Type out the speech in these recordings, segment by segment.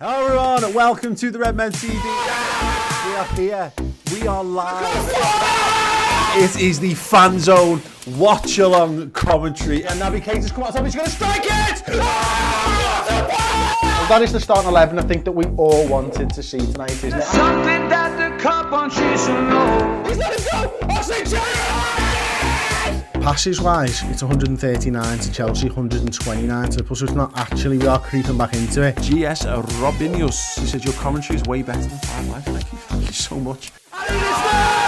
Hello everyone, welcome to the Red Men TV. We are here, we are live. It is the Fanzone Watchalong commentary, and Naby Keita's come out and he's going to strike it! Well, that is the starting 11 I think that we all wanted to see tonight, isn't it? Something that the cup on should know. He's let him go! Oxlade! Passes wise, it's 139 to Chelsea, 129 to Liverpool, so it's not actually, we are creeping back into it. GS Robinius, he said your commentary is way better than Five Live. Thank you so much. And it is there!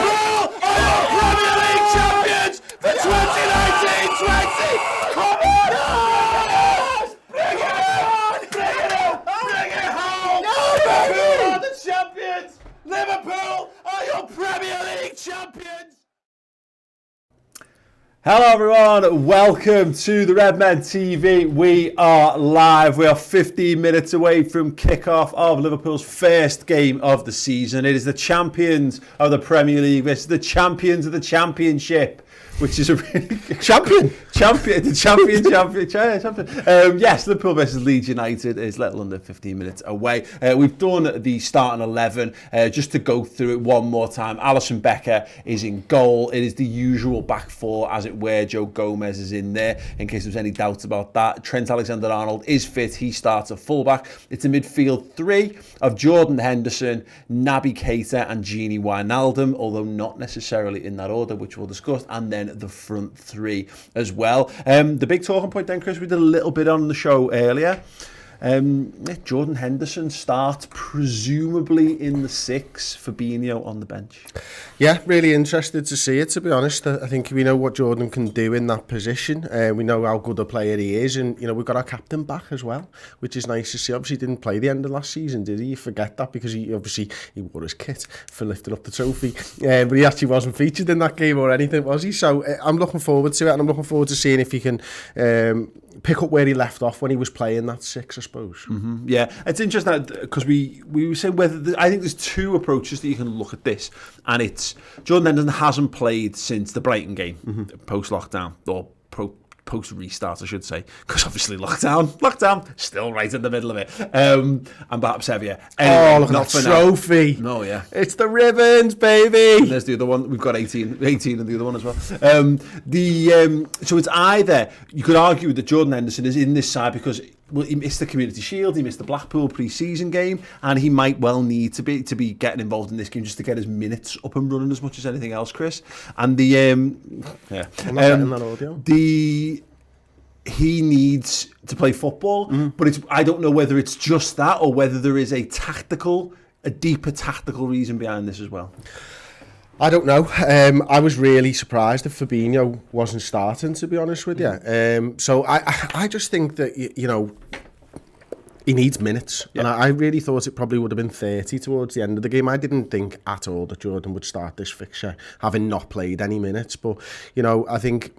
Liverpool are Premier League champions for 2019-20! Come on! Bring it on! Bring it on! Bring it home! Liverpool are the champions! Liverpool are your Premier League champions! Hello everyone, welcome to the Red Men TV. We are live. We are 15 minutes away from kickoff of Liverpool's first game of the season. It is the champions of the Premier League. This is the champions of the Championship, which is a really champion. Yes, Liverpool versus Leeds United is little under 15 minutes away. We've done the starting 11. Just to go through it one more time. Alisson Becker is in goal. It is the usual back four, as it were. Joe Gomez is in there, in case there's any doubts about that. Trent Alexander-Arnold is fit. He starts at fullback. It's a midfield three of Jordan Henderson, Naby Keita and Gini Wijnaldum, although not necessarily in that order, which we'll discuss. And then the front three as well. The big talking point then, Chris, we did a little bit on the show earlier. Jordan Henderson starts presumably in the six, Fabinho on the bench. Yeah, really interested to see it, to be honest. I think we know what Jordan can do in that position. We know how good a player he is, and we've got our captain back as well, which is nice to see. Obviously, he didn't play the end of last season, did he? You forget that because he wore his kit for lifting up the trophy, but he actually wasn't featured in that game or anything, was he? So I'm looking forward to it, and I'm looking forward to seeing if he can pick up where he left off when he was playing that six, I suppose. Mm-hmm. Yeah, it's interesting because we were saying I think there's two approaches that you can look at this, and it's Jordan Henderson hasn't played since the Brighton game, post-lockdown, or post-restart, I should say, because obviously lockdown, still right in the middle of it, and perhaps heavier. Anyway, look at that trophy. No, yeah. It's the ribbons, baby. And there's the other one. We've got 18 and the other one as well. So it's either, you could argue that Jordan Henderson is in this side because he missed the Community Shield, he missed the Blackpool pre-season game, and he might well need to be getting involved in this game just to get his minutes up and running as much as anything else, Chris. And I'm not getting that audio. He needs to play football, but I don't know whether it's just that or whether there is a deeper tactical reason behind this as well. I don't know. I was really surprised that Fabinho wasn't starting, to be honest with you. So I just think that, he needs minutes. Yeah. And I really thought it probably would have been 30 towards the end of the game. I didn't think at all that Jordan would start this fixture, having not played any minutes. But, I think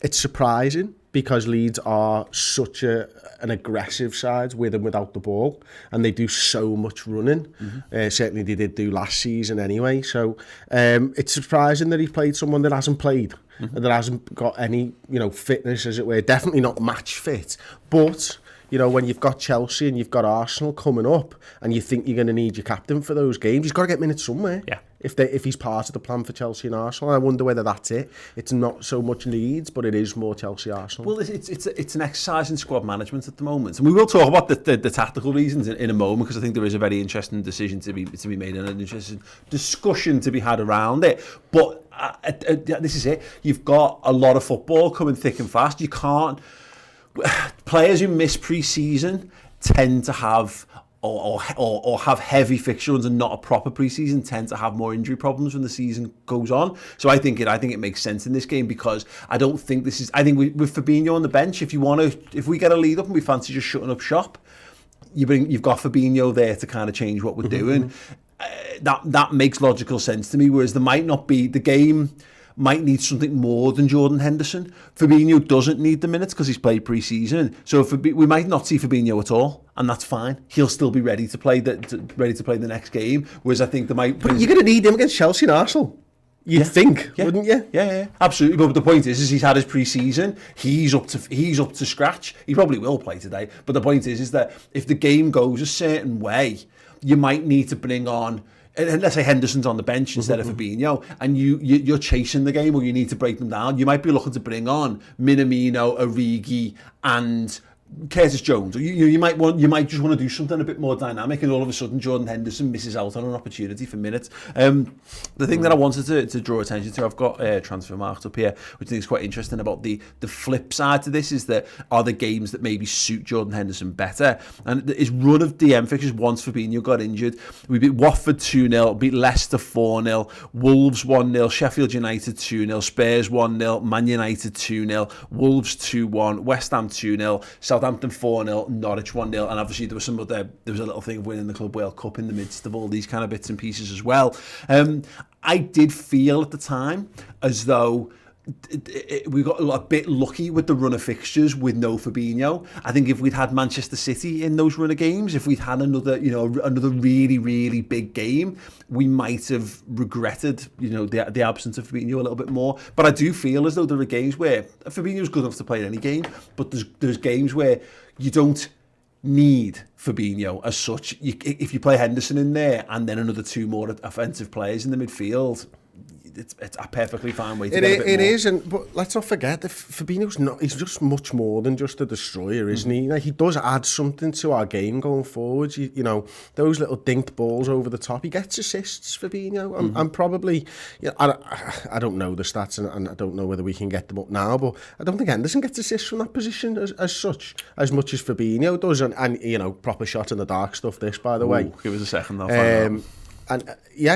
it's surprising because Leeds are such an aggressive side with and without the ball, and they do so much running. Certainly they did do last season anyway. So it's surprising that he played someone that hasn't played, and that hasn't got any, fitness, as it were. Definitely not match fit, but when you've got Chelsea and you've got Arsenal coming up, and you think you're going to need your captain for those games, he's got to get minutes somewhere. Yeah. If he's part of the plan for Chelsea and Arsenal, I wonder whether that's it. It's not so much Leeds, but it is more Chelsea Arsenal. Well, it's an exercise in squad management at the moment, and we will talk about the tactical reasons in a moment, because I think there is a very interesting decision to be made and an interesting discussion to be had around it. But this is it. You've got a lot of football coming thick and fast. You can't. Players who miss pre-season tend to have or have heavy fixture runs and not a proper pre-season tend to have more injury problems when the season goes on. So I think it makes sense in this game, because I don't think this is. I think with Fabinho on the bench, if we get a lead up and we fancy just shutting up shop, you've got Fabinho there to kind of change what we're doing. That makes logical sense to me. Whereas the game might need something more than Jordan Henderson. Fabinho doesn't need the minutes because he's played pre-season, so we might not see Fabinho at all, and that's fine. He'll still be ready to play the next game. Whereas I think there might. But you're going to need him against Chelsea and Arsenal. You'd think, wouldn't you? Yeah, absolutely. But the point is he's had his pre-season. He's up to scratch. He probably will play today. But the point is that if the game goes a certain way, you might need to bring on, and let's say Henderson's on the bench instead of Fabinho, and you're chasing the game, or you need to break them down. You might be looking to bring on Minamino, Origi, and Curtis Jones. You might just want to do something a bit more dynamic, and all of a sudden Jordan Henderson misses out on an opportunity for minutes. The thing that I wanted to draw attention to, I've got transfer marked up here, which I think is quite interesting about the flip side to this, is that are the games that maybe suit Jordan Henderson better. And his run of DM fixtures, once Fabinho got injured, we beat Watford 2-0, beat Leicester 4-0, Wolves 1-0, Sheffield United 2-0, Spurs 1-0, Man United 2-0, Wolves 2-1, West Ham 2-0, Southampton 4-0, Norwich 1-0, and obviously there was a little thing of winning the Club World Cup in the midst of all these kind of bits and pieces as well. I did feel at the time as though we got a bit lucky with the run of fixtures with no Fabinho. I think if we'd had Manchester City in those run of games, if we'd had another really, really big game, we might have regretted, the absence of Fabinho a little bit more. But I do feel as though there are games where Fabinho's good enough to play in any game, but there's games where you don't need Fabinho as such. If you play Henderson in there and then another two more offensive players in the midfield, it's a perfectly fine way to get a bit more. It is, but let's not forget that he's just much more than just a destroyer, isn't he? Like, he does add something to our game going forward. Those little dinked balls over the top. He gets assists, Fabinho. I'm probably, I don't know the stats, and I don't know whether we can get them up now, but I don't think Henderson gets assists from that position as much as Fabinho does. And proper shot in the dark stuff, this, by the way. Give us a second, I'll find out. And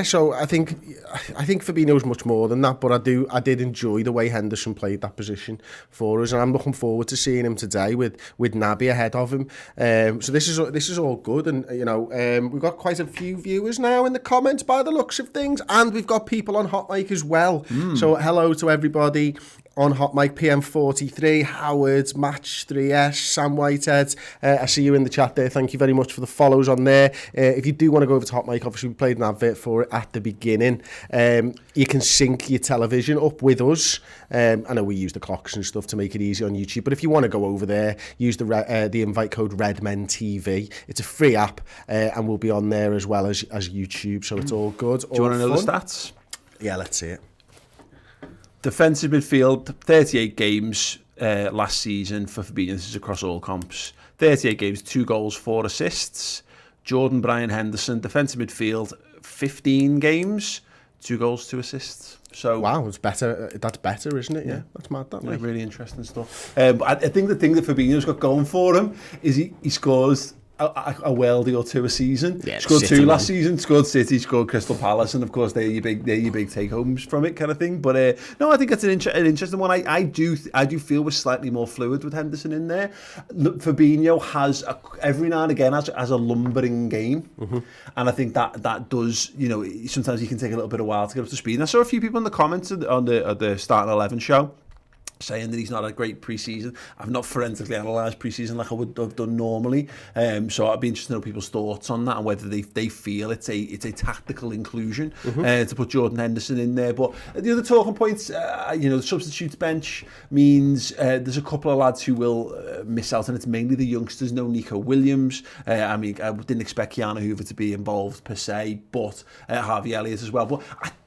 so I think Fabinho's much more than that, but I did enjoy the way Henderson played that position for us, and I'm looking forward to seeing him today with Naby ahead of him. So this is all good, and we've got quite a few viewers now in the comments by the looks of things, and we've got people on Hot Mic as well. So hello to everybody on Hot Mic, PM43, Howard, Match 3S, Sam Whitehead. I see you in the chat there. Thank you very much for the follows on there. If you do want to go over to Hot Mic, obviously we played an advert for it at the beginning. You can sync your television up with us. I know we use the clocks and stuff to make it easy on YouTube, but if you want to go over there, use the invite code RedmenTV. It's a free app, and we'll be on there as well as YouTube, so it's all good. Do you want to know the stats? Yeah, let's see it. Defensive midfield, 38 games last season for Fabinho. This is across all comps. 38 games, 2 goals, 4 assists. Jordan Brian Henderson, defensive midfield, 15 games, 2 goals, 2 assists. So wow, it's better. That's better, isn't it? Yeah, that's mad. That really interesting stuff. But I think the thing that Fabinho's got going for him is he scores a worldie or two a season. Yeah, scored City, 2 last season, scored City, scored Crystal Palace, and of course they're your big take homes from it, kind of thing. But no, I think it's an interesting one. I do feel we're slightly more fluid with Henderson in there. Look, Fabinho has every now and again has a lumbering game, and I think that does, sometimes he can take a little bit of while to get up to speed. And I saw a few people in the comments on the Starting 11 show saying that he's not a great pre-season. I've not forensically analysed pre-season like I would have done normally, so I'd be interested to know people's thoughts on that and whether they feel it's a tactical inclusion to put Jordan Henderson in there. But the other talking points, the substitutes bench means there's a couple of lads who will miss out, and it's mainly the youngsters. No Nico Williams. I didn't expect Keanu Hoover to be involved per se, but Harvey Elliott as well. But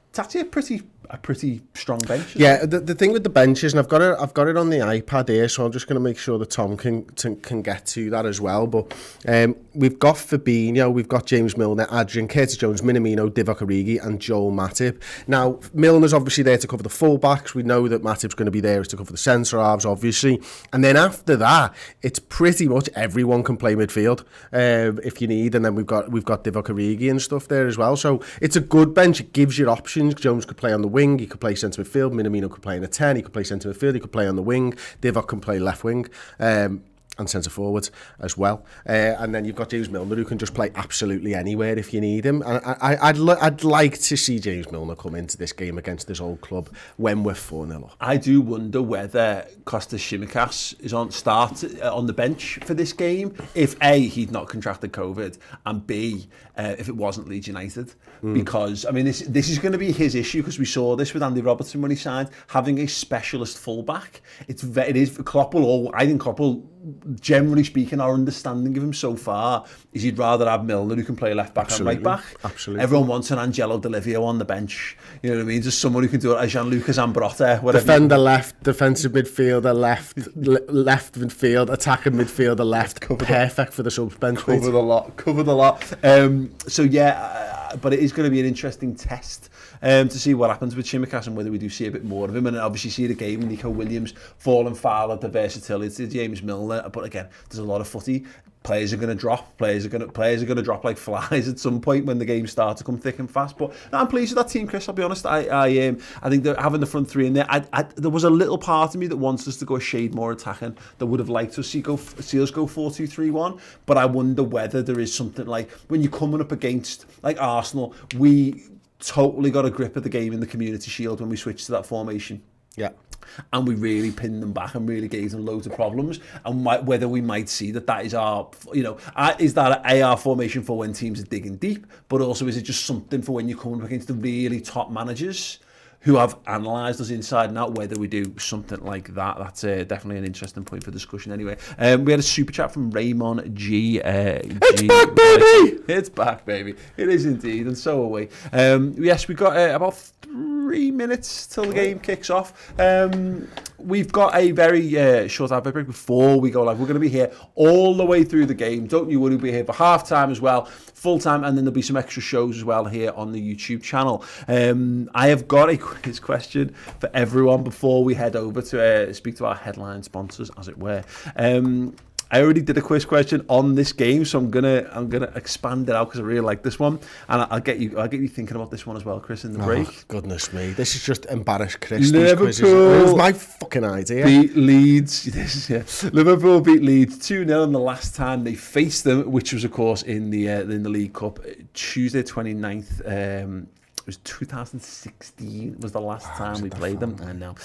it's actually a pretty strong bench. Yeah, the thing with the benches, and I've got it on the iPad here, so I'm just going to make sure that Tom can get to that as well. But we've got Fabinho, we've got James Milner, Adrian, Curtis Jones, Minamino, Divock Origi, and Joel Matip. Now, Milner's obviously there to cover the full-backs. We know that Matip's going to be there to cover the centre-halves, obviously. And then after that, it's pretty much everyone can play midfield if you need. And then we've got Divock Origi and stuff there as well. So it's a good bench. It gives you options. Jones could play on the wing, he could play centre midfield, Minamino could play in a 10, he could play centre midfield, he could play on the wing, Divock can play left wing. and centre forward as well. And then you've got James Milner, who can just play absolutely anywhere if you need him. And I'd like to see James Milner come into this game against this old club when we're 4-0 up. I do wonder whether Kostas Tsimikas is on the bench for this game if A, he'd not contracted COVID, and B, if it wasn't Leeds United. Because, I mean, this is going to be his issue, because we saw this with Andy Robertson when he signed, having a specialist fullback. I think Klopp will, generally speaking, our understanding of him so far is he'd rather have Milner, who can play left back and right back. Absolutely. Everyone wants an Angelo Di Livio on the bench. You know what I mean? Just someone who can do it, a Gianluca Zambrotta, whatever. Defender left, defensive midfielder left, left midfield, attacking midfielder left. Perfect for the subs bench. Covered a lot. So yeah, but it is going to be an interesting test to see what happens with Tsimikas and whether we do see a bit more of him, and obviously see the game with Nico Williams falling foul at the versatility of James Milner. But again, there's a lot of footy. Players are going to drop. Players are going to drop like flies at some point when the game starts to come thick and fast. But no, I'm pleased with that team, Chris. I'll be honest. I think that having the front three in there, there was a little part of me that wants us to go a shade more attacking. That would have liked to see us go 4-2-3-1. But I wonder whether there is something like when you're coming up against like Arsenal, we totally got a grip of the game in the Community Shield when we switched to that formation. Yeah. And we really pinned them back and really gave them loads of problems. And whether we might see that is our, is that our formation for when teams are digging deep, but also is it just something for when you're coming up against the really top managers who have analysed us inside and out, whether we do something like that. That's definitely an interesting point for discussion anyway. We had a super chat from Raymond G. It's back, baby! It's back, baby. It is indeed, and so are we. Yes, we've got about 3 minutes till the game kicks off. We've got a very short advert break before we go live. We're going to be here all the way through the game. Don't you worry, we'll be here for half time as well, full time, and then there'll be some extra shows as well here on the YouTube channel. I have got a quiz question for everyone before we head over to speak to our headline sponsors, as it were. I already did a quiz question on this game, so I'm gonna expand it out because I really like this one, and I'll get you thinking about this one as well, Chris, in the break. Oh, goodness me, this is just embarrassed Chris. Liverpool, it was my fucking idea. Beat Leeds. Liverpool beat Leeds 2-0 in the last time they faced them, which was of course in the League Cup, Tuesday 29th. It was 2016 was the last time we played them. I know.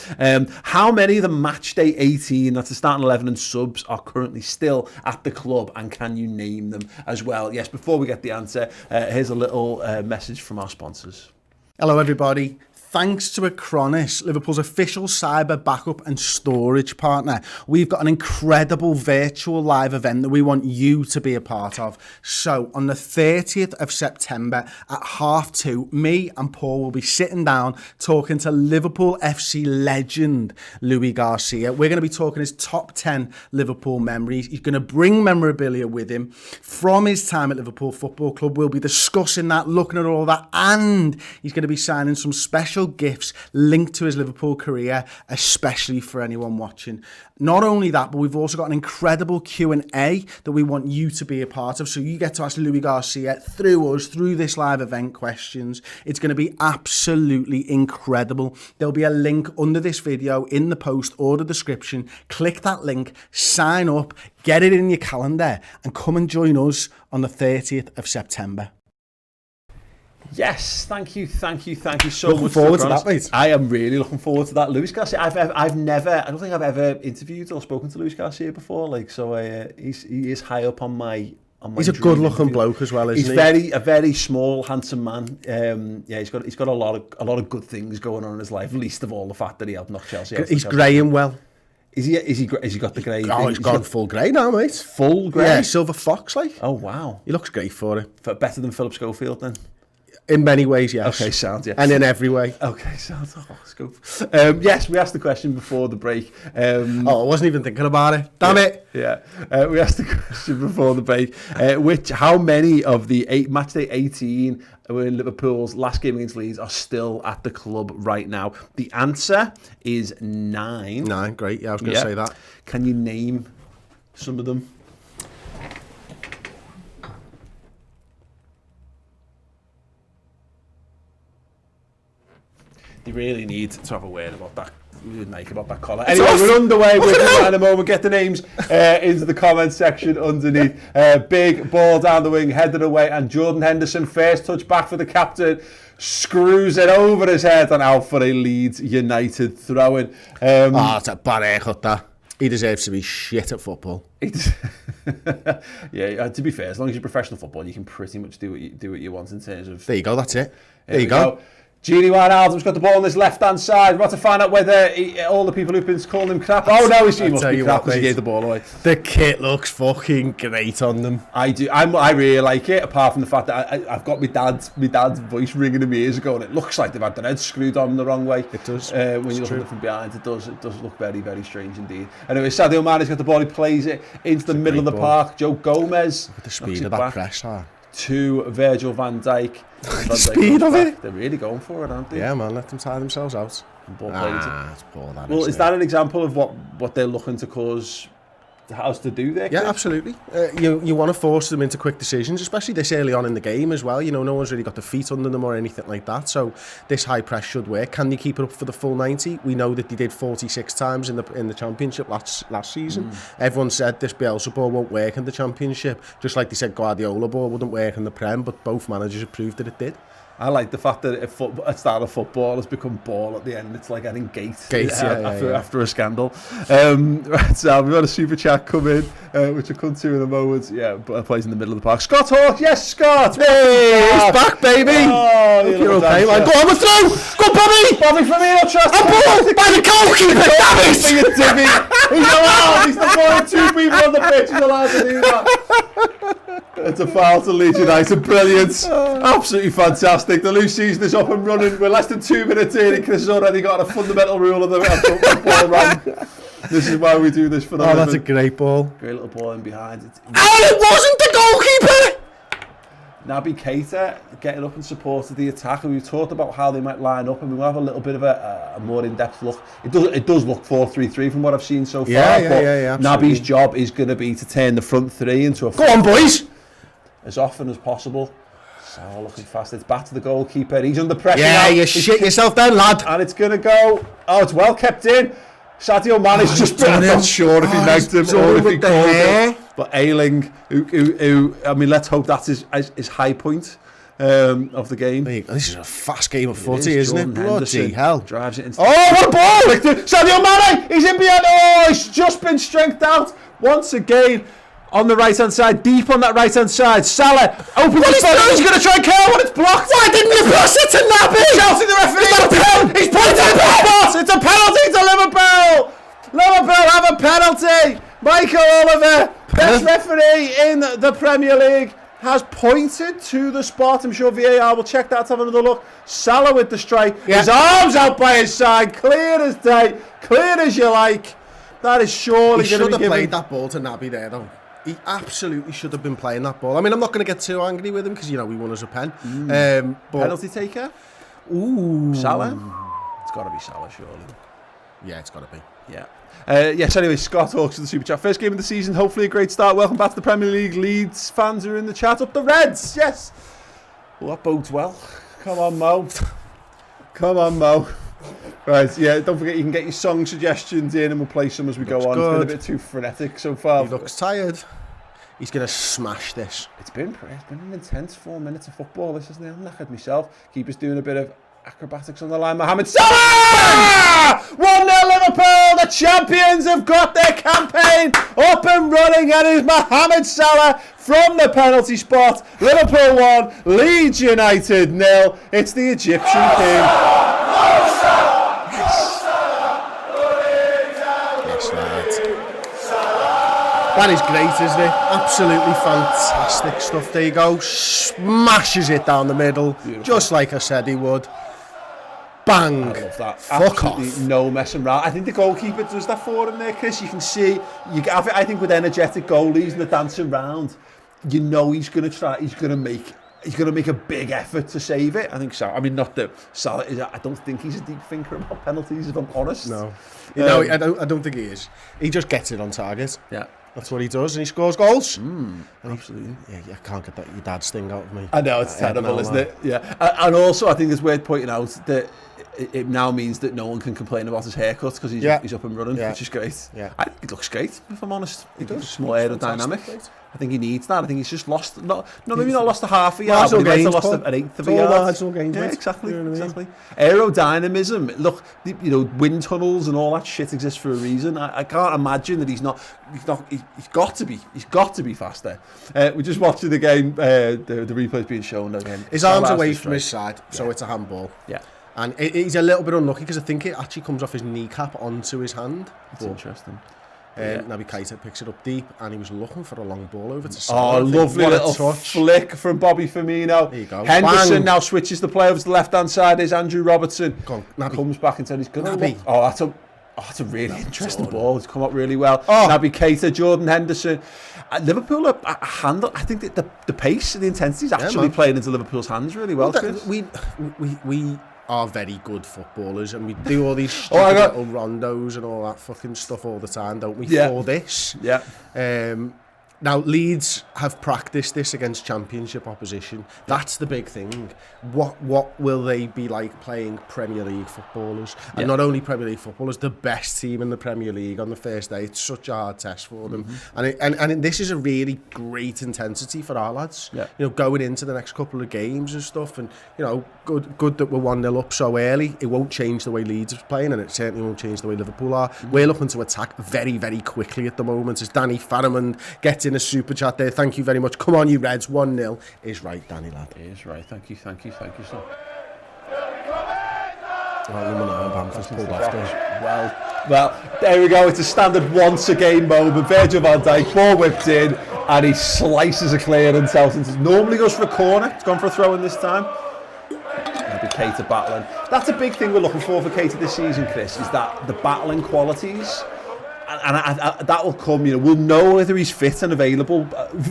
How many of the match day 18, that's the starting 11 and subs, are currently still at the club, and can you name them as well? Yes, before we get the answer, here's a little message from our sponsors. Hello everybody. Thanks to Acronis, Liverpool's official cyber backup and storage partner, we've got an incredible virtual live event that we want you to be a part of. So on the 30th of September at 2:30, me and Paul will be sitting down talking to Liverpool FC legend Louis Garcia. We're going to be talking his top 10 Liverpool memories. He's going to bring memorabilia with him from his time at Liverpool Football Club. We'll be discussing that, looking at all that, and he's going to be signing some special gifts linked to his Liverpool career, especially for anyone watching. Not only that, but we've also got an incredible Q&A that we want you to be a part of. So you get to ask Louis Garcia through us, through this live event, questions. It's going to be absolutely incredible. There'll be a link under this video in the post or the description. Click that link, sign up, get it in your calendar, and come and join us on the 30th of September. Yes, thank you so much. Looking forward to that, mate. I am really looking forward to that. Luis Garcia, I don't think I've ever interviewed or spoken to Luis Garcia before. He is high up on my. He's a good-looking bloke as well, isn't he? He's a very small, handsome man. He's got a lot of good things going on in his life. Least of all the fact that he helped knock Chelsea out. He's greying well. Is he got the grey? Oh, he's gone full grey now, mate. Full grey. Yeah, silver fox, like. Oh wow. He looks great for it. Better than Philip Schofield, then. In many ways, yes. Okay, sounds, yeah. And in every way. Okay, sounds. Oh, scope. Yes, we asked the question before the break. I wasn't even thinking about it. Damn it. Yeah. We asked the question before the break. How many of the match day 18 in Liverpool's last game against Leeds are still at the club right now? The answer is 9. 9, great. Yeah, I was going to say that. Can you name some of them? they really need to have a word about that. Nike about that collar. Anyway, we're underway. We'll do that in a moment. Get the names into the comment section underneath. Big ball down the wing, headed away, and Jordan Henderson, first touch back for the captain, screws it over his head and out for a Leeds United throw-in. It's a bad haircut, that. He deserves to be shit at football. Yeah, to be fair, as long as you're professional football, you can pretty much do what you want in terms of... There you go, that's it. There you go. Gini Wijnaldum's got the ball on his left-hand side. We're about to find out whether all the people who've been calling him crap... Oh, no, he must be crap because he gave the ball away. The kit looks fucking great on them. I do. I really like it, apart from the fact that I've got my dad's voice ringing in my ears ago, and it looks like they've had their head screwed on the wrong way. It does. When you look at it from behind, it does look very, very strange indeed. Anyway, Sadio Mane's got the ball. He plays it into the middle of the park. Joe Gomez. Look at the speed of that press, huh? To Virgil van Dijk. The speed of it. They're really going for it, aren't they? Yeah, man, let them tire themselves out. It's poor, that, well, is that an example of what they're looking to cause the House to do there? Yeah, absolutely. You want to force them into quick decisions, especially this early on in the game as well. You know, no one's really got the feet under them or anything like that. So this high press should work. Can they keep it up for the full 90? We know that they did 46 times in the Championship last season. Everyone said this Bielsa ball won't work in the Championship, just like they said Guardiola ball wouldn't work in the Prem, but both managers have proved that it did. I like the fact that a style of football has become ball at the end. It's like getting gate after a scandal. Right, so we've got a super chat come in, which I'll come to in a moment. Yeah, but plays in the middle of the park. Scott Hawke, yes, Scott! Hey, he's back, baby! Oh, you're okay, man. Go on, we're through! Go, Bobby! Bobby Firmino, trust I'm ball by the goalkeeper, damn it! He's allowed! He's the one of 2 people on the pitch. He's allowed to do that. It's a foul to Leeds United. Brilliant. Absolutely fantastic. The loose season is up and running. We're less than 2 minutes in and Chris has already got a fundamental rule of the ball run. This is why we do this for the living. That's a great ball. Great little ball in behind. It wasn't the goalkeeper! Naby Keita getting up and supported the attack, and we've talked about how they might line up, and we'll have a little bit of a more in-depth look. It does look 4-3-3 from what I've seen so far. Yeah, Naby's job is going to be to turn the front three into a... Go on, boys! As often as possible. So looking fast. It's back to the goalkeeper. He's under pressure now. Yeah, you shit yourself down, lad. And it's going to go... Oh, it's well kept in. Sadio Mane's just been... I'm not sure if he knocked him or if he called him. But Ayling, who I mean, let's hope that's his high point of the game. This is a fast game of footy, isn't it? Bloody hell. Drives it into... Oh, what a ball! Sadio Mane! He's in behind. Oh, he's just been strengthed out. Once again... On the right-hand side, deep on that right-hand side. Salah opens his foot. He's going to try and curl when it's blocked. Why didn't you pass it to Naby? Shouting the referee. He's pointing at the spot. It's a penalty to Liverpool. Liverpool have a penalty. Michael Oliver, best referee in the Premier League, has pointed to the spot. I'm sure VAR will check that to have another look. Salah with the strike. His arms out by his side. Clear as day. Clear as you like. That is surely going to be given. He should have played that ball to Naby there, though. He absolutely should have been playing that ball. I mean, I'm not going to get too angry with him because, you know, we won as a pen. But penalty taker? Ooh. Salah? It's got to be Salah, surely. Yeah, it's got to be. Yeah. Yes, anyway, Scott Hawks to the Super Chat. First game of the season, hopefully a great start. Welcome back to the Premier League. Leeds fans are in the chat. Up the Reds, yes. Well, that bodes well. Come on, Mo. Come on, Mo. Right, yeah, don't forget you can get your song suggestions in and we'll play some as we go on. Good. It's been a bit too frenetic so far. He looks tired. He's going to smash this. It's been an intense 4 minutes of football, this, isn't it? I'm knackered myself. Keeper's doing a bit of acrobatics on the line. Mohamed Salah! 1-0 Liverpool! The champions have got their campaign up and running, and it's Mohamed Salah from the penalty spot. Liverpool 1, Leeds United 0. It's the Egyptian king. That is great, isn't it? Absolutely fantastic stuff. There you go. Smashes it down the middle. Beautiful. Just like I said he would. Bang. I love that. Fuck Absolutely off. No messing around. I think the goalkeeper does that for him there, Chris. You can see, I think with energetic goalies and the dancing round, you know he's going to try, he's going to make a big effort to save it. I think so. I mean, not that Salah is. I don't think he's a deep thinker about penalties, if I'm honest. No, I don't think he is. He just gets it on target. Yeah, that's what he does, and he scores goals. Absolutely. Yeah, I can't get that your dad's thing out of me. I know it's terrible, isn't it? Yeah, and also I think it's worth pointing out that it now means that no one can complain about his haircut because he's up and running, which is great. Yeah. I think it looks great, if I'm honest. I think does. it's more aerodynamic. Fantastic. I think he needs that. I think he's just lost, maybe not lost a half a yard, but he might have lost an eighth of a yard. Marginal gains, yeah, mate. exactly. You know what I mean? Exactly. Aerodynamism. Look, wind tunnels and all that shit exists for a reason. I can't imagine that he's got to be faster. We're just watching the game. The replay's being shown again. His arm's away from his side, so it's a handball. Yeah. And he's a little bit unlucky because I think it actually comes off his kneecap onto his hand. That's interesting. Naby Keita picks it up deep, and he was looking for a long ball over to Salah. Oh, lovely little flick from Bobby Firmino. There you go. Henderson now switches the play over to the left-hand side. There's Andrew Robertson. Comes back and he's going to look. Oh, that's a really interesting ball. It's come up really well. Naby Keita, Jordan Henderson. Liverpool are handle. I think that the pace and the intensity is actually playing into Liverpool's hands really well. We are very good footballers, and we do all these stupid little rondos and all that fucking stuff all the time, don't we? For this. Yeah. Now, Leeds have practiced this against Championship opposition. That's the big thing. What will they be like playing Premier League footballers? And not only Premier League footballers, the best team in the Premier League on the first day. It's such a hard test for them. And this is a really great intensity for our lads. Yeah. Going into the next couple of games and stuff. And, good that we're 1-0 up so early. It won't change the way Leeds is playing, and it certainly won't change the way Liverpool are. We're looking to attack very, very quickly at the moment. As Danny Farriman gets in a super chat there, thank you very much. Come on, you Reds, 1-0 is right, Danny lad. It is right. Thank you, sir. Well, there we go. It's a standard once a game moment. Virgil van Dijk, ball whipped in, and he slices a clearance out. Normally goes for a corner. It's gone for a throw in this time. Maybe Keita battling. That's a big thing we're looking for Keita this season, Chris. Is that the battling qualities. And that will come, we'll know whether he's fit and available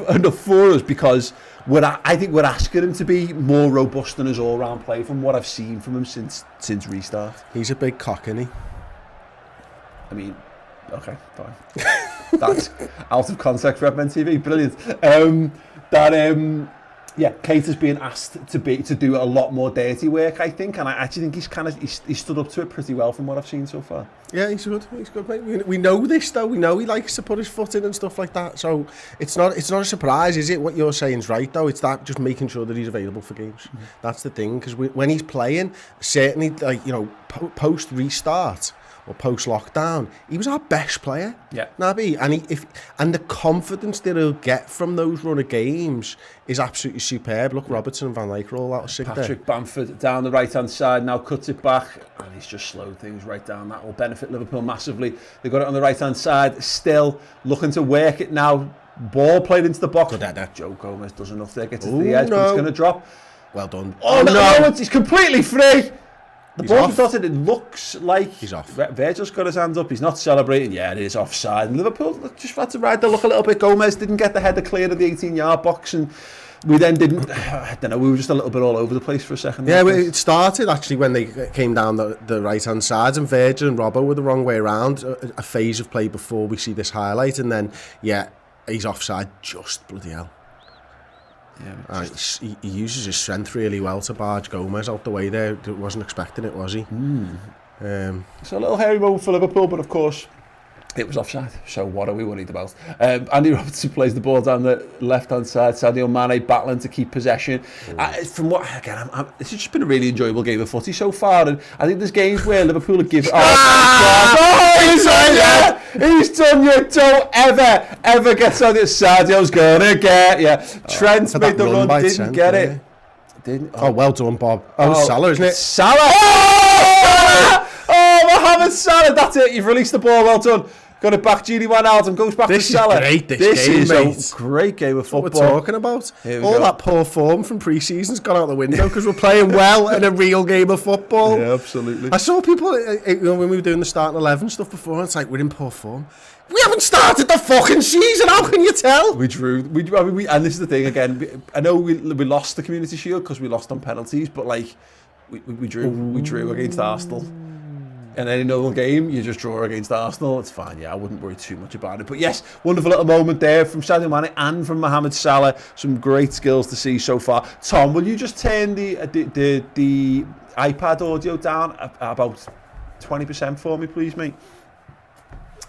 enough for us, because I think we're asking him to be more robust than his all-round play from what I've seen from him since restart. He's a big cock, isn't he? I mean, okay, fine. That's out of context for FMN TV, brilliant. Keita's being asked to do a lot more dirty work, I think, and I actually think he's stood up to it pretty well from what I've seen so far. Yeah, he's good, mate. We know this though. We know he likes to put his foot in and stuff like that. So it's not a surprise, is it? What you're saying is right though. It's that just making sure that he's available for games. Mm-hmm. That's the thing, because when he's playing, certainly post restart or post lockdown, he was our best player. Yeah, Naby, and the confidence that he'll get from those run of games is absolutely superb. Look, Robertson and Van Dijk are all out of sick there. Patrick Bamford down the right hand side now cuts it back, and he's just slowed things right down. That will benefit Liverpool massively. They've got it on the right hand side, still looking to work it now. Ball played into the box. Good header. Joe Gomez does enough there, gets it to the edge, but it's going to drop. Well done. Oh no! He's completely free. The ball started. It looks like he's off. Virgil's got his hands up. He's not celebrating. Yeah, it is offside. And Liverpool just had to ride the luck a little bit. Gomez didn't get the header clear of the 18-yard box, and we then didn't. I don't know. We were just a little bit all over the place for a second. Yeah, it started actually when they came down the right-hand side, and Virgil and Robbo were the wrong way around. A phase of play before we see this highlight, and then he's offside. Just bloody hell. Yeah, he uses his strength really well to barge Gomez out the way there. Wasn't expecting it, was he? So a little hairy moment for Liverpool, but of course it was offside. So what are we worried about? Andy Robertson plays the ball down the left-hand side. Sadio Mane battling to keep possession. From what again, it's just been a really enjoyable game of footy so far, and I think there's games where Liverpool have given. He's done you. Don't ever get something that Sadio's gonna get. Yeah, Trent made the run, didn't get it. Didn't. Oh, well done, Bob. It's Salah, isn't it? Salah. Mohamed Salah. That's it. You've released the ball. Well done. Got it back. Gini Wijnaldum goes back to Salah. This is a great game of football. What we're talking about. All that poor form from pre-season's gone out the window because we're playing well in a real game of football. Yeah, absolutely. I saw people when we were doing the starting 11 stuff before, and it's like, we're in poor form. We haven't started the fucking season. How can you tell? We drew. And this is the thing again. I know we lost the Community Shield because we lost on penalties, but like we drew against Arsenal. in any normal game, you just draw against Arsenal. It's fine. Yeah, I wouldn't worry too much about it. But yes, wonderful little moment there from Sadio Mane and from Mohamed Salah. Some great skills to see so far. Tom, will you just turn the iPad audio down about 20% for me, please, mate?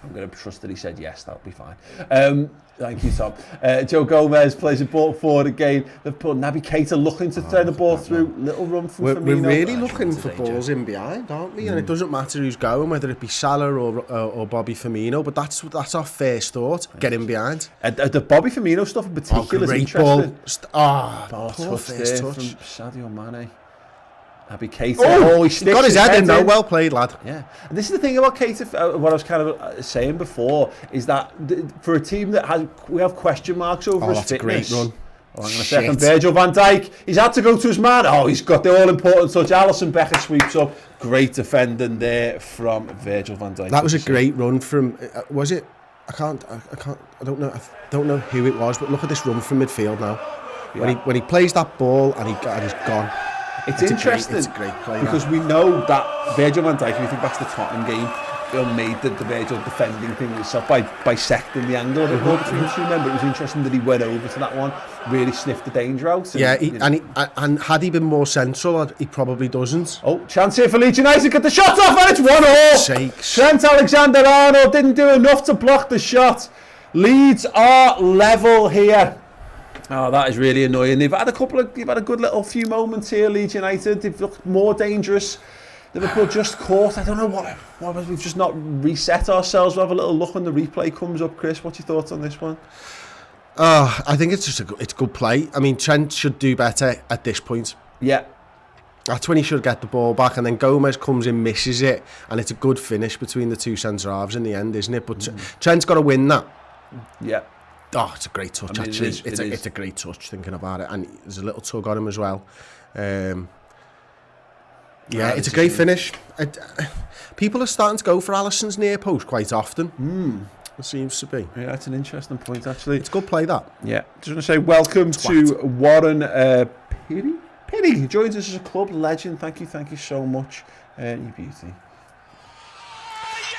I'm going to trust that he said yes. That'll be fine. Thank you, Tom. Joe Gomez plays a ball forward again. They've put Naby Keita looking to throw the ball through. Little run from Firmino. We're really looking for balls in behind, aren't we? And it doesn't matter who's going, whether it be Salah or Bobby Firmino. But that's our first thought. Get in behind. The Bobby Firmino stuff in particular is interesting. Poor first touch from Sadio Mane. Naby Keita. He sticks got his head in though. Well played, lad. Yeah, and this is the thing about Keita. What I was kind of saying before is that for a team that we have question marks over his fitness. That's a great run. Hang on a second. Virgil van Dijk. He's had to go to his man. He's got the all-important touch. Alisson Becker sweeps up. Great defending there from Virgil van Dijk. That was a great run from. Was it? I don't know. I don't know who it was, but look at this run from midfield now. Yeah. When he plays that ball and he's gone. It's interesting it's a great play, because we know that Virgil van Dijk, if you think back to the Tottenham game, made the Virgil defending thing himself by bisecting the angle of it between the two men. But it was interesting that he went over to that one, really sniffed the danger out. And had he been more central, he probably doesn't. Chance here for Leeds United, get the shot off, and it's 1-1. Sakes. Trent Alexander-Arnold didn't do enough to block the shot. Leeds are level here. That is really annoying. They've had a good little few moments here, Leeds United. They've looked more dangerous. Liverpool just caught. I don't know what we've just not reset ourselves. We'll have a little look when the replay comes up. Chris, what's your thoughts on this one? I think it's just it's good play. I mean, Trent should do better at this point. Yeah. That's when he should get the ball back, and then Gomez comes in, misses it, and it's a good finish between the two centre-halves in the end, isn't it? But Trent's got to win that. Yeah. It's a great touch, actually. It's a great touch, thinking about it. And there's a little tug on him as well. It's a great finish. People are starting to go for Alisson's near post quite often. It seems to be. Yeah, that's an interesting point, actually. It's good play, that. Yeah. Just want to say welcome to Warren Piri. He joins us as a club legend. Thank you so much. You beauty.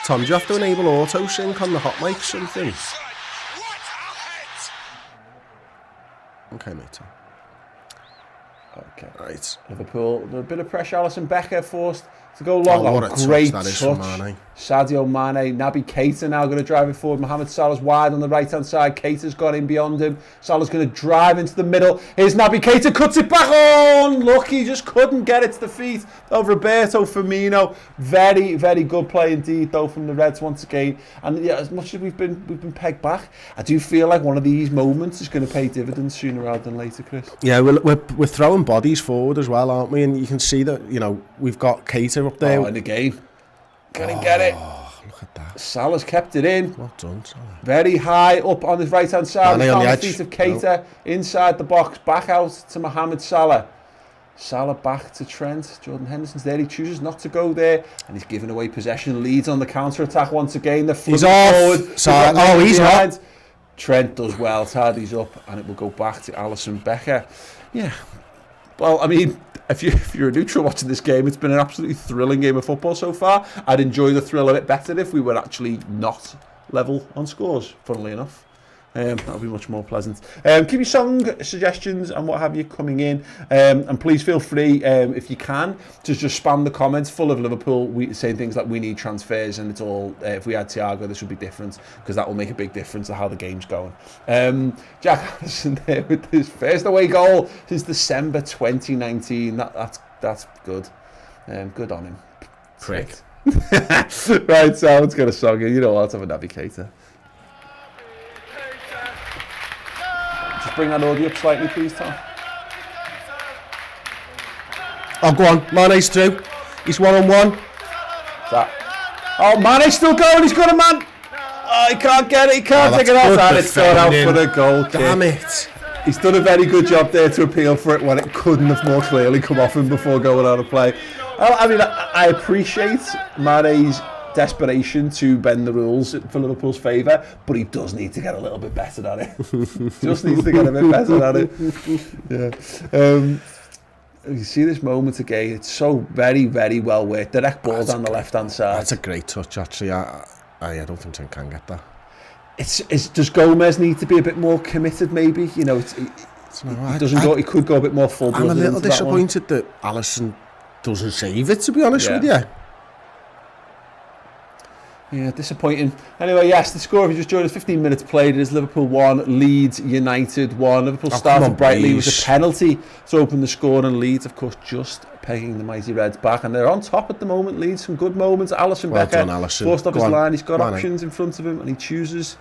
Tom, do you have to enable auto sync on the hot mic something? Okay, mate. Okay. Right. Liverpool, a bit of pressure. Alisson Becker forced to go long. What a great touch that is touch. from Mane. Sadio Mane. Naby Keita now going to drive it forward. Mohamed Salah's wide on the right-hand side. Keita's got in beyond him. Salah's going to drive into the middle. Here's Naby Keita. Cuts it back on. Look, he just couldn't get it to the feet of Roberto Firmino. Very, very good play indeed, though, from the Reds once again. And yeah, as much as we've been pegged back, I do feel like one of these moments is going to pay dividends sooner rather than later, Chris. Yeah, we're throwing bodies forward as well, aren't we? And you can see that, we've got Keita up there. And again, can he get it? Look at that. Salah's kept it in. Well done, Salah. Very high up on his right-hand side. Mane on the edge. Feet of Keita, inside the box, back out to Mohamed Salah. Salah back to Trent. Jordan Henderson's there. He chooses not to go there, and he's giving away possession. Leeds on the counter-attack once again. He's off. Forward. He's off. Trent does well, tidies up, and it will go back to Alisson Becker. Yeah. Well, I mean, if you're a neutral watching this game, it's been an absolutely thrilling game of football so far. I'd enjoy the thrill a bit better if we were actually not level on scores, funnily enough. That would be much more pleasant. Keep your song suggestions and what have you coming in, and please feel free, if you can, to just spam the comments full of Liverpool saying things like we need transfers, and it's all if we had Thiago this would be different, because that will make a big difference to how the game's going. Jack Anderson there with his first away goal since December 2019. That's good. Good on him. Prick. Right, so let's get a song in. You know what? Let's have a Naby Keita. Just bring that audio up slightly, please, Tom. Go on. Mane's through. He's one-on-one. Mane's still going. He's got a man. He can't get it. He can't take it out. And it's gone out for the goal kick. Damn it. He's done a very good job there to appeal for it when it couldn't have more clearly come off him before going out of play. I mean, I appreciate Mane's desperation to bend the rules for Liverpool's favour, but he does need to get a little bit better at it. Just needs to get a bit better at it. Yeah. You see this moment again. It's so very, very well worked. Direct ball down the left-hand side. That's a great touch, actually. I don't think Trent can get that. Does Gomez need to be a bit more committed? Maybe he doesn't go. He could go a bit more full-blooded. I'm a little disappointed that Alisson doesn't save it. To be honest with you. Yeah, disappointing. Anyway, yes, the score, if you just joined us, 15 minutes played, it is Liverpool 1, Leeds United 1. Liverpool started brightly with a penalty to open the score, and Leeds, of course, just pegging the mighty Reds back. And they're on top at the moment, Leeds, some good moments. Alisson Becker, forced off his line, he's got options in front of him, and he chooses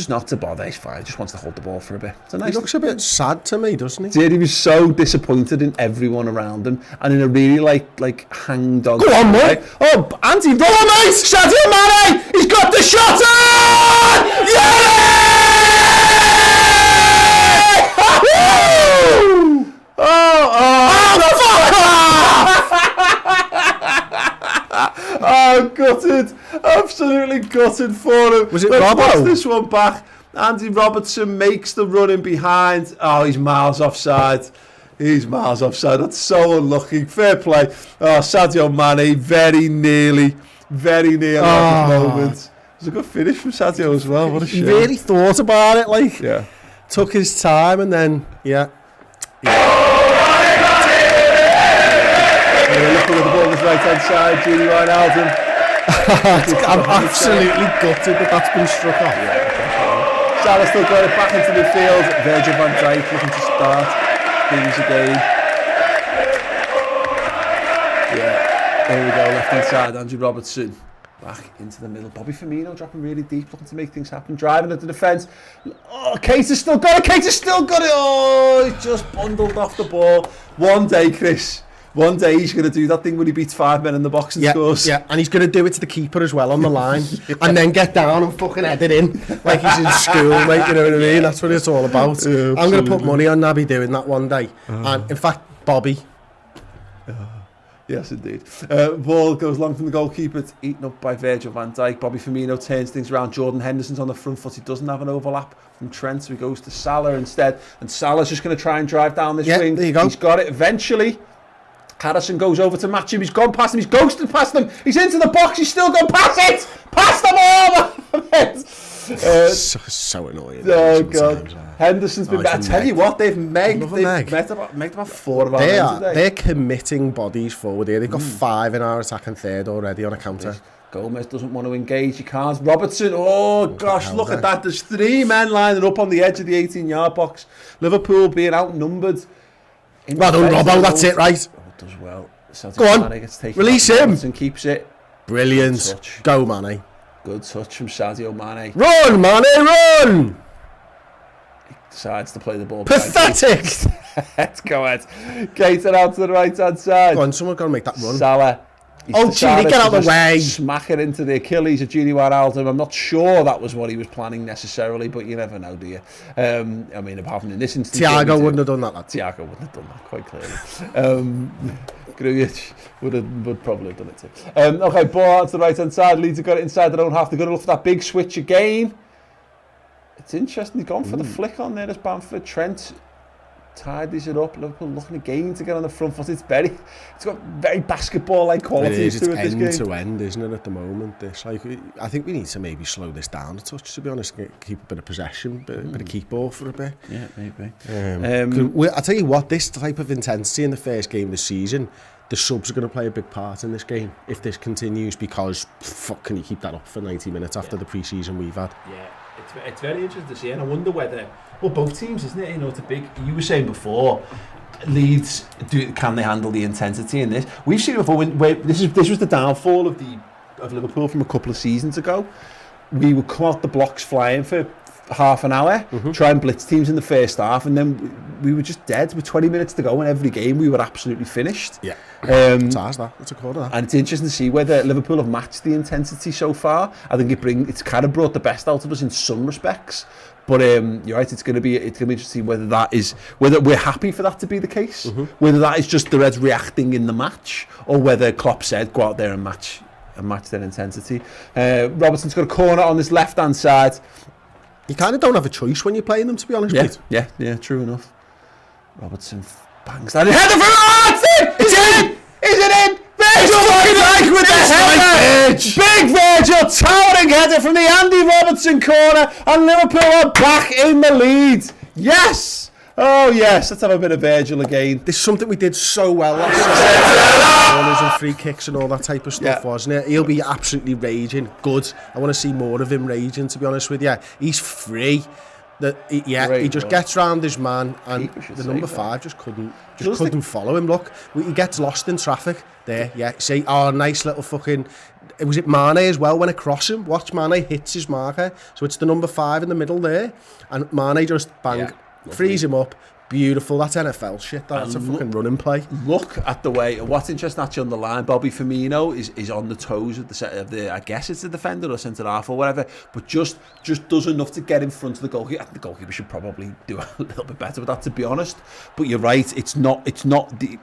not to bother. He's fine, he just wants to hold the ball for a bit. He looks a bit sad to me, doesn't he? He was so disappointed in everyone around him, and in a really like hanged on. Go on, mate! Oh, anti-Dolomite! Sadio Mane! He's got the shot on! Yeah! Oh, gutted. Absolutely gutted for him. Was it Let's Robbo? watch this one back. Andy Robertson makes the run in behind. Oh, he's miles offside. That's so unlucky. Fair play. Oh, Sadio Mane, very nearly at that moment. It was a good finish from Sadio as well. What a shame. He really thought about it, took his time, and then, Looking at the ball on his right-hand side, Julie Wijnaldum. I'm absolutely gutted that's been struck off. Salah still got it back into the field. Virgil van Dijk looking to start things again. There we go, left-hand side, Andrew Robertson. Back into the middle. Bobby Firmino dropping really deep, looking to make things happen. Driving at the defence. Oh, Keita's still got it. Oh, he's just bundled off the ball. One day, Chris. One day he's going to do that thing when he beats 5 men in the box and scores. Yeah, and he's going to do it to the keeper as well on the line, and then get down and fucking head it in like he's in school, mate. You know what I mean? That's what it's all about. Yeah, I'm going to put money on Naby doing that one day, and in fact, Bobby. Yes, indeed. Ball goes long from the goalkeeper. It's eaten up by Virgil van Dijk. Bobby Firmino turns things around. Jordan Henderson's on the front foot. He doesn't have an overlap from Trent, so he goes to Salah instead. And Salah's just going to try and drive down this wing. There you go. He's got it eventually. Harrison goes over to match him. He's gone past him. He's ghosted past them. He's into the box. He's still gone past it. Past them all. So annoying. Oh, God. Henderson's been... I tell you what, they've met about 4 of our men today. They're committing bodies forward here. They've got 5 in our attacking third already on a counter. Gomez doesn't want to engage. He can't. Robertson, oh gosh, look at that. There's 3 men lining up on the edge of the 18-yard box. Liverpool being outnumbered. Well done, Robbo. That's it, right? Does well. Go on, release him. And keeps it. Brilliant. Go, Mane. Good touch from Sadio Mane. Run, Mane, run! He decides to play the ball. Pathetic. Let's go ahead. Keita out to the right-hand side. Go on, someone got to make that run. Salah. Gini, get out of the way. Smack it into the Achilles of Gini Wijnaldum. I'm not sure that was what he was planning necessarily, but you never know, do you? I mean, apart from in this instance... Thiago wouldn't have done that, lad. Thiago wouldn't have done that, quite clearly. Grujic would probably have done it too. Okay, ball out to the right-hand side. Leeds have got it inside their own half. They're going to look for that big switch again. It's interesting. He's gone for the flick on there as Bamford. Trent tidies it up. Liverpool looking again to get on the front foot. It's got very basketball-like qualities to it. It's end to end, isn't it? At the moment, I think we need to maybe slow this down a touch. To be honest, keep a bit of possession, bit of keep ball for a bit. Yeah, maybe. I tell you what, this type of intensity in the first game of the season, the subs are going to play a big part in this game if this continues. Because can you keep that up for 90 minutes after the pre-season we've had? Yeah. It's very interesting to see, and I wonder whether, well, both teams, isn't it? You know, it's a big. You were saying before, Leeds can they handle the intensity in this? We've seen it before. This was the downfall of Liverpool from a couple of seasons ago. We would come out the blocks flying for half an hour, try and blitz teams in the first half, and then we were just dead with 20 minutes to go in every game. We were absolutely finished. Yeah. It's ours, that. It's a quarter of that. And it's interesting to see whether Liverpool have matched the intensity so far. I think it's kind of brought the best out of us in some respects. But you're right, it's going to be interesting to see whether we're happy for that to be the case, whether that is just the Reds reacting in the match, or whether Klopp said go out there and match their intensity. Robertson's got a corner on this left-hand side. You kind of don't have a choice when you're playing them, to be honest with you. Yeah, true enough. Robertson Bangs that in. Header from Martin! It's in! Is it in? Virgil van Dijk with the header! Big Virgil, towering header from the Andy Robertson corner, and Liverpool are back in the lead. Yes! Oh yes, let's have a bit of Virgil again. This is something we did so well last season. Corners and free kicks and all that type of stuff, wasn't it? He'll be absolutely raging. Good. I want to see more of him raging, to be honest with you. He's free. He just gets round his man, and the number 5 just couldn't follow him. Look, he gets lost in traffic there. Yeah, see, nice little fucking. Was it Mane as well when across him? Watch, Mane hits his marker, so it's the number 5 in the middle there, and Mane just frees him up. Beautiful. That's NFL shit. That's a fucking running play. Look at the way. What's interesting actually on the line, Bobby Firmino is on the toes of the I guess it's the defender or centre half or whatever, but just does enough to get in front of the goalkeeper. I think the goalkeeper should probably do a little bit better with that, to be honest. But you're right. It's not the.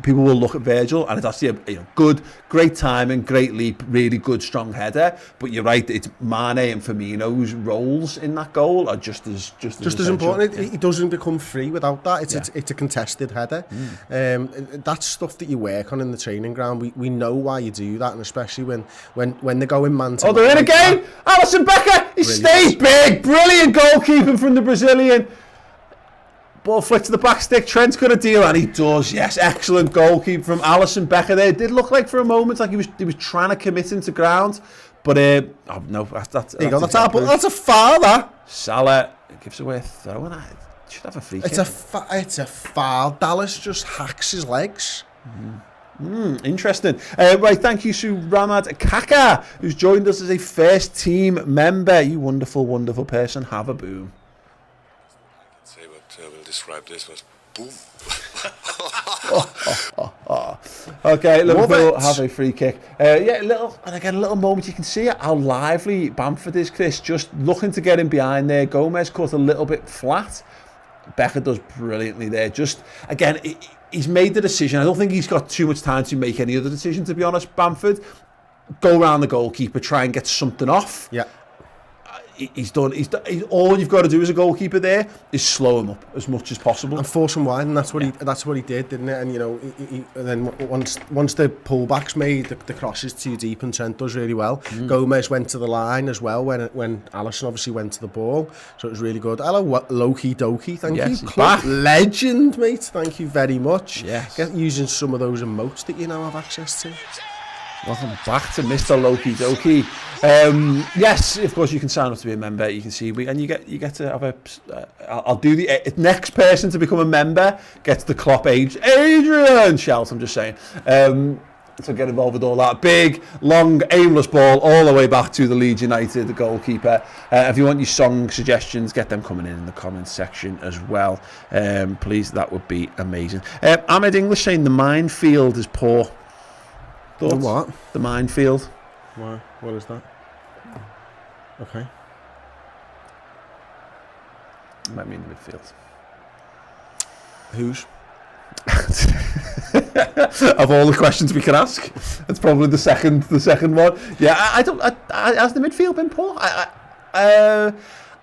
People will look at Virgil and it's actually a good, great timing, great leap, really good, strong header. But you're right, it's Mane and Firmino's roles in that goal are just as important. He doesn't become free without that. It's a contested header. That's stuff that you work on in the training ground. We know why you do that, and especially when they go in man to man. They're in again. Alisson Becker, he stayed big, brilliant goalkeeping from the Brazilian. Ball flick to the back stick, Trent's going to deal, and he does. Yes, excellent goalkeeping from Alisson Becker there. It did look like for a moment like he was trying to commit into ground, but no, that's a foul. That Salah gives away a throw, and should have a free kick. It's a foul. Dallas just hacks his legs. Interesting. Right, thank you to Ramad Kaka, who's joined us as a first team member. You wonderful, wonderful person. Have a boom. Will describe this was boom. Okay, Liverpool have a free kick. A little moment. You can see how lively Bamford is, Chris. Just looking to get him behind there. Gomez caught a little bit flat. Becker does brilliantly there. Just again, he's made the decision. I don't think he's got too much time to make any other decision, to be honest. Bamford, go around the goalkeeper, try and get something off. Yeah. He's done. All you've got to do as a goalkeeper there is slow him up as much as possible and force him wide, and that's what he did, didn't it? And and then once the pullback's made, the cross is too deep, and Trent does really well. Gomez went to the line as well when Alisson obviously went to the ball, so it was really good. Hello, Loki Doki, thank you, club legend, mate. Thank you very much. Yes, using some of those emotes that you now have access to. Welcome back to Mr. Loki Doki. Yes, of course you can sign up to be a member. You can see and you get to have a. I'll do the next person to become a member gets the Klopp Adrian shout. I'm just saying. So get involved with all that. Big, long, aimless ball all the way back to the Leeds United, the goalkeeper. If you want your song suggestions, get them coming in the comments section as well. Please, that would be amazing. Ahmed English saying the minefield is poor. Thoughts? The what? The minefield. Why? What is that? Okay. Might mean the midfield. Whose? Of all the questions we can ask, it's probably the second one. Yeah, I don't. Has the midfield been poor? I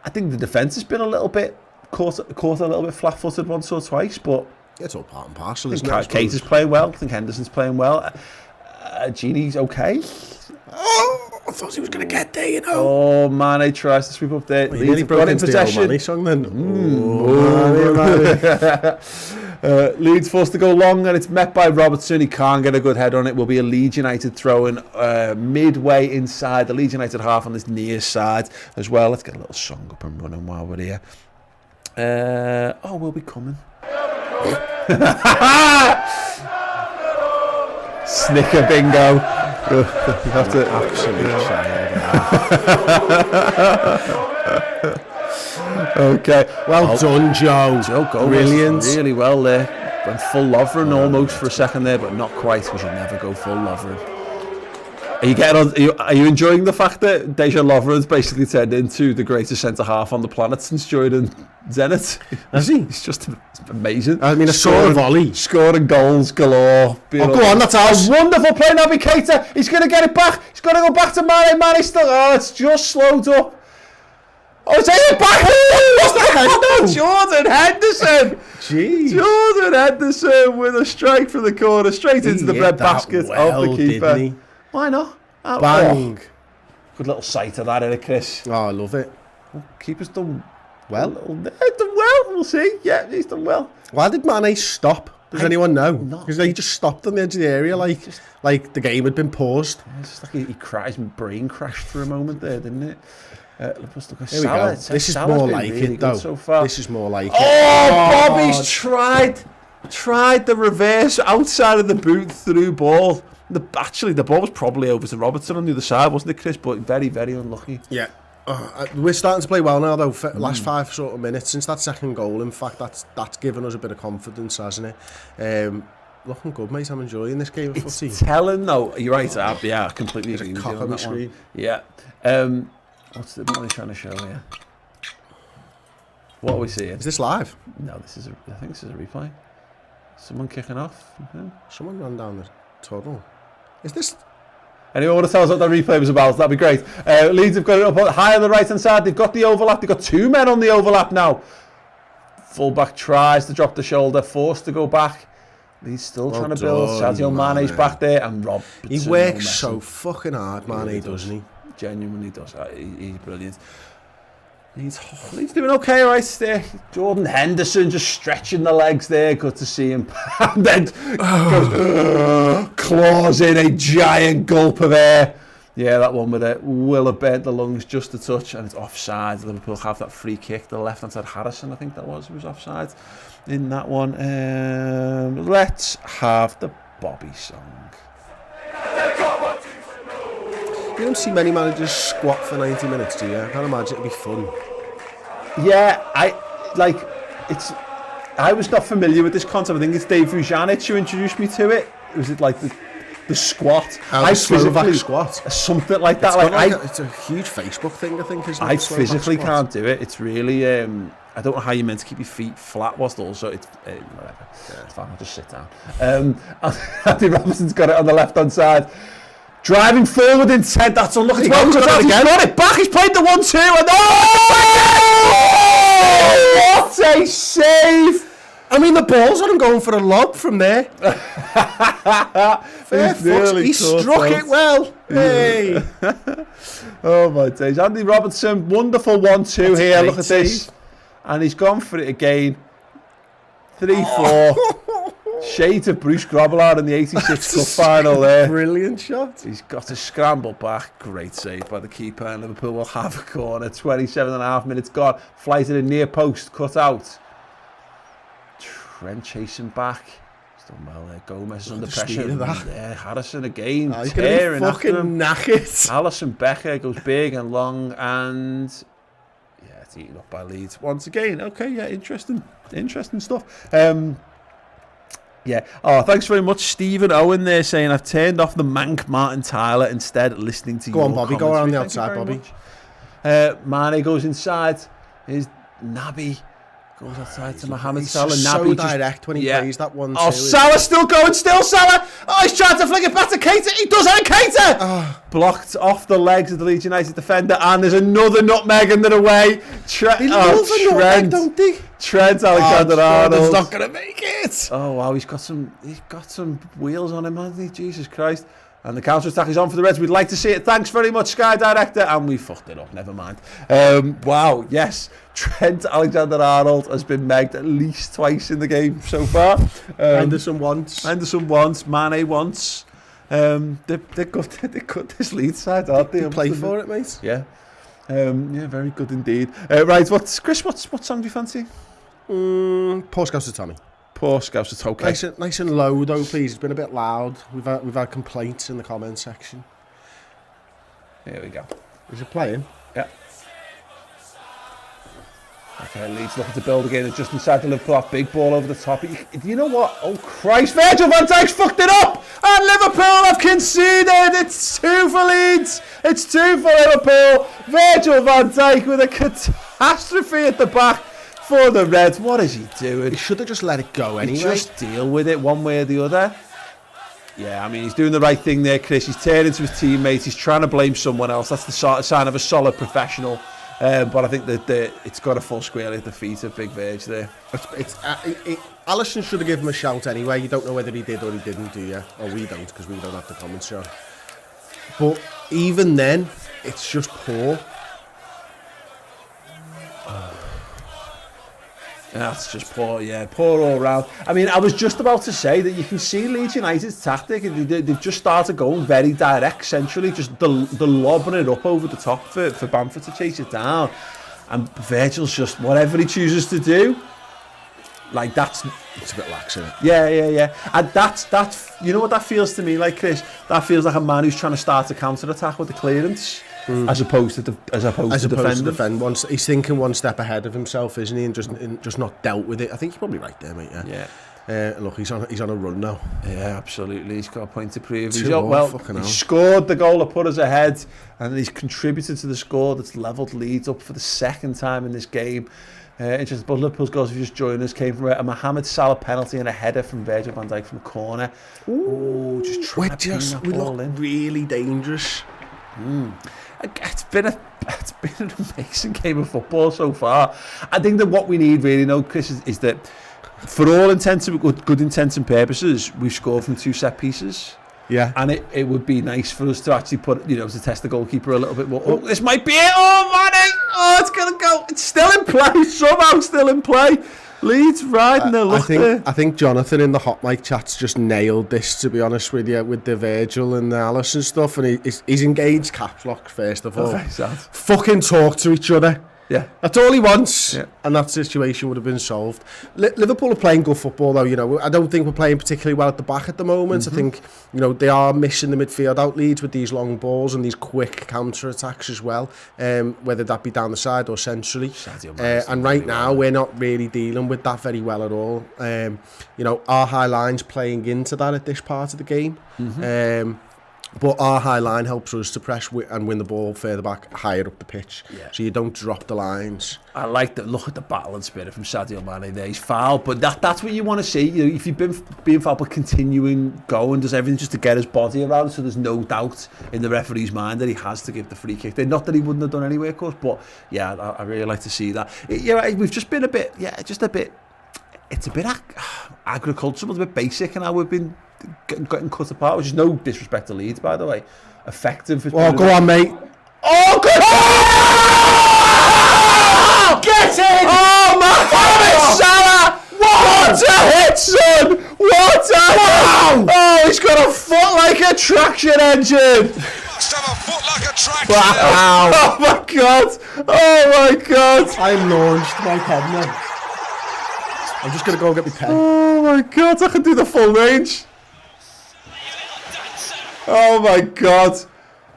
think the defence has been a little bit caught a little bit flat-footed once or twice, but it's all part and parcel. I think Kate is playing well. I think Henderson's playing well. Genie's okay. Oh, I thought he was going to get there, Oh, Mane tries to sweep up there. Well, Leeds broke into the Mane song then. Leeds forced to go long, and it's met by Robertson. He can't get a good head on it. Will be a Leeds United throw-in midway inside the Leeds United half on this near side as well. Let's get a little song up and running while we're here. We'll be coming. Snicker bingo. You have to absolutely Okay. Well done, Joe. Joe Gomez. Brilliant. Really well there. Went full Lovren almost for a second there, but not quite. We should never go full Lovren. Are you enjoying the fact that Dejan Lovren's basically turned into the greatest centre half on the planet since joining Zenit? Has he? It's just amazing. I mean, I saw a volley. Scoring goals galore. Go on, that's ours. A wonderful play, Naby Keita. He's going to get it back. He's going to go back to Mane. Mane's still. It's just slowed up. Oh, it's it back. What's that? Jordan Henderson. jeez. Jordan Henderson with a strike from the corner, straight into the bread basket of the keeper. Didn't he? Why not? Bang. Good little sight of that, innit, Chris? Oh, I love it. Keeper's done Well. He's done well, we'll see. Yeah, he's done well. Why did Mane stop? Does anyone know? No. Because he just stopped on the edge of the area like the game had been paused. It's just like he cried, his brain crashed for a moment there, didn't it? Let's look at Here we go. This is Salah's more been like really it, though. good so far. This is more like it. Oh, Bobby's tried the reverse outside of the boot through ball. Actually, the ball was probably over to Robertson on the other side, wasn't it, Chris? But very, very unlucky. Yeah. We're starting to play well now, though. Last 5 sort of minutes since that second goal. In fact, that's given us a bit of confidence, hasn't it? Looking good, mate. I'm enjoying this game of footy. Telling though, you're right. Yeah, I completely agree with you cock on on the that one. screen. Yeah. What are they trying to show here? What are we seeing? Is this live? No, I think this is a replay. Someone kicking off. Okay. Someone ran down the tunnel. Is this? Anyone want to tell us what that replay was about? That'd be great. Leeds have got it up high on the right hand side. They've got the overlap. They've got 2 men on the overlap now. Fullback tries to drop the shoulder, forced to go back. He's still trying to build. Sadio Mane's back there, and Robertson. He works so fucking hard, Mane, doesn't he? Genuinely does. He's brilliant. He's doing okay right there. Jordan Henderson just stretching the legs there. Good to see him. And then goes, claws in a giant gulp of air. Yeah, that one with it will have bent the lungs just a touch, and it's offside. Liverpool have that free kick. The left hand side, Harrison, I think that was, who was offside in that one. Let's have the Bobby song. You don't see many managers squat for 90 minutes, do you? I can't imagine it'd be fun. Yeah, I was not familiar with this concept. I think it's Dave Vujanic who introduced me to it. Was it like the squat? The Slovak squat. Something like that. It's a huge Facebook thing, I think, isn't it? I physically can't do it. It's really, I don't know how you're meant to keep your feet flat whilst also, it's whatever. Yeah. It's fine, I'll just sit down. Andy Robertson's got it on the left-hand side. Driving forward intent, that's unlucky. He's got it back, he's played the 1-2, and what a save! I mean, the ball's on him going for a lob from there. He struck it well. Hey! Oh my days. Andy Robertson, wonderful 1-2 here, look at this. And he's gone for it again. 3-4. Shades of Bruce Grobbelaar in the 86 Cup final there. Brilliant shot. He's got to scramble back. Great save by the keeper. And Liverpool will have a corner. 27.5 minutes gone. Flies it in near post. Cut out. Trent chasing back. He's done well there. Gomez is under pressure. Yeah, Harrison again. He's going to be fucking knackered. Alisson Becker goes big and long. And yeah, it's eaten up by Leeds once again. Okay, yeah, interesting stuff. Yeah. Oh, thanks very much, Stephen Owen there saying I've turned off the Mank Martin Tyler instead listening to you. Go on, Bobby. Go around the outside, Bobby. Mane goes inside. Here's Naby. Goes outside to Mohamed Salah. He's Naby so direct when he plays that one. Oh, Salah still going. Still Salah. Oh, he's trying to flick it back to Keita. He does it, Keita. Blocked off the legs of the Leeds United defender. And there's another nutmeg in the way. They love a nutmeg, don't they? Trent Alexander-Arnold. He's not going to make it. Oh wow, he's got some wheels on him, hasn't he? Jesus Christ. And the counter-attack is on for the Reds. We'd like to see it. Thanks very much, Sky Director. And we fucked it up. Never mind. Wow, yes. Trent Alexander-Arnold has been megged at least twice in the game so far. Henderson once. Mane once. They're good this Leeds side, aren't they? Play for it, mate. Yeah. Yeah, very good indeed. Right, Chris, what song do you fancy? Poor Scouts to Tommy. Poor Scouts to Tommy. Nice and low though, please. It's been a bit loud. We've had complaints in the comment section. Here we go. Is it playing? Yeah. Okay, Leeds looking to build again. It's just inside the Liverpool. Big ball over the top. You know what? Oh Christ! Virgil van Dijk's fucked it up, and Liverpool have conceded. It's 2 for Leeds. It's 2 for Liverpool. Virgil van Dijk with a catastrophe at the back for the Reds. What is he doing? He should have just let it go anyway. Just deal with it one way or the other. Yeah, I mean, he's doing the right thing there, Chris. He's turning to his teammates. He's trying to blame someone else. That's the sign of a solid professional. But I think that it's got a full square at the feet of Big Verge there. Alisson should have given him a shout anyway. You don't know whether he did or he didn't, do you? Or we don't, because we don't have the comments on. But even then, it's just poor. That's just poor, poor all round. I mean, I was just about to say that you can see Leeds United's tactic. They've just started going very direct, centrally, just the lobbing it up over the top for Bamford to chase it down. And Virgil's just, whatever he chooses to do, like it's a bit lax, isn't it? Yeah. And that's you know what that feels to me like, Chris? That feels like a man who's trying to start a counter-attack with the clearance. As opposed to defend. He's thinking one step ahead of himself, isn't he? And just not dealt with it. I think you're probably right there, mate. Yeah. Look, he's on a run now. Yeah, absolutely. He's got a point to prove. He scored the goal that put us ahead, and he's contributed to the score that's levelled Leeds up for the second time in this game. Interesting. But Liverpool's goals, if you just joined us, came from a Mohamed Salah penalty and a header from Virgil van Dijk from the corner. Ooh, just trying to pin that ball in. Really dangerous. It's been an amazing game of football so far. I think that what we need really now, Chris, is that for all intents and good intents and purposes, we've scored from 2 set pieces. Yeah. And it would be nice for us to actually put, to test the goalkeeper a little bit more. Oh, this might be it. Oh, Manny. Oh, it's going to go. It's still in play. Somehow still in play. Leeds riding their luck there. I think Jonathan in the hot mic chat's just nailed this, to be honest with you, with the Virgil and the Alisson stuff. And he's engaged caps lock, first of all. Fucking talk to each other. Yeah. That's all he wants. Yeah. And that situation would have been solved. Liverpool are playing good football, though. I don't think we're playing particularly well at the back at the moment. I think, they are missing the midfield out, Leeds, with these long balls and these quick counter-attacks as well, whether that be down the side or centrally. And right now, we're not really dealing with that very well at all. Our high line's playing into that at this part of the game. But our high line helps us to press and win the ball further back, higher up the pitch. Yeah. So you don't drop the lines. I like that. Look at the battle and spirit from Sadio Mane there. He's fouled, but that's what you want to see. If you've been being fouled, but continuing going, does everything just to get his body around, so there's no doubt in the referee's mind that he has to give the free kick. Not that he wouldn't have done anyway, of course, but yeah, I really like to see that. We've just been it's a bit agricultural, a bit basic in how we've been getting cut apart, which is no disrespect to Leeds, by the way. Effective. Oh, go on, mate. Oh, good! Oh! Get in! Oh, Mohamed Salah! What a hit, son! What a hit! Oh, he's got a foot like a traction engine! Must have a foot like a traction. Wow! Oh my God! Oh my God! I launched my pen now. I'm just going to go and get my pen. Oh my God, I can do the full range. Oh my God.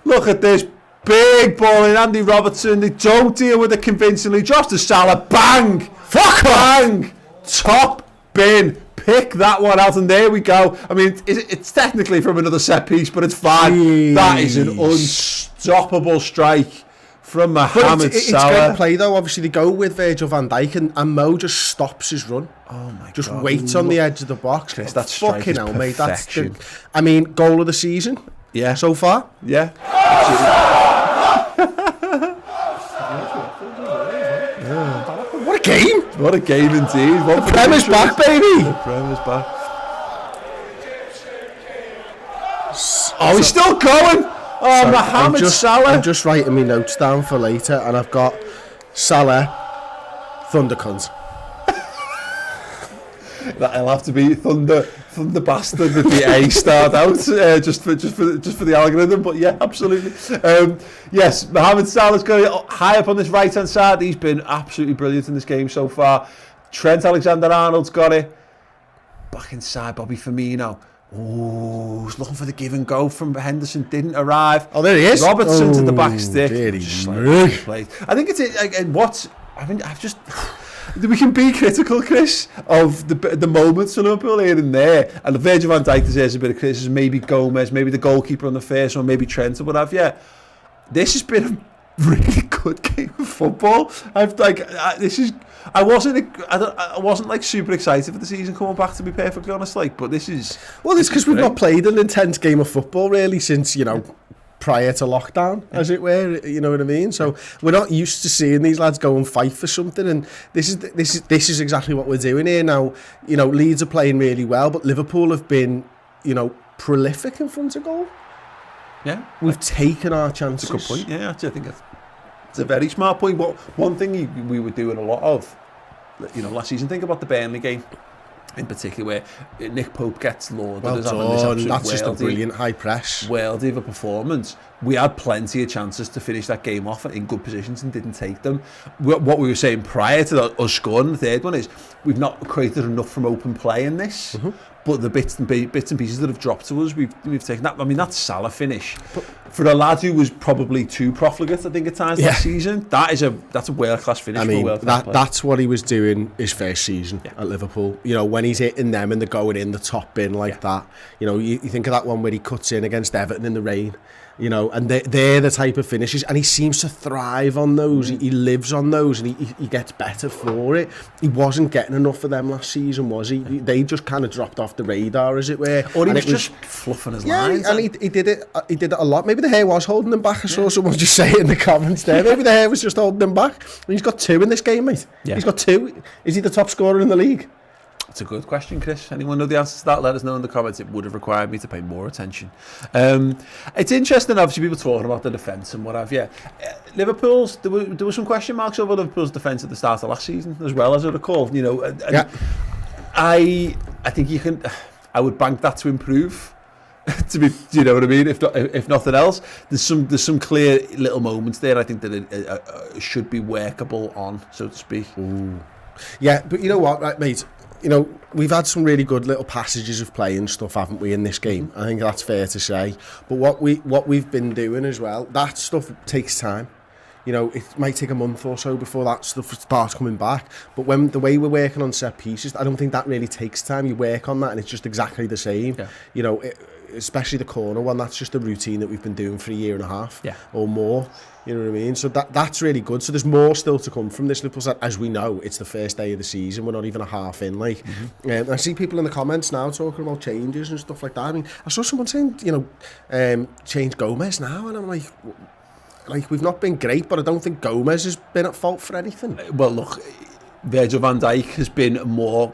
Look at this. Big ball in Andy Robertson. They don't deal with it convincingly. Josh to Salah. Bang. Fuck bang. Top bin. Pick that one out and there we go. I mean, it's technically from another set piece, but it's fine. Jeez. That is an unstoppable strike from Mohamed Salah. It's great play though. Obviously they go with Virgil van Dijk and Mo just stops his run. Oh my God. Just waits on the edge of the box. Chris, that's fucking hell, mate. That's goal of the season. Yeah. So far. Yeah. What a game! What a game indeed. The Prem is back, baby. The Prem is back. Oh, he's still going. Oh, so Mohamed Salah. I'm just writing my notes down for later, and I've got Salah, Thundercunt. That'll have to be Thunder Bastard with the A starred out, just for the algorithm. But yeah, absolutely. Yes, Mohamed Salah's got it high up on this right hand side. He's been absolutely brilliant in this game so far. Trent Alexander-Arnold's got it. Back inside, Bobby Firmino. Oh, he's looking for the give and go from Henderson. Didn't arrive. Oh, there he is. Robertson to the back stick. I think it's we can be critical, Chris, of the moments of Liverpool here and there, and the Virgil van Dijk deserves a bit of criticism. Maybe Gomez, maybe the goalkeeper on the first one, maybe Trent or what have you. This has been a really good game of football. I wasn't like super excited for the season coming back, to be perfectly honest. But this is it's because we've not played an intense game of football really since prior to lockdown, as it were, you know what I mean? So we're not used to seeing these lads go and fight for something, and this is exactly what we're doing here now. You know, Leeds are playing really well, but Liverpool have been, you know, prolific in front of goal. Yeah, we've taken our chances. That's a good point. Yeah, actually, I think it's a very smart point. But one thing we were doing a lot of, you know, last season, think about the Burnley game in particular, where Nick Pope gets lauded as having this absolute that's just a brilliant high press. Worldy of a performance. We had plenty of chances to finish that game off in good positions and didn't take them. What we were saying prior to us scoring the third one is we've not created enough from open play in this. But the bits and pieces that have dropped to us, we've taken that. I mean, that Salah finish for a lad who was probably too profligate, I think, at times last season. That's a world class finish. I mean, for a world-class that's what he was doing his first season at Liverpool. You know, when he's hitting them and they're going in the top bin like that. You know, you think of that one where he cuts in against Everton in the rain. You know, and they're the type of finishes, and he seems to thrive on those. He lives on those, and he gets better for it. He wasn't getting enough of them last season, was he? They just kind of dropped off the radar, as it were. Or he was just fluffing his lines. Yeah, and he did it a lot. Maybe the hair was holding him back. I saw someone just say it in the comments there. Maybe the hair was just holding him back. And he's got 2 in this game, mate. Yeah. He's got 2. Is he the top scorer in the league? That's a good question, Chris. Anyone know the answer to that? Let us know in the comments. It would have required me to pay more attention. It's interesting, obviously, people talking about the defence and what have you. Liverpool's, there were some question marks over Liverpool's defence at the start of last season, as well, as I recall. You know, I think you can. I would bank that to improve. To be, you know what I mean? If nothing else, there's some clear little moments there. I think that it should be workable on, so to speak. Ooh. Yeah, but you know what, right, mate? You know, we've had some really good little passages of play and stuff, haven't we, in this game? I think that's fair to say. But what we've been doing as well, that stuff takes time. You know, it might take a month or so before that stuff starts coming back. But when the way we're working on set pieces, I don't think that really takes time. You work on that and it's just exactly the same. Yeah. You know, especially the corner one, that's just a routine that we've been doing for a year and a half or more. You know what I mean? So that's really good. So there's more still to come from this Liverpool side. As we know, it's the first day of the season. We're not even a half in. Like, I see people in the comments now talking about changes and stuff like that. I mean, I saw someone saying, you know, change Gomez now, and I'm like, we've not been great, but I don't think Gomez has been at fault for anything. Well, look, Virgil van Dijk has been more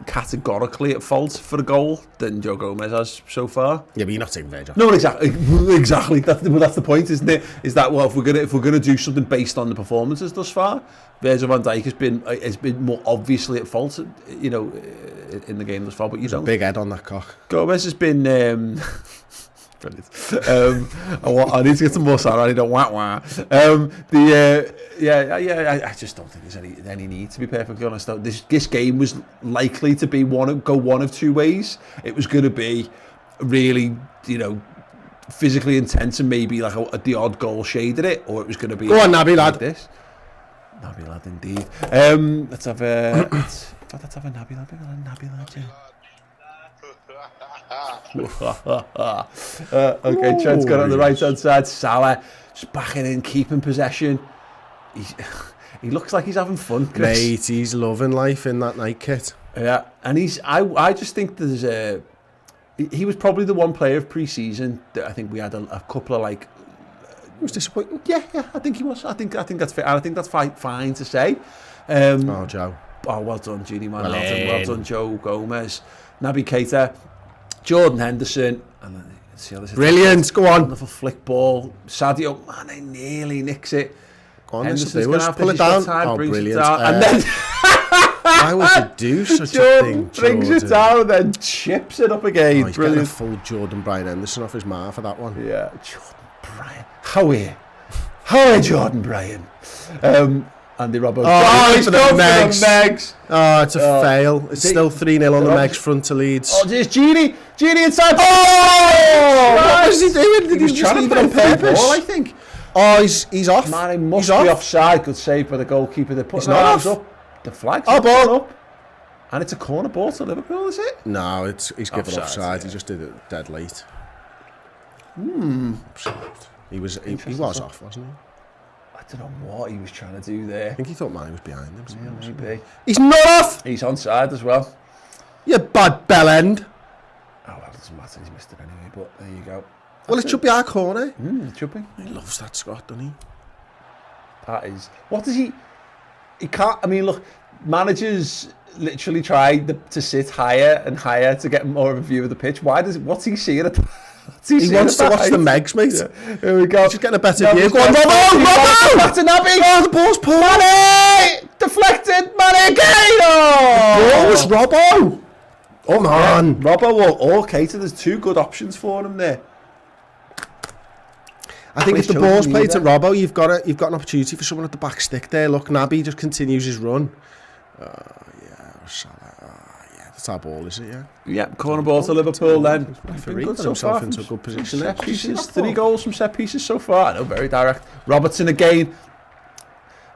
categorically at fault for a goal than Joe Gomez has so far. Yeah, but you're not saying Virgil. No, exactly. That's the point, isn't it? Is that, well, if we're gonna do something based on the performances thus far, Virgil van Dijk has been more obviously at fault, you know, in the game thus far. But you don't. A big head on that cock. Gomez has been. Brilliant. I need to get some more sound. I need a wah. I just don't think there's any need, to be perfectly honest. This game was likely to be go one of two ways. It was going to be really, you know, physically intense and maybe like the odd goal shaded it, or it was going to be. Go on, Naby lad. This Naby lad, indeed. Let's have a Naby lad. Yeah. Okay, Trent's got it on the right hand side. Salah just backing in, keeping possession. He looks like he's having fun, Chris. Mate, he's loving life in that night kit. Yeah, and I just think there's he was probably the one player of pre-season that I think we had a couple of like. He was disappointing. Yeah, I think he was. I think that's fair. I think that's fine to say. Joe. Oh, well done, Genie Man. Well done, Joe Gomez, Naby Keita. Jordan Henderson, and see how this is brilliant. Go on, wonderful flick ball. Sadio Mane nearly nicks it. Go on, Henderson's going to have to pull it down. Brilliant! And then why would you do such a thing? Brings it down and then chips it up again. He's getting a full Jordan Bryan Henderson off his mouth for that one. Yeah, Jordan Bryan. How are Jordan Bryan? Andy Robbo. He's going for the Megs. Oh, it's a fail. It's still 3-0 on the Megs front to Leeds. Oh, there's Genie inside. Oh! What was he doing? Did he try to leave it on purpose? Ball, I think. Oh, he's off. Man, he must be offside. Good save by the goalkeeper. They put off. Up. The flag's ball up. And it's a corner ball to Liverpool, is it? No, he's given offside. Yeah. He just did it dead late. He was off, wasn't he? I don't know what he was trying to do there. I think he thought Mane was behind him. Yeah, maybe. He's not off! He's onside as well. You bad bell end. Oh, well, it doesn't matter. He's missed it anyway, but there you go. Well, it should be our corner. It should be. He loves that Scott, doesn't he? That is. What does he? He can't. I mean, look, managers literally try to sit higher and higher to get more of a view of the pitch. What's he seeing at? He wants to watch the Megs, mate. Yeah. Here we go. He's just getting a better view. Go on, Robbo! Back to Naby! Oh, the ball's pulled. Mane! Deflected! Mane again! Oh, it's Robbo! Oh, man. Robbo or Keita, there's two good options for him there. I think if the ball's played to Robbo, you've got an opportunity for someone at the back stick there. Look, Naby just continues his run. That's our ball, is it? Yeah. Yeah, corner ball to Liverpool then. Referee got himself into a good position there. Set pieces, 3 goals from set pieces so far. I know, very direct. Robertson again.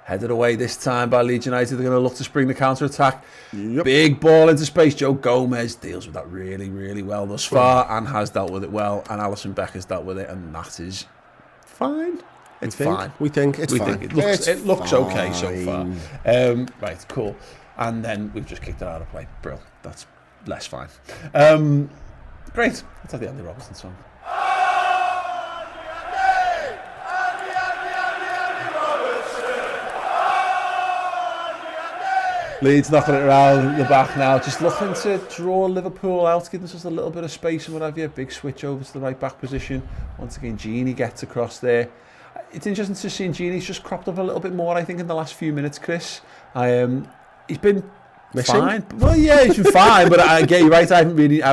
Headed away this time by Leeds United. They're going to look to spring the counter-attack. Yep. Big ball into space. Joe Gomez deals with that really, really well thus far and has dealt with it well. And Alisson Becker's dealt with it, and that is fine. It's fine. We think it's fine. It looks okay so far. Right, cool. And then we've just kicked it out of play. Brill. That's less fine. Great. Let's have the Andy Robertson song. Leeds knocking it around the back now, just looking to draw Liverpool out, giving us just a little bit of space and what have you. Big switch over to the right back position. Once again, Gini gets across there. It's interesting to see Gini's just cropped up a little bit more, I think, in the last few minutes, Chris. He's been missing? Fine. Well, yeah, he's been fine, but I get you right. I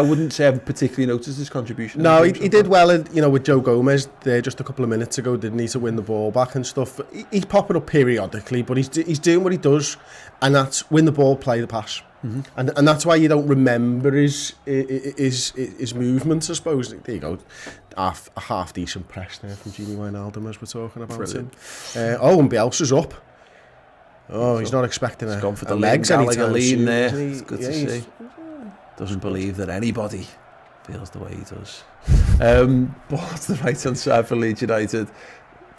wouldn't say I've particularly noticed his contribution. No, he did well, with Joe Gomez there just a couple of minutes ago, didn't he, to win the ball back and stuff. He's popping up periodically, but he's doing what he does, and that's win the ball, play the pass. Mm-hmm. And that's why you don't remember his movements, I suppose. There you go. A half decent press there from Gini Wijnaldum as we're talking about him. And Bielsa's up. Oh, he's not expecting a gone for the legs anytime soon, there. It's good to see. Doesn't believe that anybody feels the way he does. Ball to the right hand side for Leeds United.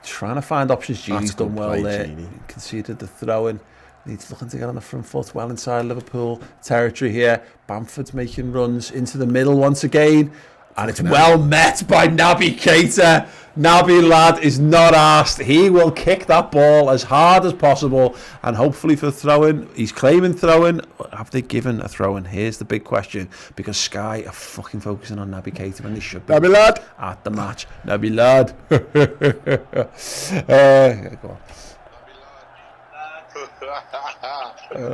Trying to find options. Gini's done well there. Gini. Conceded the throw-in. Leeds looking to get on the front foot, well inside Liverpool territory here. Bamford's making runs into the middle once again. And it's well met by Naby Keita. Naby, lad, is not asked. He will kick that ball as hard as possible. And hopefully for throw-in, he's claiming throw-in. Have they given a throw-in? Here's the big question. Because Sky are fucking focusing on Naby Keita when they should be. Naby, lad. At the match. Naby, lad. Go on.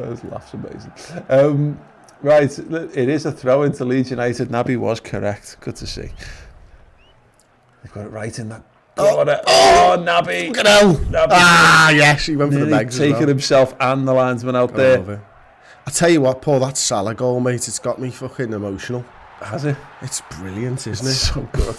This laugh's amazing. Right, it is a throw into Leeds United. Naby was correct. Good to see. They've got it right in that. Naby! Look at Naby. Yes, he went for the legs. Taking himself and the linesman out there. I tell you what, Paul, that Salah goal, mate, it's got me fucking emotional. Has it? It's brilliant, isn't it? So good.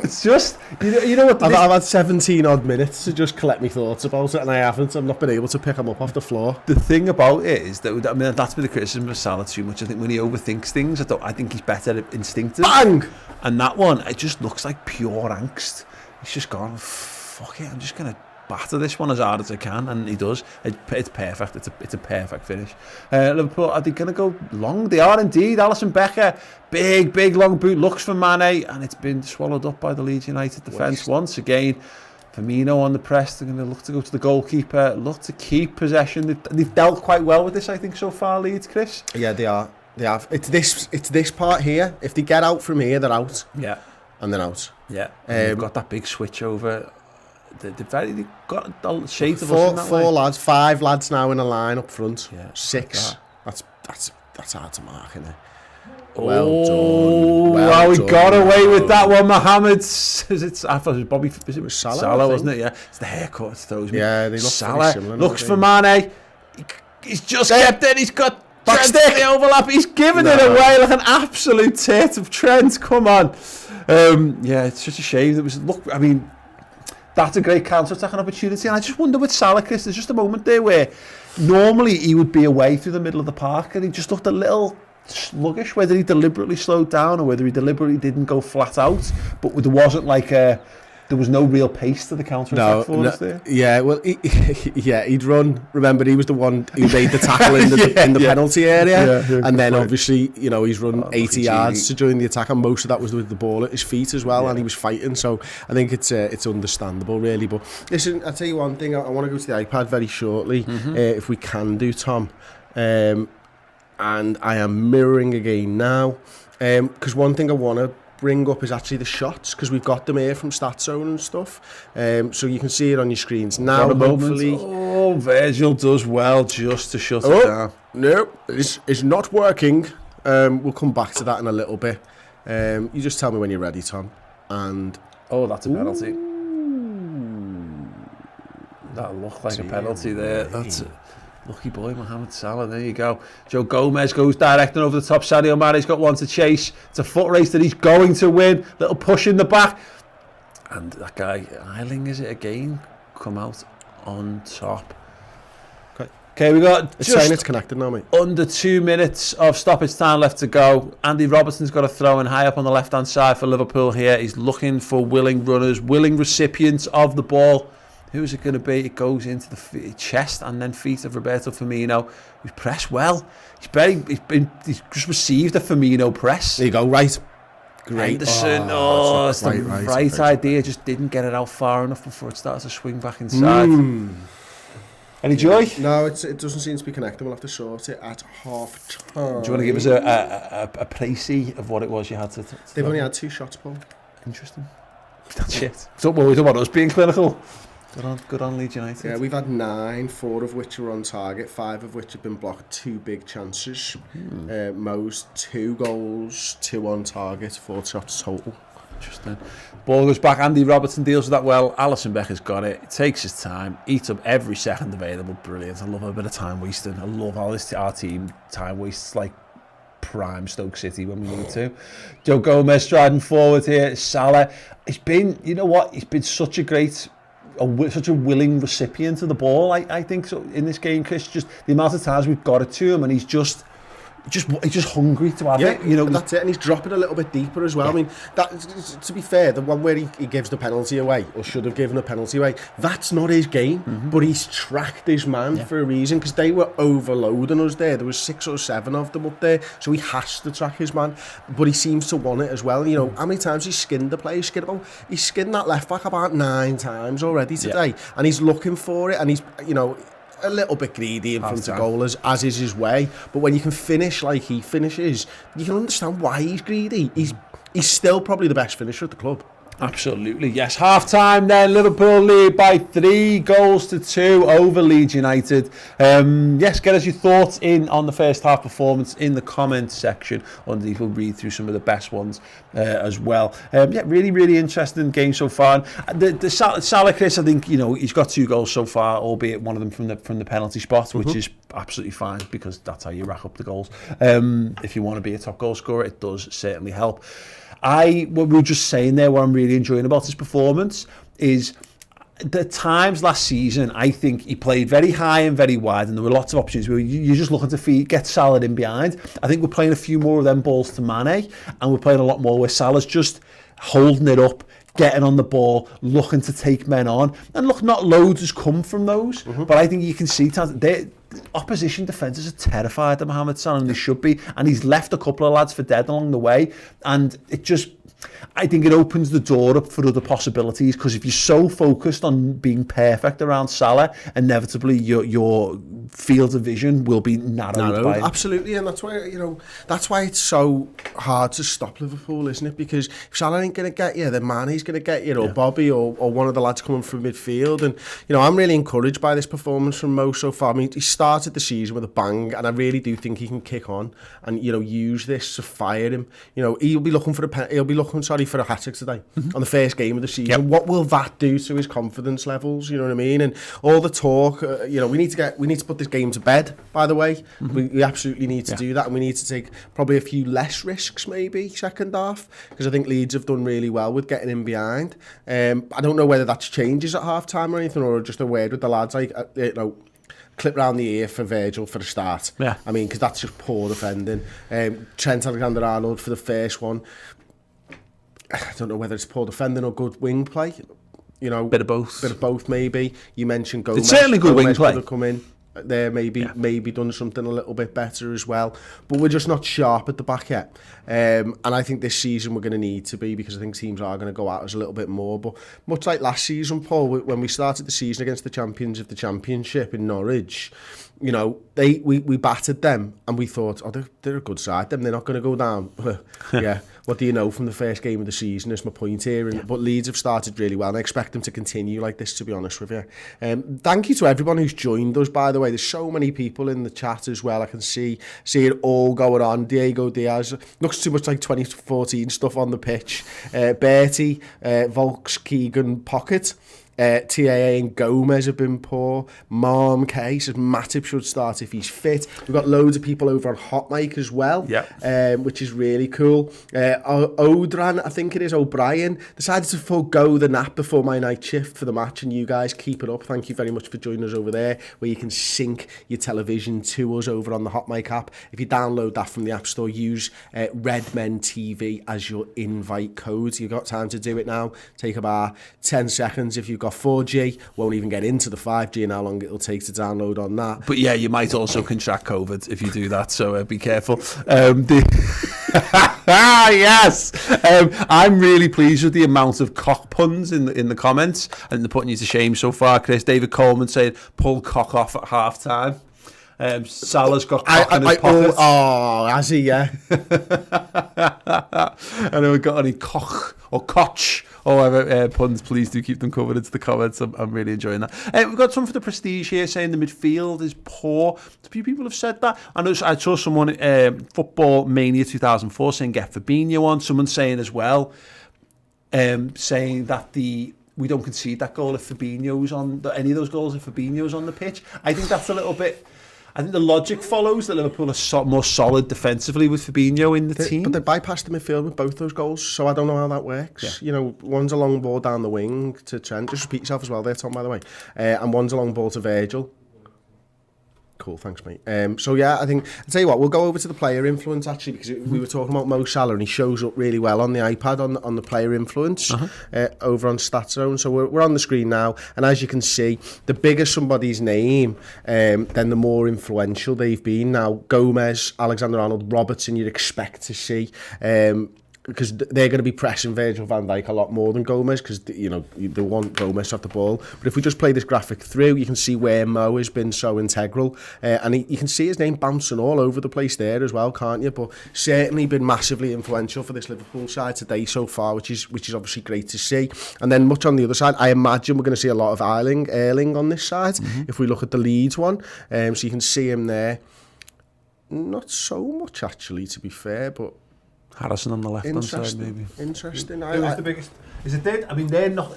It's just, you know what? I've had 17 odd minutes to just collect my thoughts about it, and I haven't. I've not been able to pick them up off the floor. The thing about it is that, I mean, that's been the criticism of Salah too much. I think when he overthinks things, I think he's better instinctive. Bang! And that one, it just looks like pure angst. He's just gone, fuck it, I'm just going to batter this one as hard as I can, and he does. It's perfect. It's a perfect finish. Liverpool, are they going to go long? They are indeed. Alisson Becker, big long boot, looks for Mane, and it's been swallowed up by the Leeds United defence once again. Firmino on the press. They're going to look to go to the goalkeeper, look to keep possession. They've dealt quite well with this, I think, so far, Leeds, Chris. Yeah, they are. They have. It's this part here. If they get out from here, they're out. Yeah. And they're out. Yeah. They've got that big switch over. They've got the shades of us in that four lads, 5 lads now in a line up front. Yeah, 6. That's hard to mark, isn't it? Well done. We got away with that one, Mohamed. I thought it was Bobby. It was Salah, wasn't it? Yeah, it's the haircut. It throws me. Yeah, they look Salah similar, looks for Mane. He's just kept it. He's got the overlap. He's given it away like an absolute tit of Trent. Come on. Yeah, it's just a shame. That's a great counter-attacking opportunity, and I just wonder with Salah, Chris, there's just a moment there where normally he would be away through the middle of the park, and he just looked a little sluggish, whether he deliberately slowed down or whether he deliberately didn't go flat out, but there wasn't like a there was no real pace to the counter-attack for us there. Yeah, well, he'd run. Remember, he was the one who made the tackle in the penalty area, and then obviously, he's run 80 yards to join the attack, and most of that was with the ball at his feet as well, and he was fighting. So I think it's understandable, really. But listen, I'll tell you one thing. I want to go to the iPad very shortly, if we can do, Tom. And I am mirroring again now, because one thing I want to bring up is actually the shots, because we've got them here from Fanzone and stuff, so you can see it on your screens now. Hopefully, Virgil does well just to shut it down. No, it's not working. We'll come back to that in a little bit. You just tell me when you're ready, Tom. And that's a penalty. That looked like a penalty there. That's it. Lucky boy, Mohamed Salah. There you go. Joe Gomez goes directing over the top. Sadio Mane's got one to chase. It's a foot race that he's going to win. Little push in the back. And that guy, Eiling, is it again? Come out on top. Okay, we got it's saying it's connected now, mate. Under 2 minutes of stoppage time left to go. Andy Robertson's got a throw in high up on the left-hand side for Liverpool here. He's looking for willing runners, willing recipients of the ball. Who is it going to be? It goes into the chest and then feet of Roberto Firmino, who's pressed well. He's just received a Firmino press. There you go, right. Great. Henderson, it's the right idea. Just didn't get it out far enough before it starts to swing back inside. Any joy? No, it doesn't seem to be connected. We'll have to sort it at half time. Do you want to give us a précis of what it was you had to They've only had 2 shots, Paul. Interesting. That's shit. So we don't want us being clinical. Good on Leeds United. Yeah, we've had 9, 4 of which are on target, 5 of which have been blocked, 2 big chances. Mo's 2 goals, 2 on target, 4 shots total. Interesting. Ball goes back. Andy Robertson deals with that well. Alisson Becker's got it. It takes his time. Eats up every second available. Brilliant. I love a bit of time wasting. I love how our team time wastes like prime Stoke City when we need to. Joe Gomez striding forward here. Salah. He's been, you know what? He's been such a willing recipient of the ball. I think so in this game, Chris. Just the amount of times we've got it to him, and he's just hungry to have it. And that's it. And he's dropping a little bit deeper as well. Yeah. I mean, that, to be fair, the one where he gives the penalty away, or should have given a penalty away, that's not his game. But he's tracked his man for a reason, because they were overloading us there. There was 6 or 7 of them up there, so he has to track his man. But he seems to want it as well. How many times he's skinned the play? He's skinned that left back about 9 times already today, and he's looking for it, and he's a little bit greedy in front of goal, as is his way. But when you can finish like he finishes, you can understand why he's greedy. He's still probably the best finisher at the club. Absolutely, yes. Half time then, Liverpool lead by 3 goals to 2 over Leeds United. Yes, get us your thoughts in on the first half performance in the comments section. Underneath, we'll read through some of the best ones as well. Really, really interesting game so far. The Salah, Chris, I think he's got 2 goals so far, albeit one of them from the penalty spot, which is absolutely fine, because that's how you rack up the goals. If you want to be a top goal scorer, it does certainly help. What we were just saying there, what I'm really enjoying about his performance is the times last season, I think he played very high and very wide, and there were lots of opportunities where you're just looking to get Salah in behind. I think we're playing a few more of them balls to Mane, and we're playing a lot more where Salah's just holding it up, getting on the ball, looking to take men on. And look, not loads has come from those, but I think you can see opposition defenders are terrified of Mohamed Salah, and they should be. And he's left a couple of lads for dead along the way. And I think it opens the door up for other possibilities, because if you're so focused on being perfect around Salah, inevitably your field of vision will be narrowed by him. Absolutely, and that's why it's so hard to stop Liverpool, isn't it? Because if Salah ain't going to get you, then Mane's going to get you, or Bobby, or one of the lads coming from midfield. And I'm really encouraged by this performance from Mo so far. I mean, he started the season with a bang, and I really do think he can kick on and use this to fire him. He'll be looking for a hat-trick today on the first game of the season. Yep. What will that do to his confidence levels? You know what I mean? And all the talk, we need to put this game to bed, by the way. We absolutely need to do that, and we need to take probably a few less risks maybe second half, because I think Leeds have done really well with getting in behind. I don't know whether that changes at half time or anything, or just a word with the lads, like clip round the ear for Virgil for a start. I mean, because that's just poor defending. Trent Alexander-Arnold for the first one. I don't know whether it's poor defending or good wing play. You know, Bit of both maybe. You mentioned Gomez. It's certainly good wing play. Could have come in there, maybe done something a little bit better as well. But we're just not sharp at the back yet. And I think this season we're going to need to be, because I think teams are going to go at us a little bit more. But much like last season, Paul, when we started the season against the champions of the Championship in Norwich, you know, we battered them and we thought, oh, they're a good side, they're not going to go down. Yeah, what do you know from the first game of the season is my point here. But Leeds have started really well and I expect them to continue like this, to be honest with you. Thank you to everyone who's joined us, by the way. There's so many people in the chat as well. I can see it all going on. Diego Diaz, looks too much like 2014 stuff on the pitch. Bertie, Volks, Keegan, Pocket. TAA and Gomez have been poor. Marm K says Matip should start if he's fit. We've got loads of people over on Hot Mic as well, which is really cool. Odran, I think it is, O'Brien, decided to forego the nap before my night shift for the match, and you guys keep it up. Thank you very much for joining us over there, where you can sync your television to us over on the Hot Mic app. If you download that from the App Store, use Redmen TV as your invite code. You've got time to do it now. Take about 10 seconds. If you've got 4G, won't even get into the 5G and how long it'll take to download on that. But yeah, you might also contract COVID if you do that, so be careful. Yes! I'm really pleased with the amount of cock puns in the comments, and they're putting you to shame so far, Chris. David Coleman said, pull cock off at half time. Salah's got cock in his pocket. Oh, has he? Yeah. I know we've got any cock or cotch or whatever puns. Please do keep them covered into the comments. I'm really enjoying that. We've got some for the Prestige here saying the midfield is poor. A few people have said that. I saw someone, Football Mania 2004, saying get Fabinho on. Someone saying as well, saying that we don't concede that goal if Fabinho's on any of those goals if Fabinho's on the pitch. I think that's a little bit. I think the logic follows that Liverpool are more solid defensively with Fabinho in the team. But they bypassed the midfield with both those goals, so I don't know how that works. Yeah. You know, one's a long ball down the wing to Trent. Just repeat yourself as well there, Tom, by the way. And one's a long ball to Virgil. Cool, thanks, mate. So yeah, I think, I'll tell you what, we'll go over to the player influence actually, because we were talking about Mo Salah and he shows up really well on the iPad on the player influence over on StatZone. So we're on the screen now, and as you can see, the bigger somebody's name, then the more influential they've been. Now, Gomez, Alexander-Arnold, Robertson, you'd expect to see. Because they're going to be pressing Virgil van Dijk a lot more than Gomez, because you know they want Gomez off the ball. But if we just play this graphic through, you can see where Mo has been so integral, and you can see his name bouncing all over the place there as well, can't you? But certainly been massively influential for this Liverpool side today so far, which is obviously great to see. And then much on the other side, I imagine we're going to see a lot of Erling on this side. If we look at the Leeds one, so you can see him there. Not so much actually, to be fair, but. Harrison on the left-hand side, maybe. Interesting. Who's the biggest? Is it dead? I mean, they're not.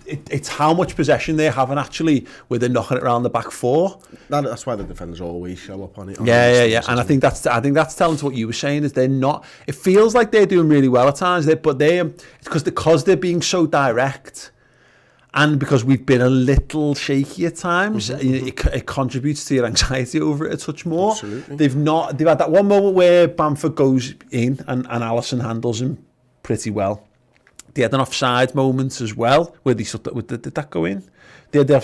It's how much possession they have, and actually, where they're knocking it around the back four. That's why the defenders always show up on it. Yeah. And I think that's telling to what you were saying, is they're not. It feels like they're doing really well at times, but it's because they're being so direct. And because we've been a little shaky at times, it contributes to your anxiety over it a touch more. Absolutely. They've had that one moment where Bamford goes in and Alisson handles him pretty well. They had an offside moment as well, where did that go in? They had an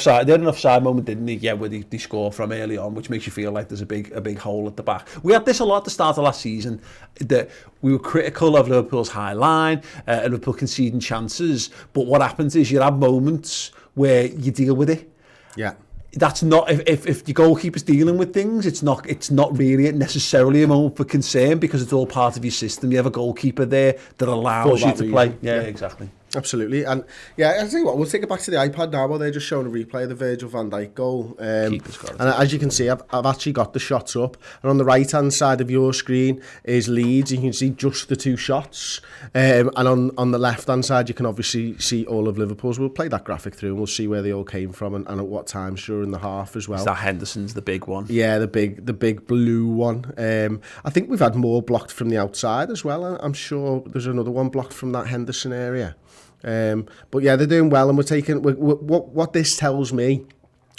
offside moment, didn't they? Yeah, where they score from early on, which makes you feel like there's a big hole at the back. We had this a lot at the start of last season, that we were critical of Liverpool's high line, and Liverpool conceding chances. But what happens is you have moments where you deal with it. Yeah. That's not if your goalkeeper's dealing with things, it's not really necessarily a moment for concern, because it's all part of your system. You have a goalkeeper there that allows you to play. Yeah, exactly. Absolutely. And yeah, I'll tell you what, we'll take it back to the iPad now while they're just showing a replay of the Virgil van Dijk goal. And as you can see, I've actually got the shots up. And on the right-hand side of your screen is Leeds. You can see just the two shots. And on the left-hand side, you can obviously see all of Liverpool's. We'll play that graphic through and we'll see where they all came from and at what times during the half as well. Is that Henderson's the big one? Yeah, the big blue one. I think we've had more blocked from the outside as well. I'm sure there's another one blocked from that Henderson area. But yeah, they're doing well, and what this tells me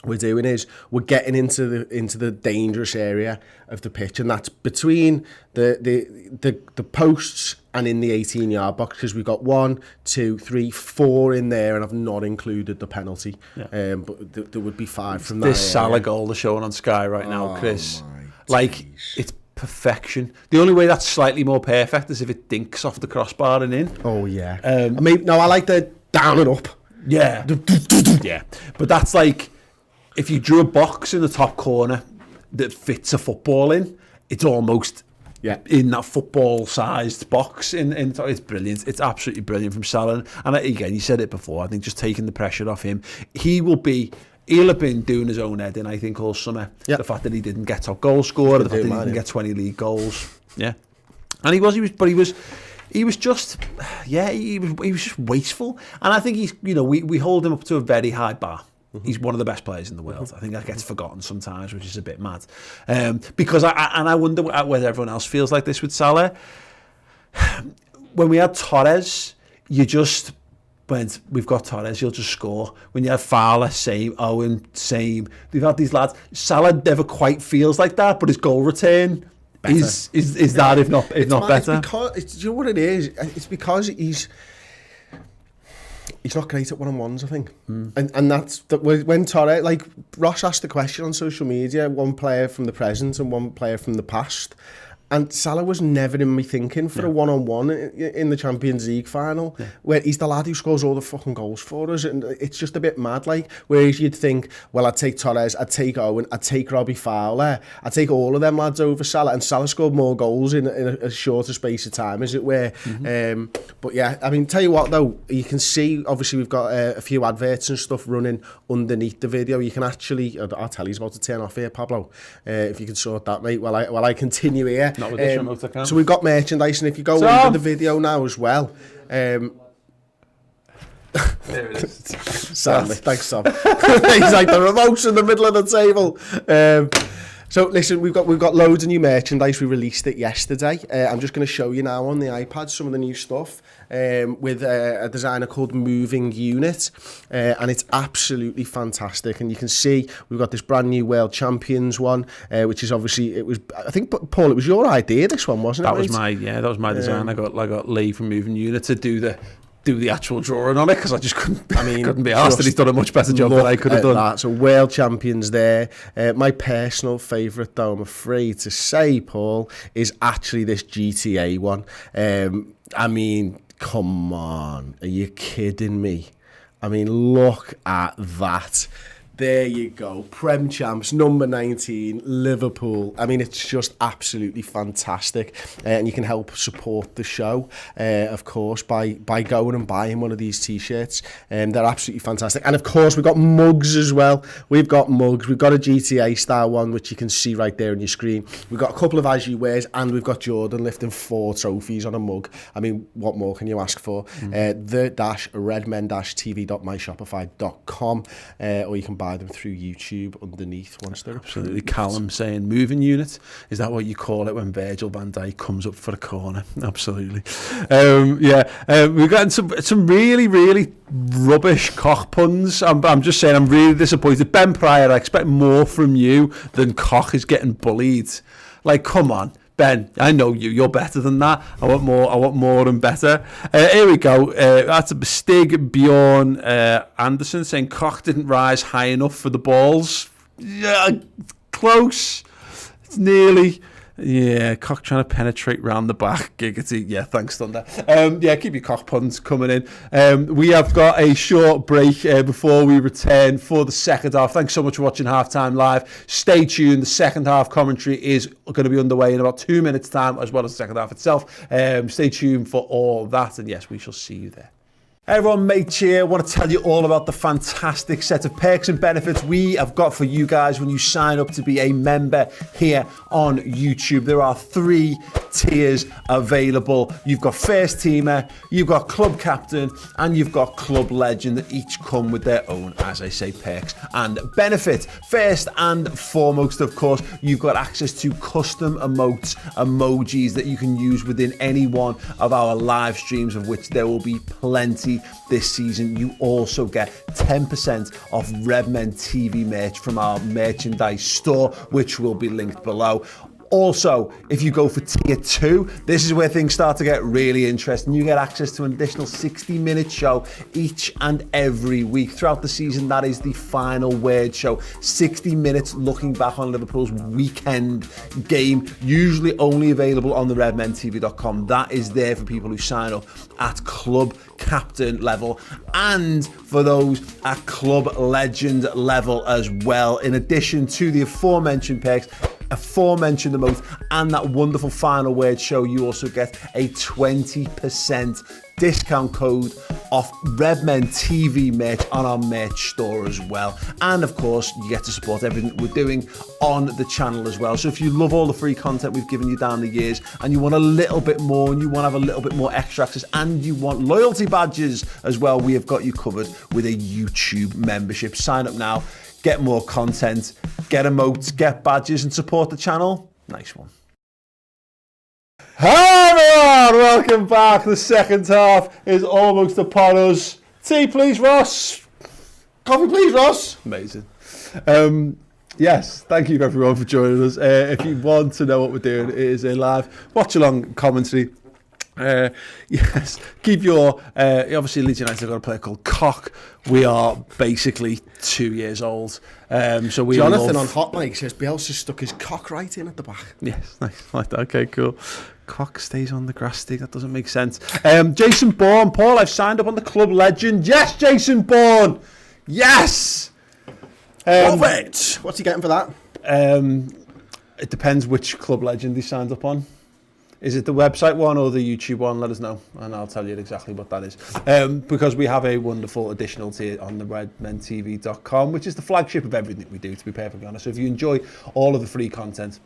we're doing is we're getting into the dangerous area of the pitch, and that's between the posts and in the 18-yard box, because we've got 1, 2, 3, 4 in there, and I've not included the penalty. Yeah. But there would be 5 from that. This Salah goal they're showing on Sky right now, Chris. Like, it's perfection. The only way that's slightly more perfect is if it dinks off the crossbar and in. Oh, yeah. I like the down and up. Yeah. Yeah. But that's like, if you drew a box in the top corner that fits a football in, it's almost in that football-sized box. It's brilliant. It's absolutely brilliant from Salah. And again, you said it before, I think just taking the pressure off him, he'll have been doing his own head in, I think, all summer. Yep. The fact that he didn't get top goal scorer, the fact that he didn't get 20 league goals. Yeah. And he was just wasteful. And I think we hold him up to a very high bar. He's one of the best players in the world. I think that gets forgotten sometimes, which is a bit mad. Because I wonder whether everyone else feels like this with Salah. When we had Torres, we've got Torres, he'll just score. When you have Fowler, same. Owen, same. We've had these lads. Salah never quite feels like that, but his goal return is that, if not better. Do you know what it is? It's because he's not great at one-on-ones, I think. And that's when Torres, like Ross asked the question on social media, one player from the present and one player from the past. And Salah was never in me thinking for a one-on-one in the Champions League final, where he's the lad who scores all the fucking goals for us, and it's just a bit mad. Like, whereas you'd think, well, I'd take Torres, I'd take Owen, I'd take Robbie Fowler, I'd take all of them lads over Salah, and Salah scored more goals in a shorter space of time, as it were. But yeah, I mean, tell you what though, you can see, obviously we've got a few adverts and stuff running underneath the video. You can actually, our telly's about to turn off here, Pablo, if you can sort that, mate, while I continue here. Not with this remote, I can. So we've got merchandise, and if you go under the video now as well. There it is. Sam, thanks, Sam. He's like the remote's in the middle of the table. So listen, we've got loads of new merchandise. We released it yesterday. I'm just going to show you now on the iPad some of the new stuff with a designer called Moving Unit, and it's absolutely fantastic. And you can see we've got this brand new World Champions one, which is obviously, I think, Paul, it was your idea, this one, wasn't it? That was my design. I got Lee from Moving Unit to do the actual drawing on it, because I just couldn't be asked, and he's done a much better job than I could have done. That. So World Champions there. My personal favourite, though, I'm afraid to say, Paul, is actually this GTA one. I mean, come on, are you kidding me? I mean, look at that. There you go. Prem champs, number 19, Liverpool. I mean, it's just absolutely fantastic. And you can help support the show, of course, by going and buying one of these T-shirts. They're absolutely fantastic. And, of course, we've got mugs as well. We've got mugs. We've got a GTA-style one, which you can see right there on your screen. We've got a couple of As You Wears, and we've got Jordan lifting 4 trophies on a mug. I mean, what more can you ask for? The-redmen-tv.myshopify.com, or you can buy them through YouTube underneath once they're absolutely. Callum saying Moving Unit, is that what you call it when Virgil van Dijk comes up for a corner? Absolutely. We've gotten some really, really rubbish cock puns. I'm just saying, I'm really disappointed. Ben Pryor, I expect more from you than Koch is getting bullied. Like, come on, Ben, I know you're better than that. I want more and better. Here we go. That's a Stig Bjorn Anderson saying Koch didn't rise high enough for the balls. Yeah, close. It's nearly. Yeah, Koch trying to penetrate round the back. Giggity. Yeah, thanks, Thunder. Keep your Koch puns coming in. We have got a short break before we return for the second half. Thanks so much for watching Halftime Live. Stay tuned. The second half commentary is going to be underway in about 2 minutes' time, as well as the second half itself. Stay tuned for all that. And yes, we shall see you there. Hey everyone, mate here. I want to tell you all about the fantastic set of perks and benefits we have got for you guys when you sign up to be a member here on YouTube. There are 3 tiers available. You've got First Teamer, you've got Club Captain, and you've got Club Legend, that each come with their own, as I say, perks and benefits. First and foremost, of course, you've got access to custom emojis that you can use within any one of our live streams, of which there will be plenty this season. You also get 10% off Redmen TV merch from our merchandise store, which will be linked below. Also, if you go for tier 2, this is where things start to get really interesting. You get access to an additional 60-minute show each and every week. Throughout the season, that is the final word show. 60 minutes looking back on Liverpool's weekend game, usually only available on the redmentv.com. That is there for people who sign up at club captain level and for those at club legend level as well. In addition to the aforementioned perks, aforementioned emotes, and that wonderful final word show, you also get a 20% discount code off Redmen TV merch on our merch store as well. And of course, you get to support everything we're doing on the channel as well. So if you love all the free content we've given you down the years and you want a little bit more and you want to have a little bit more extra access and you want loyalty badges as well, we have got you covered with a YouTube membership. Sign up now, get more content, get emotes, get badges and support the channel. Nice one. Hi everyone, welcome back. The second half is almost upon us. Tea please, Ross. Coffee, please, Ross. Amazing. Yes, thank you everyone for joining us. If you want to know what we're doing, it is a live watch-along commentary. Yes, keep your obviously Leeds United have got a player called Cock. We are basically 2 years old. So we Jonathan on Hot Mic says Bielsa stuck his cock right in at the back. Yes, nice, like that. Okay, cool. Cock stays on the grass stick. That doesn't make sense. Jason Bourne, Paul, I've signed up on the club legend. Yes, Jason Bourne. Yes. Love it. What's he getting for that? It depends which club legend he signed up on. Is it the website one or the YouTube one? Let us know, and I'll tell you exactly what that is. Because we have a wonderful additional tier on the redmentv.com, which is the flagship of everything we do, to be perfectly honest. So if you enjoy all of the free content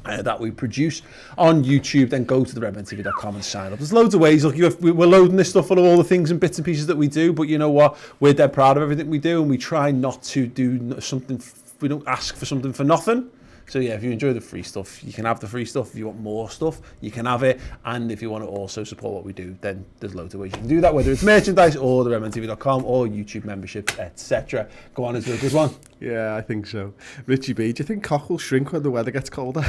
that we produce on YouTube, then go to the redmentv.com and sign up. There's loads of ways. Look, we're loading this stuff full of all the things and bits and pieces that we do, but you know what? We're dead proud of everything we do, and we try not to do something. We don't ask for something for nothing. So yeah, if you enjoy the free stuff, you can have the free stuff. If you want more stuff, you can have it. And if you want to also support what we do, then there's loads of ways you can do that, whether it's merchandise or the redmentv.com or YouTube memberships, etc. Go on, into a good one. Yeah, I think so. Richie B, do you think Cock will shrink when the weather gets colder?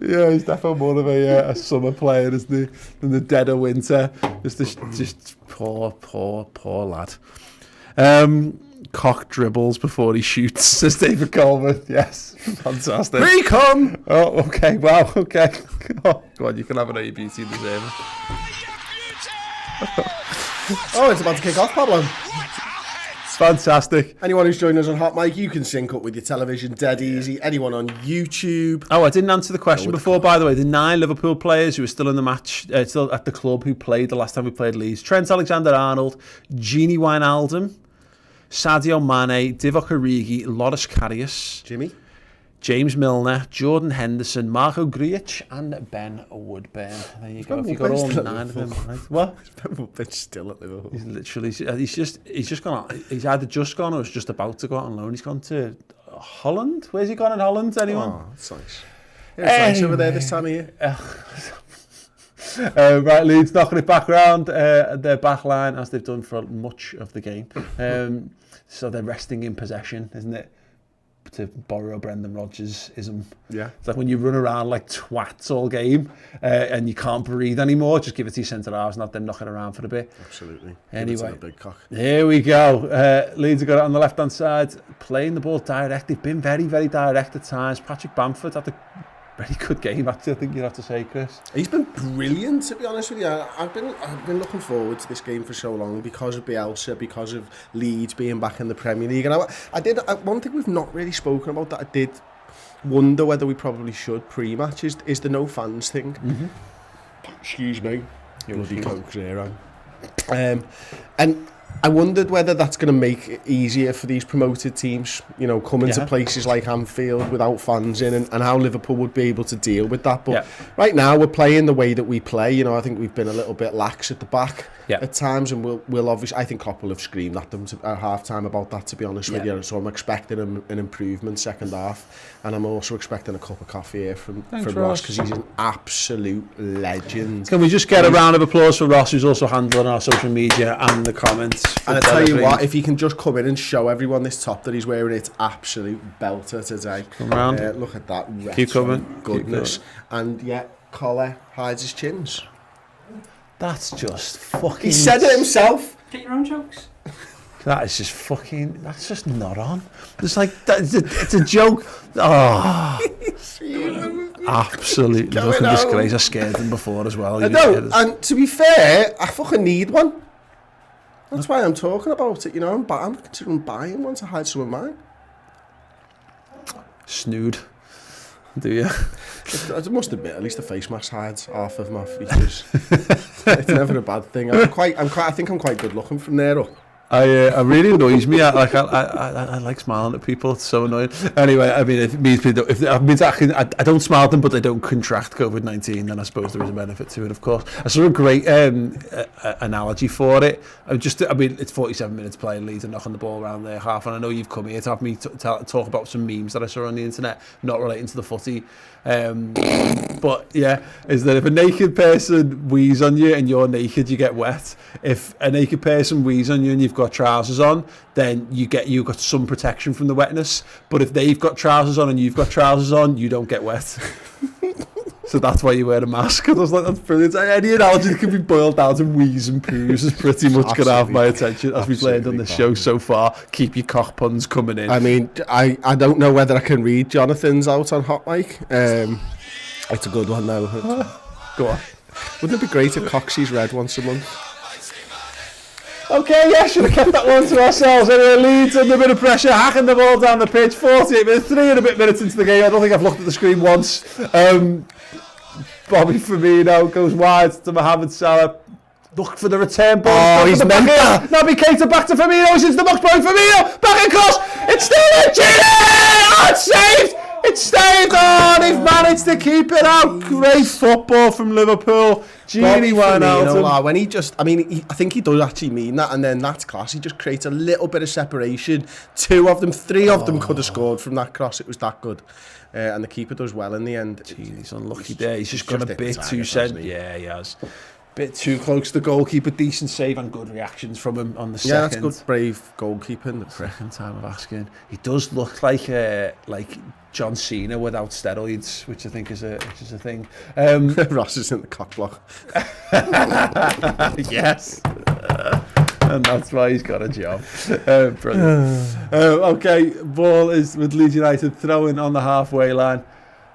Yeah, he's definitely more of a summer player, isn't he, than the dead of winter. Just poor lad. Cock dribbles before he shoots, says David Coleman. Yes, fantastic. Recon! Oh, okay, wow, okay. Oh, go on, you can have an A-Beauty in the same. Oh, it's about to kick off, Pablo. Fantastic. Anyone who's joining us on Hot Mic, you can sync up with your television dead easy. Anyone on YouTube. Oh, I didn't answer the question before, by the way. The 9 Liverpool players who are still in the match, still at the club, who played the last time we played Leeds. Trent Alexander-Arnold, Gini Wijnaldum, Sadio Mane, Divock Origi, Loris Karius, Jimmy, James Milner, Jordan Henderson, Marco Grujic, and Ben Woodburn. There you go. If you got all 9 of them, right? What? Ben Woodburn's still at Liverpool. He's literally, he's just gone. He's either just gone or he's just about to go out on loan. He's gone to Holland. Where's he gone in Holland? Anyone? Oh, that's nice. It's nice over there this time of year. Right, Leeds knocking it back around their back line as they've done for much of the game. So they're resting in possession, isn't it? To borrow Brendan Rodgers-ism. Yeah. It's like when you run around like twats all game and you can't breathe anymore, just give it to your centre-halves, not them knocking around for a bit. Absolutely. Anyway, big cock. Here we go. Leeds have got it on the left-hand side, playing the ball direct. They've been very, very direct at times. Patrick Bamford had a very good game, actually, I think you'd have to say, Chris. He's been brilliant, to be honest with you. I've been looking forward to this game for so long because of Bielsa, because of Leeds being back in the Premier League. And one thing we've not really spoken about that I did wonder whether we probably should pre-match is the no fans thing. Mm-hmm. Excuse me. Bloody Coke Zero. And I wondered whether that's going to make it easier for these promoted teams, you know, coming to places like Anfield without fans in, and how Liverpool would be able to deal with that. But right now we're playing the way that we play. You know, I think we've been a little bit lax at the back. at times, and we'll obviously, I think Klopp will have screamed at them at half-time about that, to be honest with you. So I'm expecting an improvement second half, and I'm also expecting a cup of coffee here from Ross, because he's an absolute legend. Can we just get a round of applause for Ross, who's also handling our social media and the comments? And I tell you what, if he can just come in and show everyone this top that he's wearing, it's absolute belter today. Come round. Look at that. Keep coming. Goodness. Keep and yeah, collar hides his chins. That's just fucking... He said it himself. Get your own jokes. That is just fucking... That's just not on. It's like... It's a joke. Oh. Absolutely. Nothing disgrace. I scared them before as well. I know. And to be fair, I fucking need one. That's why I'm talking about it, you know. I'm considering buying one to hide some of mine. Snood. Do you? I must admit, at least the face mask hides half of my features. It's never a bad thing. I think I'm quite good looking from there up. I really annoys me. I like smiling at people. It's so annoying. Anyway, I mean, if it means I don't smile at them, but they don't contract COVID-19, then I suppose there is a benefit to it. Of course, I saw a great analogy for it. It's 47 minutes playing Leeds and knocking the ball around their half, and I know you've come here to have me talk about some memes that I saw on the internet, not relating to the footy. But yeah, is that if a naked person wheezes on you and you're naked, you get wet. If a naked person wheezes on you and you've got trousers on, then you've got some protection from the wetness. But if they've got trousers on and you've got trousers on, you don't get wet. So that's why you wear a mask. I was like, that's brilliant. Any analogy that can be boiled down to wheeze and poos is pretty much going to have my attention, as we've learned on this show so far. Keep your cock puns coming in. I mean, I don't know whether I can read Jonathan's out on Hot Mic. It's a good one, though. Go on. Wouldn't it be great if Coxie's read once a month? Okay, yeah, should have kept that one to ourselves. Anyway, Leeds under a bit of pressure, hacking the ball down the pitch. 48 minutes, 3 and a bit minutes into the game. I don't think I've looked at the screen once. Bobby Firmino goes wide to Mohamed Salah. Look for the return ball. Oh, he's meant that. Naby Keita back to Firmino. He's into the box by Firmino. Back across. It's still there. Oh, it's saved. It's stayed on. They've managed to keep it out. Great football from Liverpool. Genie Wijnaldum. When I think he does actually mean that, and then that's class. He just creates a little bit of separation. 2 of them, 3 of them could have scored from that cross. It was that good. And the keeper does well in the end. He's unlucky there. He's just got a bit too sent. Yeah, he has. Bit too close to the goalkeeper. Decent save and good reactions from him on the second. Yeah, that's good, brave goalkeeping. Second time of asking. He does look like John Cena without steroids, which I think is a thing. Ross is in the cock block. Yes. And that's why he's got a job. Brilliant. Okay, ball is with Leeds United throwing on the halfway line,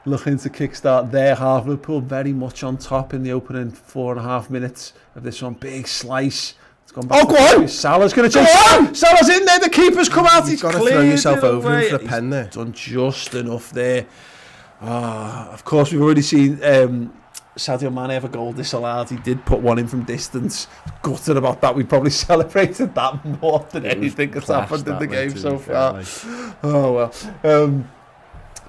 looking to kickstart their half. Liverpool very much on top in the opening 4.5 minutes of this one. Big slice. It's gone back. Oh, go on! Salah's going to change. Salah's in there. The keeper's come out. You've got to throw yourself over him for a pen there. He's done just enough there. Of course, we've already seen Sadio Mane have a goal disallowed. He did put one in from distance. Gutted about that. We probably celebrated that more than anything that's happened in the game so far. Oh well.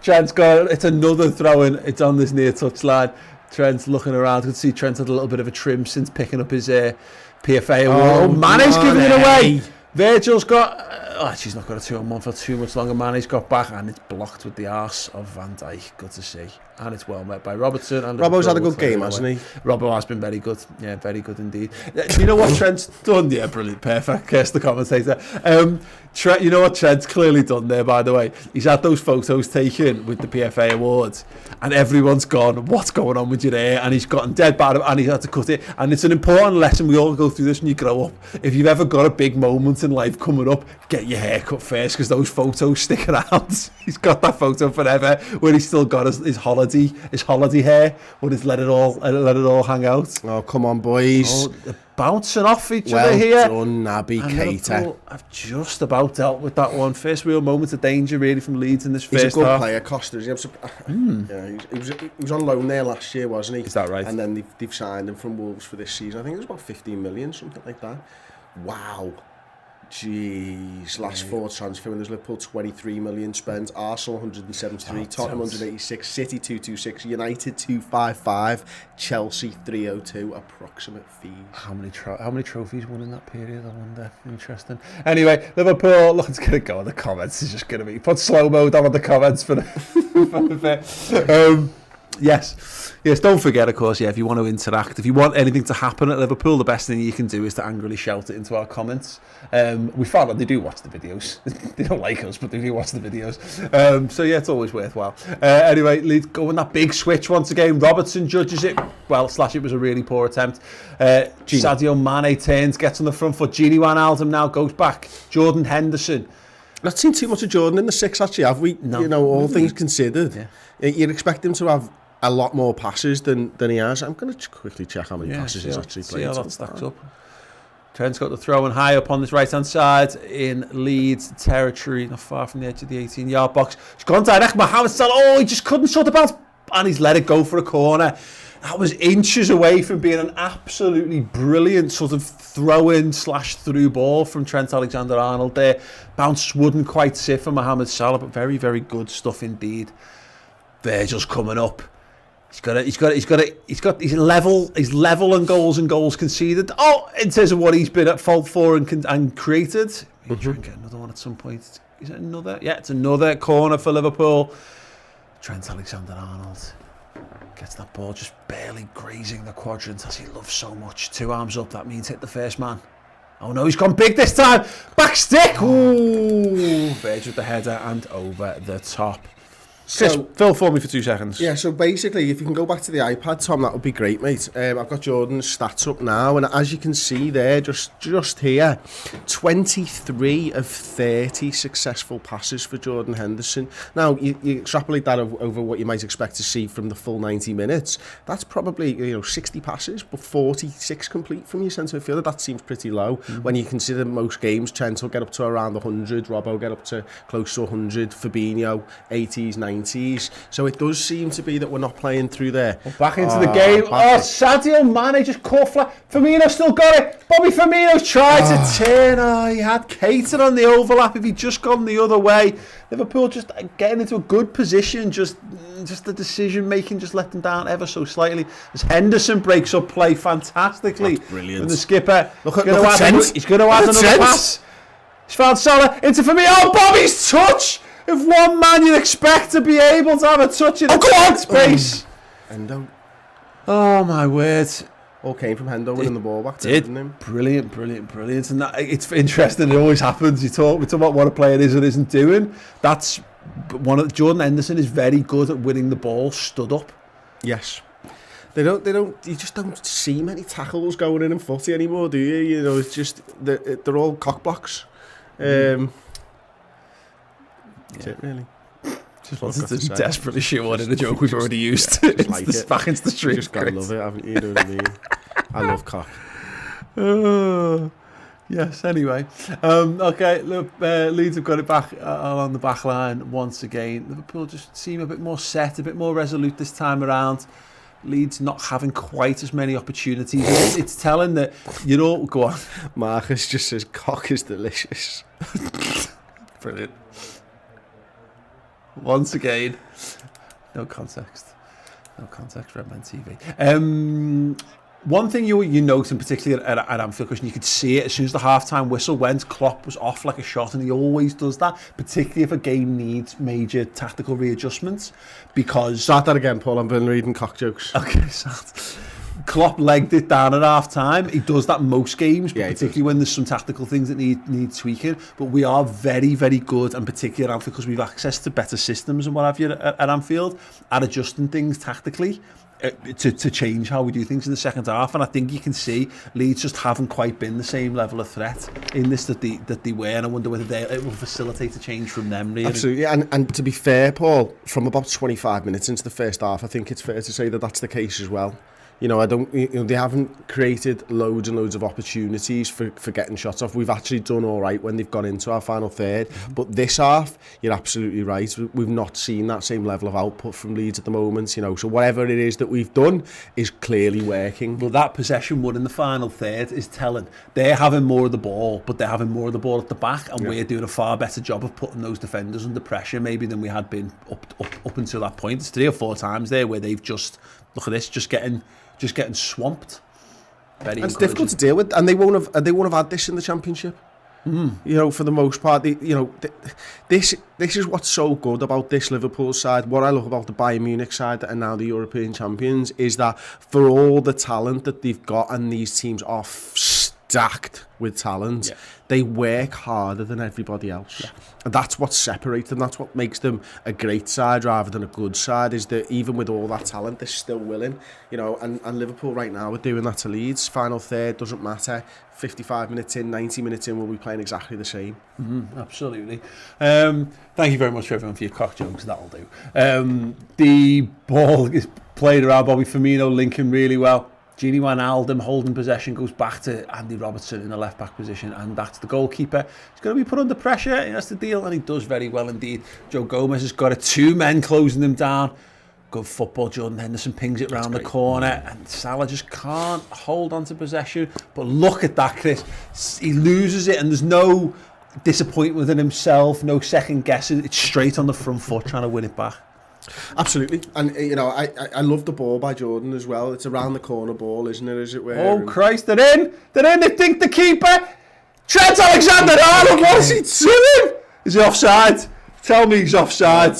Trent's got it's another throw in. It's on this near touchline. Trent's looking around. You can see Trent had a little bit of a trim since picking up his PFA award. Mane's giving it away. Virgil's got... she's not got a 2-on-1 for too much longer. Mane's got back and it's blocked with the arse of Van Dijk. Good to see. And it's well met by Robertson. And Robbo's had a good game, hasn't he? Robbo has been very good. Yeah, very good indeed. You know what Trent's done? Yeah, brilliant. Perfect. Curse the commentator. You know what Trent's clearly done there, by the way? He's had those photos taken with the PFA awards and everyone's gone, what's going on with your hair? And he's gotten dead bad and he's had to cut it. And it's an important lesson. We all go through this when you grow up. If you've ever got a big moment in life coming up, get your hair cut first because those photos stick around. He's got that photo forever where he's still got his holiday hair, where he's let it all hang out. Oh, come on, boys. Oh, they're bouncing off each other here. Well done, Naby Keita. I've just about dealt with that one. First real moment of danger really from Leeds in this first half. He's a good player, Costa. Yeah, he was on loan there last year, wasn't he? Is that right? And then they've signed him from Wolves for this season. I think it was about 15 million, something like that. Wow. Jeez, last four transfer windows: Liverpool 23 million spent, Arsenal 173, Tottenham 186, City 226, United 255, Chelsea 302. Approximate fees. How many trophies won in that period? I wonder. Interesting. Anyway, Liverpool looking to get a go in the comments. Is just going to be put slow mo down on the comments for the bit. Yes, don't forget, of course, if you want to interact, if you want anything to happen at Liverpool, the best thing you can do is to angrily shout it into our comments. We found that they do watch the videos. They don't like us, but they do watch the videos. So, it's always worthwhile. Anyway, Leeds go on that big switch once again. Robertson judges it. Well, it was a really poor attempt. Sadio Mane turns, gets on the front foot. Gini Wijnaldum now goes back. Jordan Henderson. Not seen too much of Jordan in the six, actually, have we? No. All things considered. Yeah. You'd expect him to have a lot more passes than he has. I'm going to quickly check how many passes he's actually played. See how that stacks up. Trent's got the throw in high up on this right-hand side in Leeds territory, not far from the edge of the 18-yard box. He's gone direct. Mohamed Salah, he just couldn't sort the bounce, and he's let it go for a corner. That was inches away from being an absolutely brilliant sort of throw-in / through ball from Trent Alexander-Arnold there. Bounce wouldn't quite sit for Mohamed Salah, but very, very good stuff indeed. Virgil's coming up. He's level on goals conceded. In terms of what he's been at fault for and created. He'll try and get another one at some point. Is it another? Yeah, it's another corner for Liverpool. Trent Alexander-Arnold gets that ball just barely grazing the quadrant as he loves so much. 2 arms up, that means hit the first man. Oh no, he's gone big this time. Back stick. Ooh, Virgil with the header and over the top. Just fill for me for 2 seconds. Yeah, so basically, if you can go back to the iPad, Tom, that would be great, mate. I've got Jordan's stats up now, and as you can see there, just here, 23 of 30 successful passes for Jordan Henderson. Now, you extrapolate that over what you might expect to see from the full 90 minutes. That's probably 60 passes, but 46 complete from your centre midfielder. That seems pretty low. When you consider most games, Trent will get up to around 100, Robbo get up to close to 100, Fabinho 80s, 90s. So it does seem to be that we're not playing through there. Back into the game. Sadio Mane just caught flat. Firmino still got it. Bobby Firmino's tried to turn. He had Keita on the overlap. If he'd just gone the other way, Liverpool just getting into a good position. Just the decision making just let them down ever so slightly. As Henderson breaks up play fantastically. That's brilliant. And the skipper he's going to add another pass. He's found Salah into Firmino. Bobby's touch. If one man you'd expect to be able to have a touch in the space. Hendo. Oh my word. All came from Hendo winning the ball back to him. Brilliant. And it's interesting, it always happens. We talk about what a player is and isn't doing. That's Jordan Henderson is very good at winning the ball stood up. Yes. You just don't see many tackles going in footy anymore, do you? It's just they're all cock blocks. That's it, really. Just wanted to desperately shoehorn in a joke we've already used. It's back into the street. You just gotta love it, haven't you? You know what I mean? I love cock. Yes, anyway. Okay, look, Leeds have got it back along the back line once again. Liverpool just seem a bit more set, a bit more resolute this time around. Leeds not having quite as many opportunities. It's telling that, go on. Marcus just says, cock is delicious. Brilliant. Once again, no context, Redman TV. One thing you note, in particular at Anfield, because you could see it as soon as the half-time whistle went, Klopp was off like a shot, and he always does that, particularly if a game needs major tactical readjustments, because... Start that again, Paul, I've been reading cock jokes. Okay, start. Klopp legged it down at half-time. He does that most games, but particularly when there's some tactical things that need tweaking. But we are very, very good, and particularly at Anfield, because we've access to better systems and what have you at Anfield, at adjusting things tactically to change how we do things in the second half. And I think you can see Leeds just haven't quite been the same level of threat in this that they were, and I wonder whether it will facilitate a change from them, really. Absolutely, and to be fair, Paul, from about 25 minutes into the first half, I think it's fair to say that that's the case as well. I don't. They haven't created loads and loads of opportunities for getting shots off. We've actually done all right when they've gone into our final third. But this half, you're absolutely right. We've not seen that same level of output from Leeds at the moment. So whatever it is that we've done is clearly working. Well, that possession one in the final third is telling. They're having more of the ball, but they're having more of the ball at the back, and we're doing a far better job of putting those defenders under pressure maybe than we had been up until that point. There's 3 or 4 times there where they've just, look at this, just getting swamped. It's difficult to deal with, and they won't have had this in the Championship. For the most part, this is what's so good about this Liverpool side. What I love about the Bayern Munich side that are now the European champions is that for all the talent that they've got, and these teams are stacked with talent, they work harder than everybody else. And that's what separates them. That's what makes them a great side rather than a good side, is that even with all that talent, they're still willing. And Liverpool right now are doing that to Leeds. Final third, doesn't matter. 55 minutes in, 90 minutes in, we'll be playing exactly the same. Absolutely. Thank you very much for everyone for your cock jokes. That'll do. The ball is played around Bobby Firmino, linking really well. Gini Wijnaldum holding possession, goes back to Andy Robertson in the left-back position, and that's the goalkeeper. He's going to be put under pressure, he has to deal, and he does very well indeed. Joe Gomez has got 2 men closing him down. Good football, Jordan Henderson pings it round the corner, and Salah just can't hold on to possession. But look at that, Chris. He loses it, and there's no disappointment within himself, no second guessing. It's straight on the front foot, trying to win it back. Absolutely, and I love the ball by Jordan as well. It's around the corner ball, isn't it? As it were. Oh Christ! They're in. They think the keeper. Trent Alexander-Arnold. What's he doing? Is he offside? Tell me he's offside.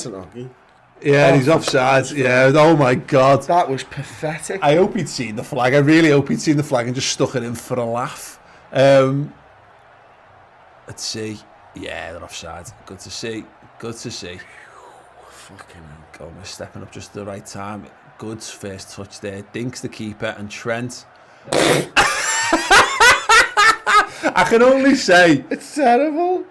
Yeah, he's offside. Yeah. Oh my God. That was pathetic. I hope he'd seen the flag. I really hope he'd seen the flag and just stuck it in for a laugh. Let's see. Yeah, they're offside. Good to see. Fucking hell. Gomez stepping up just at the right time. Good first touch there. Dinks the keeper, and Trent. I can only say it's terrible.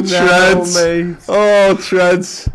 Trent. Trent.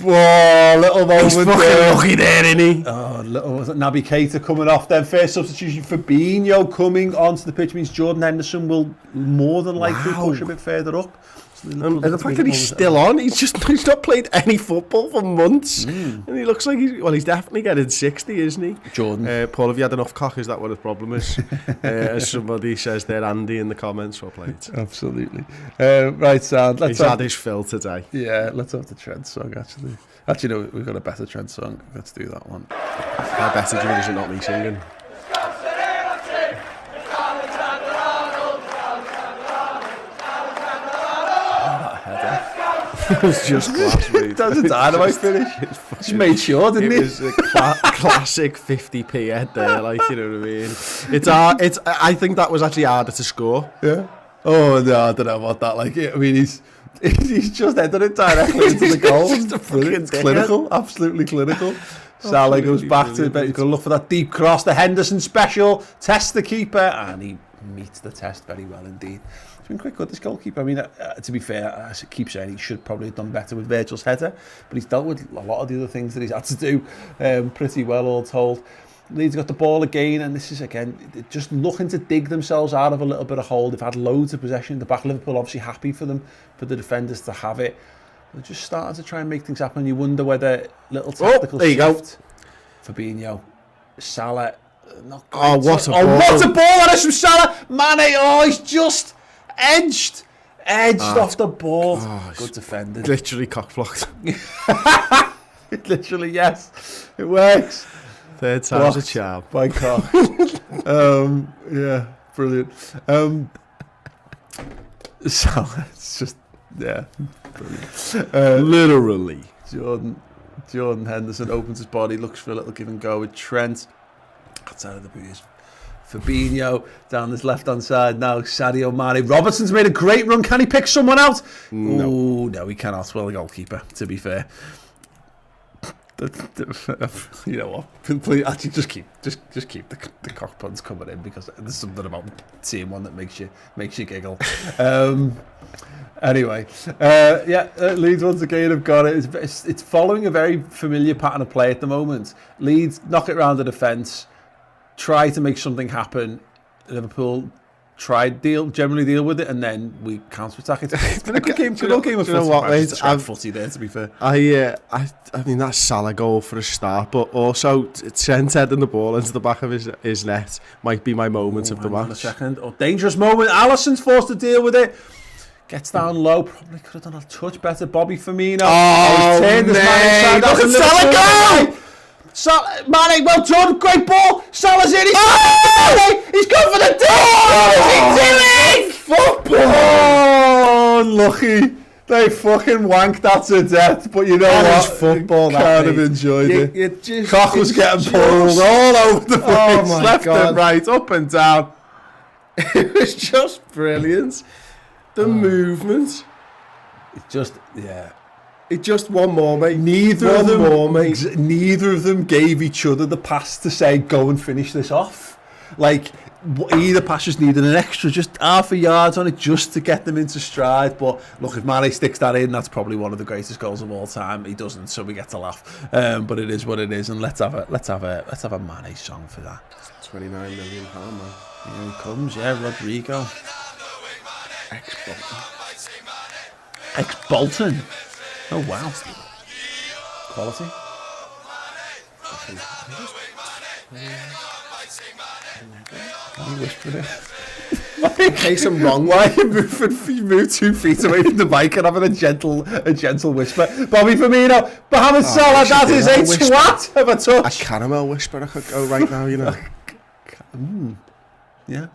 Whoa, little moment. He's fucking lucky there, isn't he? Oh, was it Naby Keita coming off then? First substitution for Fabinho coming onto the pitch means Jordan Henderson will more than likely push a bit further up. And the fact that he's still on, he's not played any football for months, and he looks like he's definitely getting 60, isn't he? Jordan. Paul, have you had enough cock? Is that what his problem is? As somebody says there, Andy in the comments, well played. Absolutely. Right, Sam. He's had his fill today. Yeah, let's have the Trent song actually. Actually, no, we've got a better Trent song. Let's do that one. How better do you is it not me singing? It was just class, mate. That was a dynamite finish. Just made sure, didn't he? It was a classic 50p head there, like, you know what I mean? It's. I think that was actually harder to score. Yeah. Oh no, I don't know about that. Like, I mean, he's just entered it directly into the goal. It's clinical, absolutely clinical. Salah goes back to it. He's going to look for that deep cross. The Henderson special tests the keeper, and he meets the test very well indeed. It's been quite good, this goalkeeper. I mean, to be fair, I keep saying he should probably have done better with Virgil's header, but he's dealt with a lot of the other things that he's had to do pretty well, all told. Leeds got the ball again, and this is, again, just looking to dig themselves out of a little bit of hole. They've had loads of possession in the back. Liverpool obviously happy for them, for the defenders to have it. They're just starting to try and make things happen. You wonder whether little tactical there you shift. Fabinho, Salah, not great. Oh, what a ball. Oh, what a ball that is from Salah. Mane, he's just edged off the ball. Good defended. Literally cock-blocked. Literally, yes. It works. Third time's a charm. By cock. Yeah, brilliant. Salah, it's just, yeah, brilliant. Literally. Jordan Henderson opens his body, looks for a little give and go with Trent. Outside of the booze. Fabinho down this left-hand side now. Sadio Mane. Robertson's made a great run. Can he pick someone out? No. Ooh, no, he cannot. Well, the goalkeeper, to be fair. You know what? Please, actually, just keep the cock puns coming in, because there's something about seeing one that makes you giggle. Anyway, Leeds once again have got it. It's following a very familiar pattern of play at the moment. Leeds knock it round the defence, try to make something happen. Liverpool generally deal with it, and then we counter-attack it. It's been a good game. Good game of footy there, to be fair. I mean, that Salah goal for a start, but also Trent heading the ball into the back of his net might be my moment of the match. A second. Dangerous moment. Alisson's forced to deal with it. Gets down low. Probably could have done a touch better. Bobby Firmino. Turned his man inside. Look at Salah go! Mane, well done, great ball. Salah's in. He's gone for the Football! Oh, unlucky. They fucking wanked that to death. But you know what? Football. Kind of enjoyed it. Cock was getting pulled all over the place, left and right, up and down. It was just brilliant. The movement. It just one more, mate. Neither of them gave each other the pass to say, go and finish this off. Like, either pass just needed an extra, just half a yard on it, just to get them into stride. But look, if Mane sticks that in, that's probably one of the greatest goals of all time. He doesn't, so we get to laugh. But it is what it is, and let's have a Mane song for that. £29 million, man. Here he comes, Rodrigo. Ex-Bolton. Oh, wow. Quality. You whispered it. In case I'm wrong, why you move 2 feet away from the mic and having a gentle whisper? Bobby Firmino, Mohamed Salah, that is a twat of a touch. A caramel whisper I could go right now, you know. Yeah.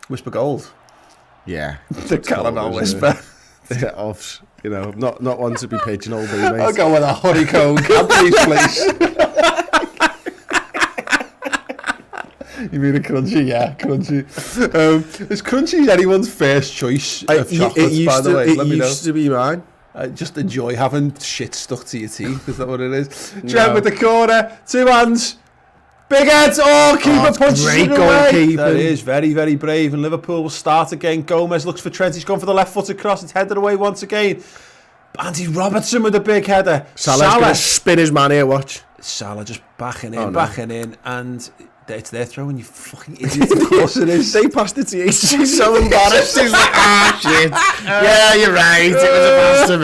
Whisper gold. Yeah. The caramel whisper. Yeah, you know, not one to be pigeonholed, mate. I'll go with a honeycomb Cadbury's, please. You mean a crunchy? Yeah, crunchy. Is crunchy anyone's first choice of chocolates, by the way? Let me know. It used to be mine. Just enjoy having shit stuck to your teeth. Is that what it is? Trent with the corner, 2 hands. Big heads, keeper punches it away. That is very, very brave. And Liverpool will start again. Gomez looks for Trent. He's gone for the left-footed cross. It's headed away once again. Andy Robertson with a big header. Salah's going to spin his man here, watch. Salah just backing in. And it's their throw, and you fucking idiot. Of course it is. They passed it to you. She's so embarrassed. She's like, shit. Yeah, you're right. It was a pass to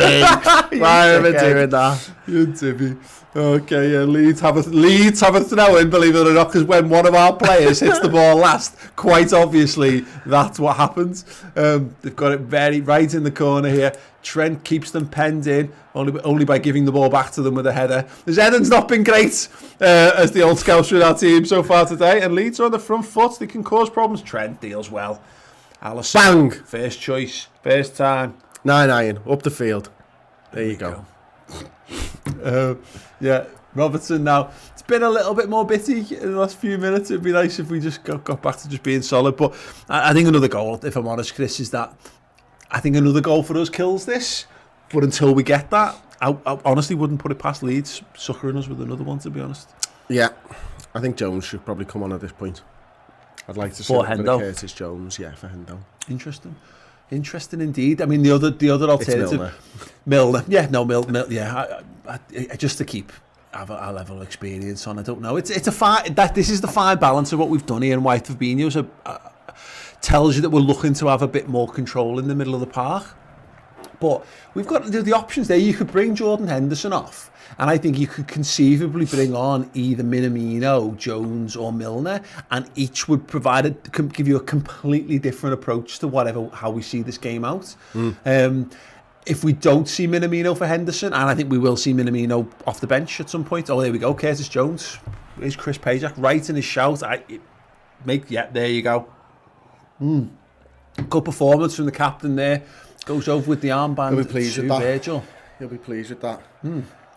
me. Why am I doing that? You're Timmy. Okay, yeah, Leeds have a throw in, believe it or not, because when one of our players hits the ball last, quite obviously that's what happens. They've got it very right in the corner here. Trent keeps them penned in only by giving the ball back to them with a header. His heading's not been great as the old scouts with our team so far today, and Leeds are on the front foot. They can cause problems. Trent deals well. Alisson, bang! First choice, first time. 9-9 up the field. There you go. Robertson now. It's been a little bit more bitty in the last few minutes. It'd be nice if we just got back to just being solid. But I think another goal, if I'm honest, Chris, is that I think another goal for us kills this. But until we get that, I honestly wouldn't put it past Leeds succouring us with another one, to be honest. Yeah, I think Jones should probably come on at this point. I'd like to see Curtis Jones, for Hendo. Interesting indeed. I mean, the other alternative, Milner. Yeah, no, Milner. Yeah, I just to have a level of experience on. I don't know. It's a fine. This is the fine balance of what we've done here, and why Fabinho tells you that we're looking to have a bit more control in the middle of the park. But we've got the options there. You could bring Jordan Henderson off, and I think you could conceivably bring on either Minamino, Jones, or Milner, and each would give you a completely different approach to how we see this game out. If we don't see Minamino for Henderson, and I think we will see Minamino off the bench at some point. Oh, there we go. Curtis Jones. Here's Chris Pajak right in his shout. There you go. Good performance from the captain there. Goes over with the armband. He'll be pleased with that. Virgil. He'll be pleased with that.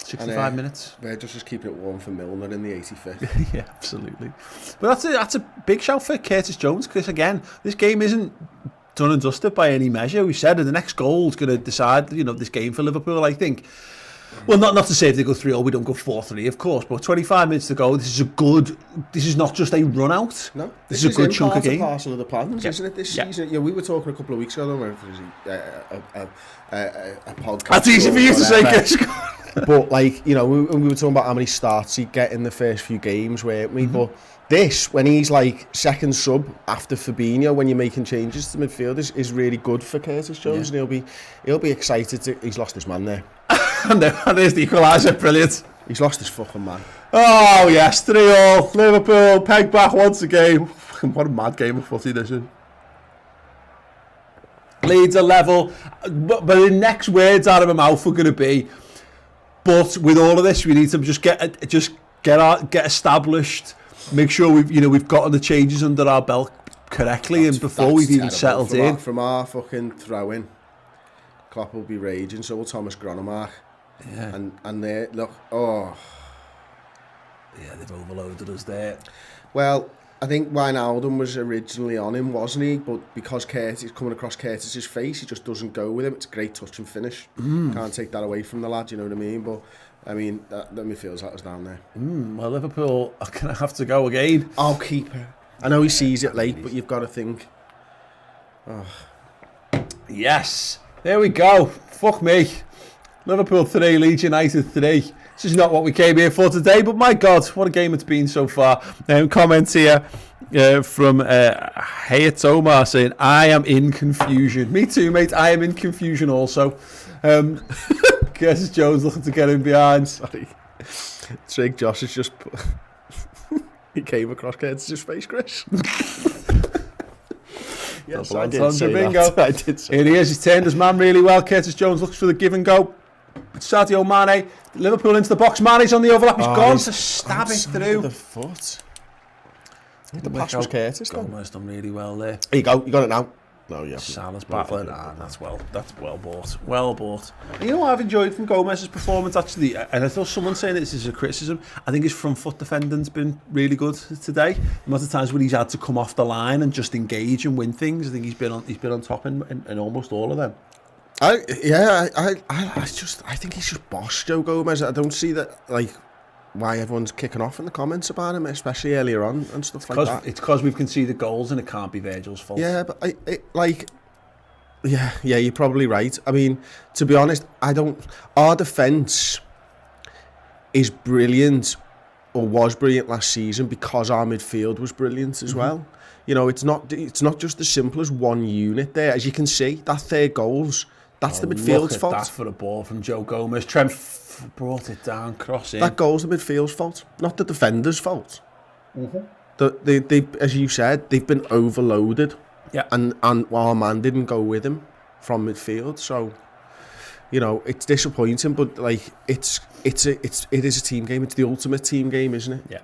65 minutes. Virgil's just keeping it warm for Milner in the 85th. Yeah, absolutely. But that's a big shout for Curtis Jones, because again, this game isn't done and dusted by any measure. We said the next goal is going to decide, this game for Liverpool. I think Well, not to say if they go 3-0, we don't go 4-3, of course, but 25 minutes to go, this is not just a run out. No, this is a good chunk of game. Parcel of the plans, isn't it, this season? Yeah, we were talking a couple of weeks ago, I don't know if it was a podcast. That's easy for you to say, Chris. But, like, you know, we were talking about how many starts he'd get in the first few games, weren't we? But this, when he's, like, second sub after Fabinho, when you're making changes to midfield, is really good for Curtis Jones, and he'll be excited he's lost his man there. And there's the equaliser, brilliant. He's lost his fucking man. Oh, yes, 3-3. Liverpool, peg back once again. What a mad game of footy this is. Leeds are level, but the next words out of my mouth are going to be, but with all of this, we need to just get established, make sure we've gotten the changes under our belt correctly, and before we've even settled in. From our fucking throw-in, Klopp will be raging, so will Thomas Gronemark. Yeah. And they look, oh. Yeah, they've overloaded us there. Well, I think Wijnaldum was originally on him, wasn't he? But because Curtis coming across Curtis's face, he just doesn't go with him. It's a great touch and finish. Can't take that away from the lad, you know what I mean? But I mean, that midfield's let us down there. Well, Liverpool are going to have to go again. Our keeper. I know he sees it late, but you've got to think. Oh. Yes, there we go. Fuck me. Liverpool 3, Leeds United 3. This is not what we came here for today, but my God, what a game it's been so far. Comments here from Hayat Omar saying, I am in confusion. Me too, mate. I am in confusion also. Curtis Jones looking to get in behind. Sorry. Trig Josh has just put... he came across Curtis's face, Chris. Yes, I did say bingo. That. I did say Here he is. He's turned his man really well. Curtis Jones looks for the give and go. Sadio Mane, Liverpool into the box. Mane's on the overlap. He's gone to stab it through. The foot. The pass was Curtis. Gomez done really well there. Here you go. You got it now. No, yeah. Salah's battling. That's well bought. Well bought. And you know what I've enjoyed from Gomez's performance actually, and I thought someone saying this is a criticism. I think his front foot defending's been really good today. The amount of times when he's had to come off the line and just engage and win things, I think he's been on top in almost all of them. I think he's just boss, Joe Gomez. I don't see that, like, why everyone's kicking off in the comments about him, especially earlier on and stuff like that. It's because we've conceded goals and it can't be Virgil's fault. Yeah, but you're probably right. I mean, to be honest, our defence is brilliant, or was brilliant last season, because our midfield was brilliant as well. You know, it's not just as simple as one unit there. As you can see, that third goal's... That's the midfield's fault. That's for a ball from Joe Gomez. Trent brought it down, cross in. That goal's the midfield's fault, not the defender's fault. They, as you said, they've been overloaded. Yeah. And our man didn't go with him from midfield, so you know it's disappointing. But like it is a team game. It's the ultimate team game, isn't it? Yeah.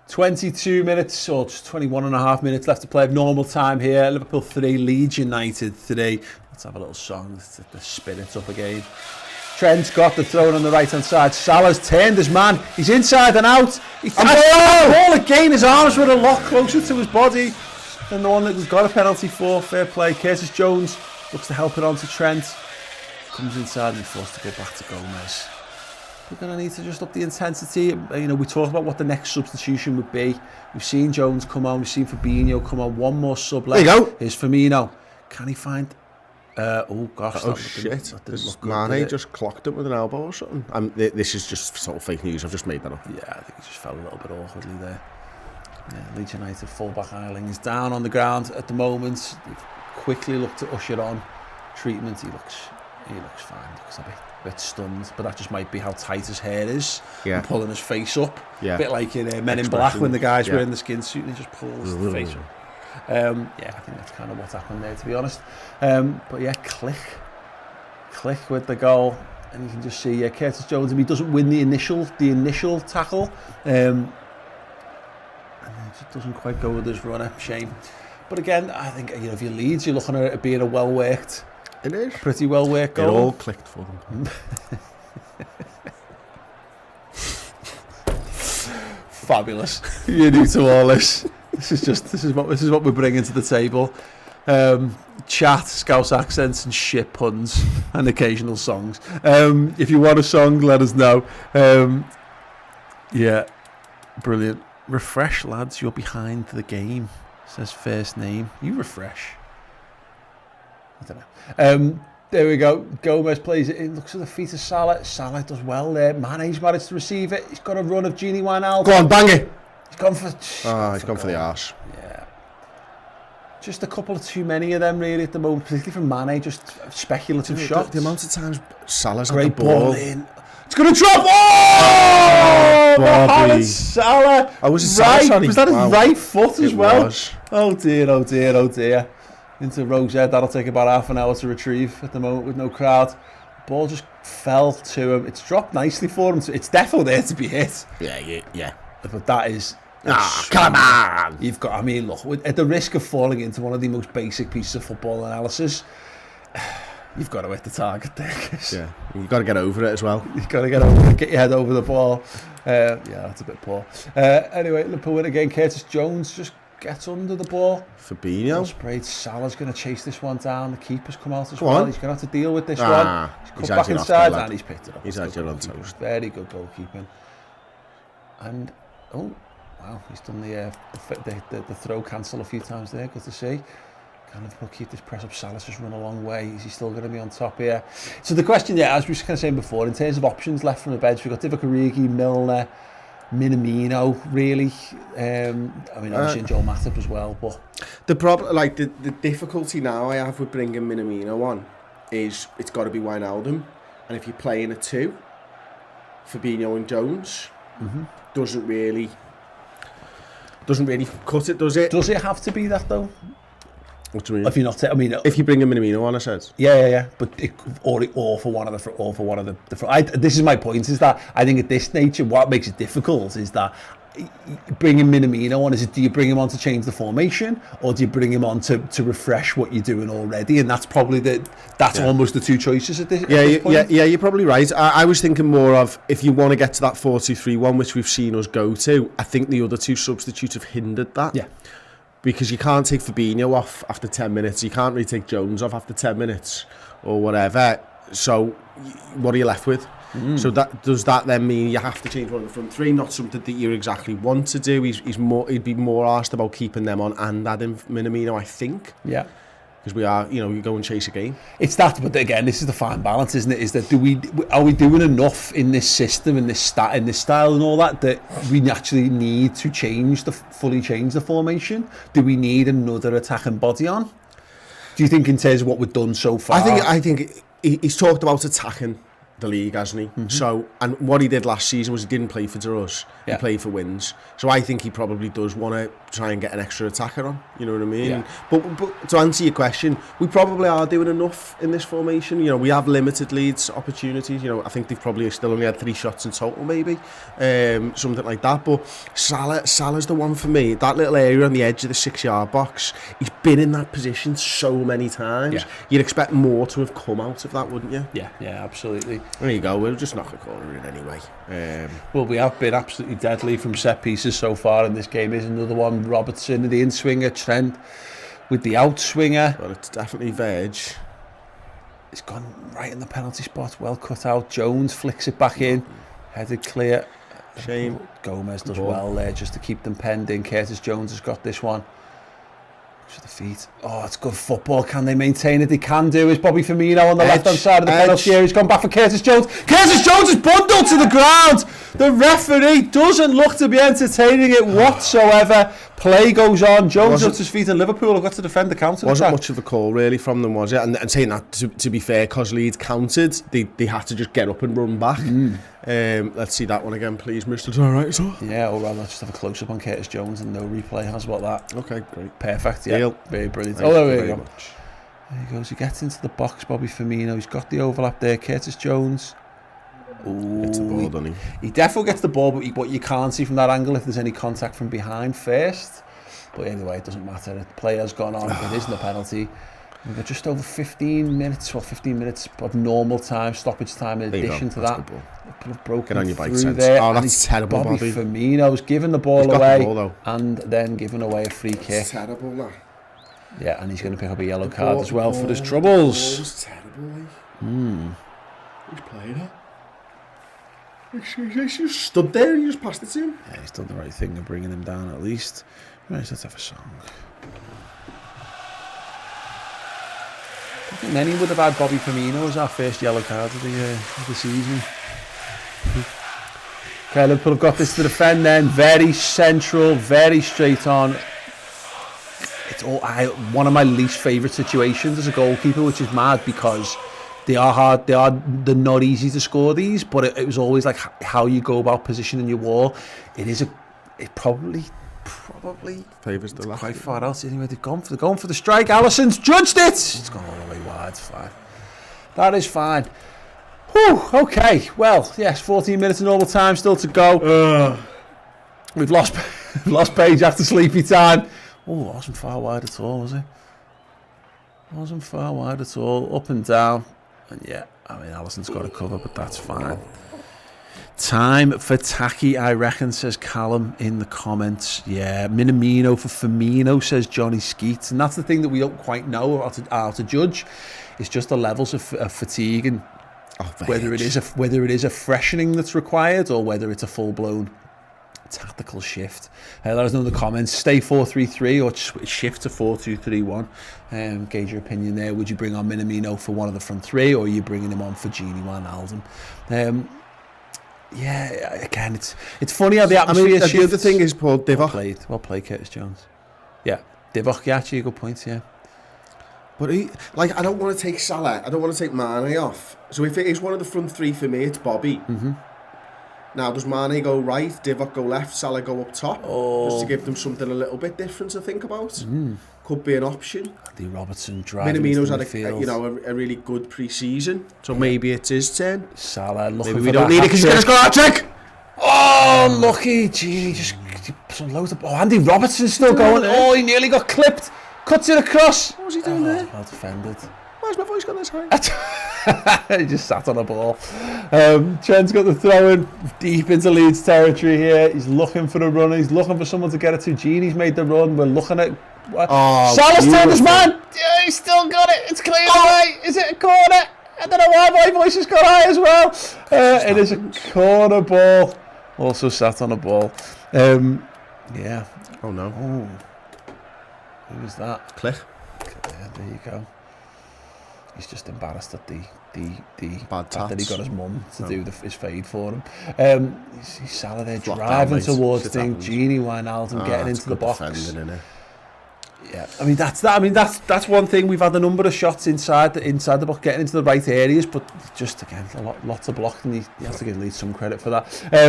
22 minutes or just 21 and a half minutes left to play of normal time here. Liverpool 3, Leeds United 3. Let's have a little song to spin it up again. Trent's got the throw on the right hand side. Salah's turned his man. He's inside and out. He's ball again. His arms were a lot closer to his body than the one that we've got a penalty for. Fair play. Curtis Jones looks to help it on to Trent. Comes inside and forced to go back to Gomez. We're going to need to just up the intensity. You know, we talked about what the next substitution would be. We've seen Jones come on. We've seen Fabinho come on. One more sub left. There you go. Here's Firmino. Can he find... oh gosh! Shit! Mane just clocked it with an elbow or something. This is just sort of fake news. I've just made that up. Yeah, I think he just fell a little bit awkwardly there. Yeah, Leeds United fullback Eiling is down on the ground at the moment. They've quickly looked to usher on treatment. He looks fine. Looks a bit stunned, but that just might be how tight his hair is. Yeah. And pulling his face up. Yeah. A bit like in Men in Black when the guy's wearing the skin suit and he just pulls the face up. Yeah, I think that's kind of what's happened there, to be honest. But yeah, click with the goal, and you can just see Curtis Jones. If he doesn't win the initial tackle, and it just doesn't quite go with his runner. Shame. But again, I think if you're Leeds, you're looking at it being a well-worked, pretty well-worked goal. It all clicked for them. Fabulous. You're new to all this. This is what we're bringing to the table. Chat, Scouse accents and shit puns and occasional songs. If you want a song, let us know. Yeah, brilliant. Refresh, lads, you're behind the game, says first name. You refresh. I don't know. There we go. Gomez plays it in, looks at the feet of Salah. Salah does well there. Mane's managed to receive it. He's got a run of Gini Wijnaldum. Go on, bang it. He's gone for... He's gone for the arse. Yeah. Just a couple of too many of them really at the moment, particularly from Mane, just speculative shots. The amount of times Salah's Great had the ball. in. It's going to drop. Oh! Mohamed Salah. Oh, was it Salah? Right. Sorry. Was that his right foot as well? Was. Oh dear, oh dear, oh dear. Into Rogue's head. That'll take about half an hour to retrieve at the moment with no crowd. Ball just fell to him. It's dropped nicely for him. It's definitely there to be hit. Yeah. But that is... come on! You've got... I mean, look, at the risk of falling into one of the most basic pieces of football analysis, you've got to hit the target there. Yeah, you've got to get over it as well. You've got to get over it, get your head over the ball. Yeah, that's a bit poor. Anyway, Liverpool win again. Curtis Jones just gets under the ball. Fabinho. Sprayed. Salah's going to chase this one down. The keeper's come out as Go well. on. He's going to have to deal with this one. He's cut back inside and he's picked it up. He's had your on toast. Very good goalkeeping. And, oh, wow, he's done the throw cancel a few times there. Good to see. Can Liverpool keep this press up? Salah's just run a long way. Is he still going to be on top here? So the question, as we were kind of saying before, in terms of options left from the bench, we've got Divock Origi, Milner, Minamino, really. I mean, obviously Joel Matip as well, but the problem, like the difficulty now I have with bringing Minamino on is it's got to be Wijnaldum, and if you're playing a two, Fabinho and Jones doesn't really cut it, does it? Does it have to be that though? What do you mean? If you're not, I mean, if you bring a Minamino on, I said. Yeah. But or for one of the. This is my point. Is that I think at this nature, what makes it difficult is that bringing Minamino on. Do you bring him on to change the formation, or do you bring him on to refresh what you're doing already? And that's probably almost the two choices at this. Yeah, you're probably right. I was thinking more of if you want to get to that 4-2-3-1, which we've seen us go to. I think the other two substitutes have hindered that. Yeah. Because you can't take Fabinho off after 10 minutes. You can't really take Jones off after 10 minutes or whatever. So what are you left with? So does that then mean you have to change one of the front three? Not something that you exactly want to do. He'd be more asked about keeping them on and adding Minamino, I think. Yeah. Because we are, you go and chase a game. It's that, but again, this is the fine balance, isn't it? Is that are we doing enough in this system, in this style, and all that we actually need to fully change the formation? Do we need another attacking body on? Do you think, in terms of what we've done so far? I think he's talked about attacking the league, hasn't he? So, and what he did last season was he didn't play for draws. He played for wins. So I think he probably does want to try and get an extra attacker on. You know what I mean? Yeah. But to answer your question, we probably are doing enough in this formation. We have limited Leeds opportunities. I think they've probably still only had 3 shots in total, maybe. Something like that. But Salah's the one for me. That little area on the edge of the 6-yard box, he's been in that position so many times. Yeah. You'd expect more to have come out of that, wouldn't you? Yeah, absolutely. There you go. We'll just knock a corner in anyway. Well, we have been absolutely deadly from set pieces so far in this game. Is another one. Robertson, the in-swinger. Trent with the out-swinger. Well, it's definitely Veg. It's gone right in the penalty spot. Well cut out. Jones flicks it back in. Headed clear. Shame. Gomez does well there just to keep them penned in. Curtis Jones has got this one. To the feet. Oh, it's good football. Can they maintain it? They can do. Is Bobby Firmino on the left-hand side of the penalty area. He's gone back for Curtis Jones. Curtis Jones is bundled to the ground. The referee doesn't look to be entertaining it whatsoever. Play goes on. Jones up to his feet, and Liverpool have got to defend the counter. Wasn't much of a call really from them, was it? And saying that, to be fair, because Leeds countered, they had to just get up and run back. Let's see that one again, please, Mr. Director. Yeah, or rather, let's just have a close-up on Curtis Jones and no replay. How's about that? Okay, great. Perfect, yeah. Deal. Very brilliant. There we go. There he goes. He gets into the box, Bobby Firmino. He's got the overlap there. Curtis Jones. Ooh, gets the ball, doesn't he? He definitely gets the ball, but what you can't see from that angle if there's any contact from behind first. But anyway, it doesn't matter. The play has gone on. It isn't a penalty. We've got just over 15 minutes of normal time, stoppage time in addition to that. Broken on your bike sense. There, oh, that's terrible, Bobby. Firmino's given the ball away and then giving away a free kick. It's terrible, that. Yeah, and he's going to pick up a yellow card as well for his troubles. The ball was terrible, like. He's playing it. He just stood there and you just passed it to him. Yeah, he's done the right thing of bringing him down at least. Right, let's have a song. I think many would have had Bobby Firmino as our first yellow card of the season. Okay, Liverpool have got this to defend then. Very central, very straight on. It's one of my least favourite situations as a goalkeeper, which is mad because they are hard. They're not easy to score these, but it was always like how you go about positioning your wall. It probably favours the left. Quite far out anyway. They're going for the strike. Alisson's judged it. It's gone all the way wide. It's fine. That is fine. Whew, okay, well, yes, 14 minutes of normal time still to go. We've lost Page after sleepy time. Oh, it wasn't far wide at all, was it? Wasn't far wide at all. Up and down. And yeah, I mean, Alisson's got a cover, but that's fine. Time for tacky, I reckon, says Callum in the comments. Yeah, Minamino for Firmino, says Johnny Skeets. And that's the thing that we don't quite know how to judge. It's just the levels of fatigue and whether it is a freshening that's required or whether it's a full-blown tactical shift. Let us know in the comments. Stay 4-3-3 or shift to 4-2-3-1. Gauge your opinion there. Would you bring on Minamino for one of the front three, or are you bringing him on for Gini Wijnaldum? Yeah, again, it's funny how the atmosphere shifts. The other thing is Paul Divock. Well played, Curtis Jones. Yeah, Divock. Yeah, actually, a good point. Yeah. But I don't want to take Salah. I don't want to take Mane off. So if it is one of the front three for me, it's Bobby. Mm-hmm. Now, does Mane go right, Divock go left, Salah go up top? Just to give them something a little bit different to think about. Could be an option. Andy Robertson driving Minamino's had a a really good pre-season, so maybe it's his turn. Salah looking maybe for we don't need it because he's going to score a hat-trick. Oh, lucky. Gee, just some loads of... Oh, Andy Robertson's still going. Oh, he nearly got clipped. Cuts it across. What was he doing there? Well defended. Why's my voice got this high? He just sat on a ball. Trent's got the throw in deep into Leeds territory here. He's looking for the runner. He's looking for someone to get it to. Gini's made the run. We're looking at... Salah's turned his man. Yeah, he's still got it. It's cleared away. Is it a corner? I don't know why my voice has got high as well. It is a corner ball. Also sat on a ball. Yeah. Oh no. Oh. Who was that? Click. Yeah, there you go. He's just embarrassed at the bad fact that he got his mum to do his fade for him. He's Salah there driving towards things. Gini Wijnaldum getting into the box. Yeah, I mean that's one thing. We've had a number of shots inside the box, getting into the right areas, but just again lots of blocked, and he has to give Leeds some credit for that.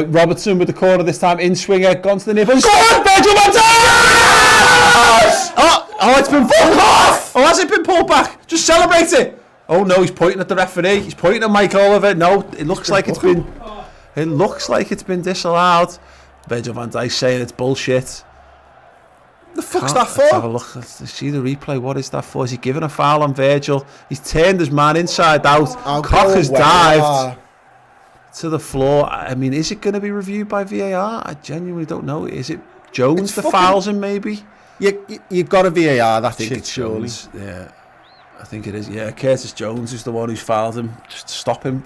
Robertson with the corner this time, in swinger, gone to the nip. Scored! Virgil van Dijk! Oh, it's been pulled off! Oh, has it been pulled back? Just celebrate it! Oh no, he's pointing at the referee. He's pointing at Mike Oliver. No, it looks like it's been. It looks like it's been disallowed. Virgil van Dijk saying it's bullshit. The fuck's that for? Let's have a look. Let's see the replay. What is that for? Is he giving a foul on Virgil? He's turned his man inside out. Cock has dived to the floor. I mean, is it going to be reviewed by VAR? I genuinely don't know. Is it Jones that fouls him, maybe? You've got a VAR, that shit, surely. Yeah, I think it is. Yeah, Curtis Jones is the one who's fouled him. Just to stop him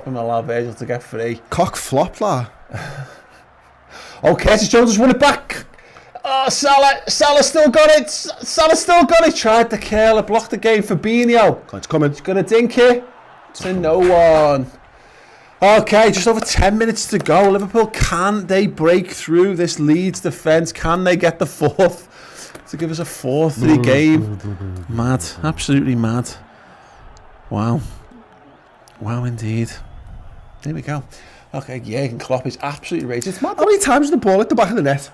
and allow Virgil to get free. Cock flop, lad. Oh, Curtis Jones has won it back. Oh, Salah still got it. Salah still got it. Tried to curl it, blocked the game. Fabinho. It's coming. He's going to dink it to no one. Okay, just over 10 minutes to go. Liverpool, can they break through this Leeds defence? Can they get the fourth to give us a 4-3 game? Mad. Absolutely mad. Wow. Wow, indeed. There we go. Okay, Jurgen Klopp is absolutely raging. It's mad. How many times has the ball at the back of the net?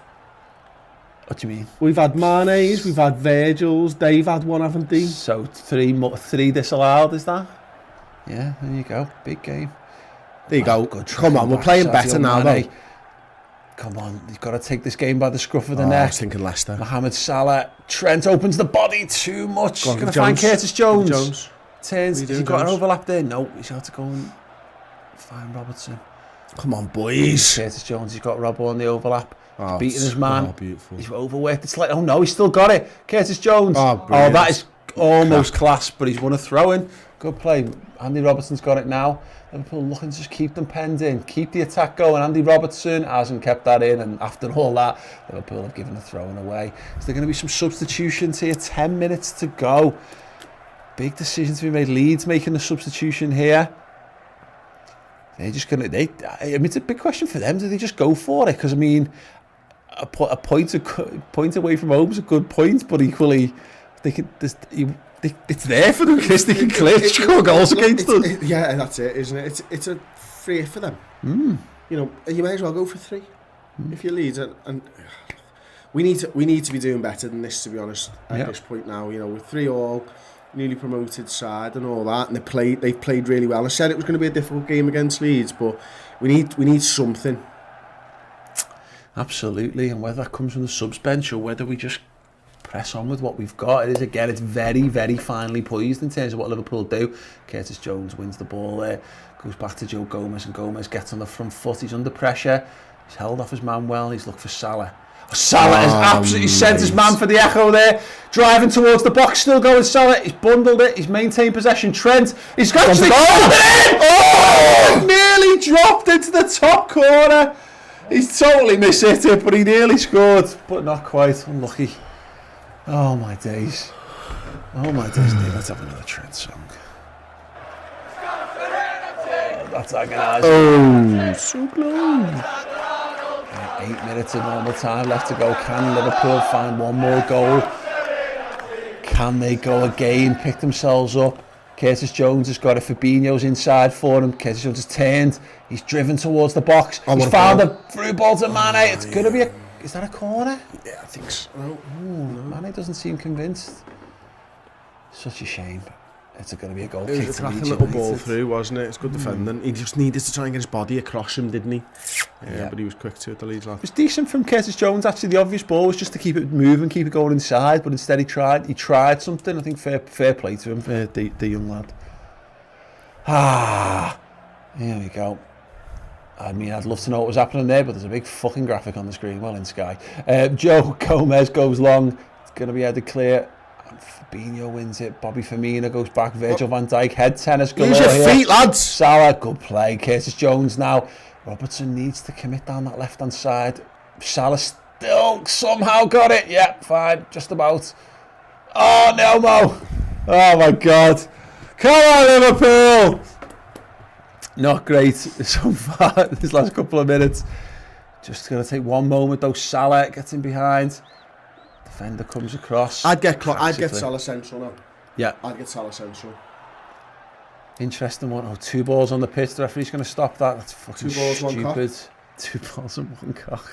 What do you mean? We've had Mane's, we've had Virgil's, they've had one, haven't they? So three disallowed, is that? Yeah, there you go. Big game. There you go. Come on, we're playing better now, though. Come on, you've got to take this game by the scruff of the neck. I was thinking Leicester. Mohamed Salah. Trent opens the body too much. He's going to find Curtis Jones. Turns. Has he got an overlap there? No, he's got to go and find Robertson. Come on, boys. Curtis Jones, he's got Robbo on the overlap. beating his man. Oh, beautiful. He's overworked. It's like, oh no, he's still got it. Curtis Jones. Oh, that is almost class, but he's won a throw-in. Good play. Andy Robertson's got it now. Liverpool looking to just keep them penned in, keep the attack going. Andy Robertson hasn't kept that in, and after all that, Liverpool have given a throw-in away. Is there going to be some substitutions here? 10 minutes to go. Big decision to be made. Leeds making the substitution here. They're just going to... I mean, it's a big question for them. Do they just go for it? Because, I mean, a point away from home is a good point, but equally, they could... It's there for them because they can clear score goals against us. Yeah, that's it, isn't it? It's a free hit for them. You know, you may as well go for 3 if you lead. And we need to be doing better than this, to be honest. At this point now, you know, with 3-3, newly promoted side and all that, and they've played really well. I said it was going to be a difficult game against Leeds, but we need something. Absolutely, and whether that comes from the subs bench or whether we just press on with what we've got. It is, again, it's very, very finely poised in terms of what Liverpool do. Curtis Jones wins the ball there, goes back to Joe Gomez, and Gomez gets on the front foot. He's under pressure. He's held off his man well. He's looked for Salah. Salah has absolutely sent his man for the echo there. Driving towards the box, still going Salah. He's bundled it. He's maintained possession. Trent, he's actually got it in! Oh! Nearly dropped into the top corner. He's totally mishit it, but he nearly scored, but not quite. Unlucky. Oh my days. Oh my days. Let's have another Trent song. That's agonising. Oh, so close. 8 minutes of normal time left to go. Can Liverpool find one more goal? Can they go again? Pick themselves up. Curtis Jones has got it. Fabinho's inside for him. Curtis Jones has turned. He's driven towards the box. He's found a through ball to Mane. It's going to be a... Is that a corner? Yeah, I think so. No. Mane doesn't seem convinced. Such a shame. It's going to be a goal. It was a cracking little ball through, wasn't it? It's good defending. He just needed to try and get his body across him, didn't he? Yeah, but he was quick to it, the Leeds lad. It was decent from Curtis Jones. Actually, the obvious ball was just to keep it moving, keep it going inside. But instead, he tried something. I think fair play to him, the young lad. Here we go. I mean, I'd love to know what was happening there, but there's a big fucking graphic on the screen. Well, in Sky. Joe Gomez goes long. It's going to be headed clear. And Fabinho wins it. Bobby Firmino goes back. Virgil van Dijk. Head tennis galore. Use your feet, lads. Salah, good play. Curtis Jones now. Robertson needs to commit down that left-hand side. Salah still somehow got it. Yeah, fine. Just about. Oh, no, Mo. Oh, my God. Come on, Liverpool. Not great so far this last couple of minutes. Just going to take one moment though. Salah gets in behind. Defender comes across. I'd get Salah central now. Yeah. I'd get Salah central. Interesting one. Oh, 2 balls on the pitch. The referee's going to stop that. That's fucking 2 balls, stupid. 1 cock. 2 balls and 1 cock.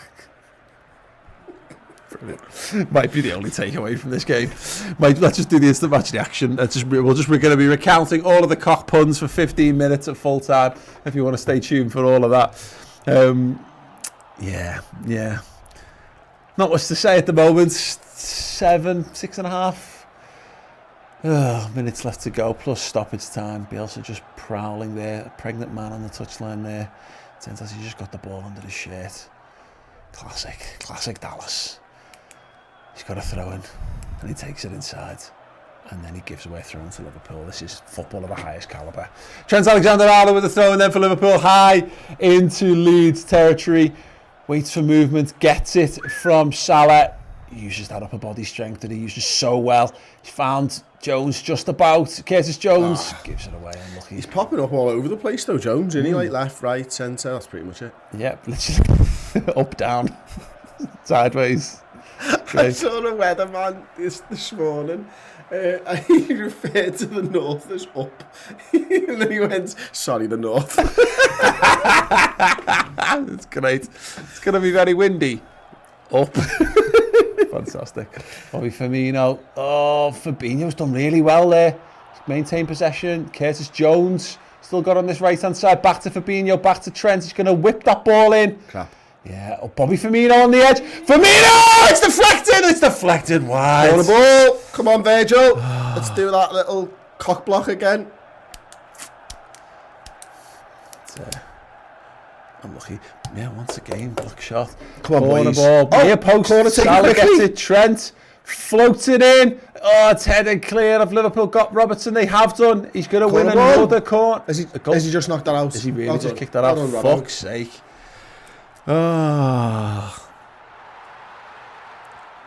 Brilliant. Might be the only takeaway from this game. Let's just do the instant match reaction. We're going to be recounting all of the cock puns for 15 minutes at full time. If you want to stay tuned for all of that. Yeah. Not much to say at the moment. 6.5 minutes left to go. Plus stoppage time. Bielsa just prowling there. A pregnant man on the touchline there. Turns out he just got the ball under his shirt. Classic Dallas. He's got a throw in and he takes it inside and then he gives away a throw in to Liverpool. This is football of the highest calibre. Trent Alexander-Arnold with the throw in then for Liverpool, high into Leeds territory, waits for movement, gets it from Salah, uses that upper body strength that he uses so well. He's found Jones just about. Curtis Jones gives it away. Unlucky. He's popping up all over the place though, Jones, isn't he? Like left, right, centre. That's pretty much it. Yeah, literally up, down, sideways. I saw a weatherman this morning. He referred to the north as up, and then he went, "Sorry, the north." It's great. It's going to be very windy. Up. Fantastic. Bobby Firmino. Oh, Fabinho's done really well there. He's maintained possession. Curtis Jones still got on this right-hand side. Back to Fabinho, back to Trent. He's going to whip that ball in. Crap. Yeah, Bobby Firmino on the edge. Firmino! It's deflected! It's deflected wide. On the ball. Come on, Virgil. Let's do that little cock block again. Unlucky. Yeah, once again, block shot. Come on, corner boys. ball. Near post. Corner, take it Salah quickly. gets it. Trent floats it in. Oh, it's headed clear of Liverpool. Got Robertson. They have done. He's going to win Corner ball. another corner. Has he just knocked that out? Has he really Well just done. kicked that out? Well For done, Robbo. fuck's sake. Ah.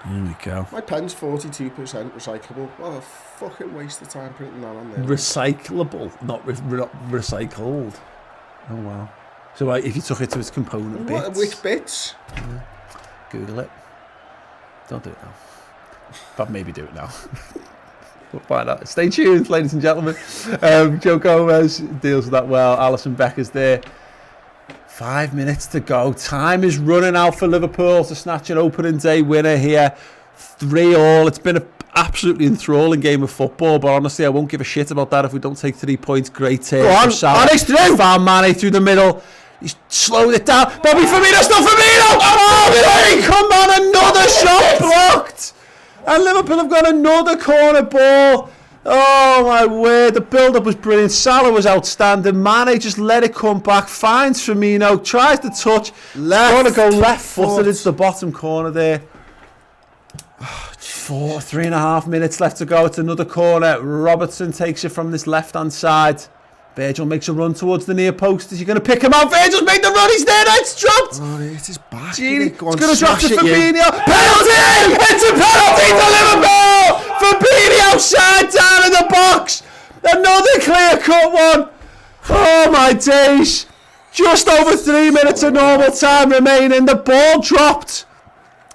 Here we go. My pen's 42% recyclable. What a fucking waste of time printing that on there. Recyclable, not recycled. Oh wow. So if you took it to its component bits. Which bits? Google it. Don't do it now. But maybe do it now. We'll find out. Stay tuned, ladies and gentlemen. Joe Gomez deals with that well. Alisson Becker's there. 5 minutes to go. Time is running out for Liverpool to snatch an opening day winner here. 3-3. It's been an absolutely enthralling game of football, but honestly, I won't give a shit about that if we don't take 3 points. Great turn. Go on, Mane's through. Found Mane through the middle. He's slowed it down. Bobby Firmino, still Firmino! Oh, come on, another shot blocked! And Liverpool have got another corner ball. Oh my word, the build-up was brilliant. Salah was outstanding. Mane just let it come back, finds Firmino, tries to touch. Going to go left-footed into the bottom corner there. 3.5 minutes left to go. It's another corner. Robertson takes it from this left-hand side. Virgil makes a run towards the near post. Is he going to pick him out? Virgil's made the run. He's there. It's dropped. Oh, it's his back. Genie, Go on, it's going to drop to smash it, you. Fabinho. Penalty! It's a penalty to Liverpool! Fabinho side down in the box. Another clear-cut one. Oh my days. Just over 3 minutes of normal time remaining. The ball dropped.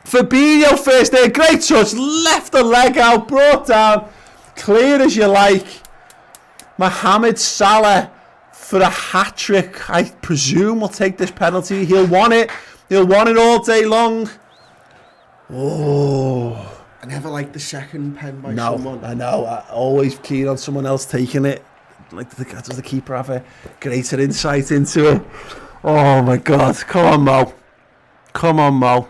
Fabinho first there. Great touch. Left the leg out. Brought down. Clear as you like. Mohamed Salah for a hat-trick. I presume will take this penalty. He'll want it. He'll want it all day long. Oh. I never liked the second pen by someone. I know. I'm always keen on someone else taking it. Like does the keeper have a greater insight into it? Oh my God! Come on, Mo. Come on, Mo.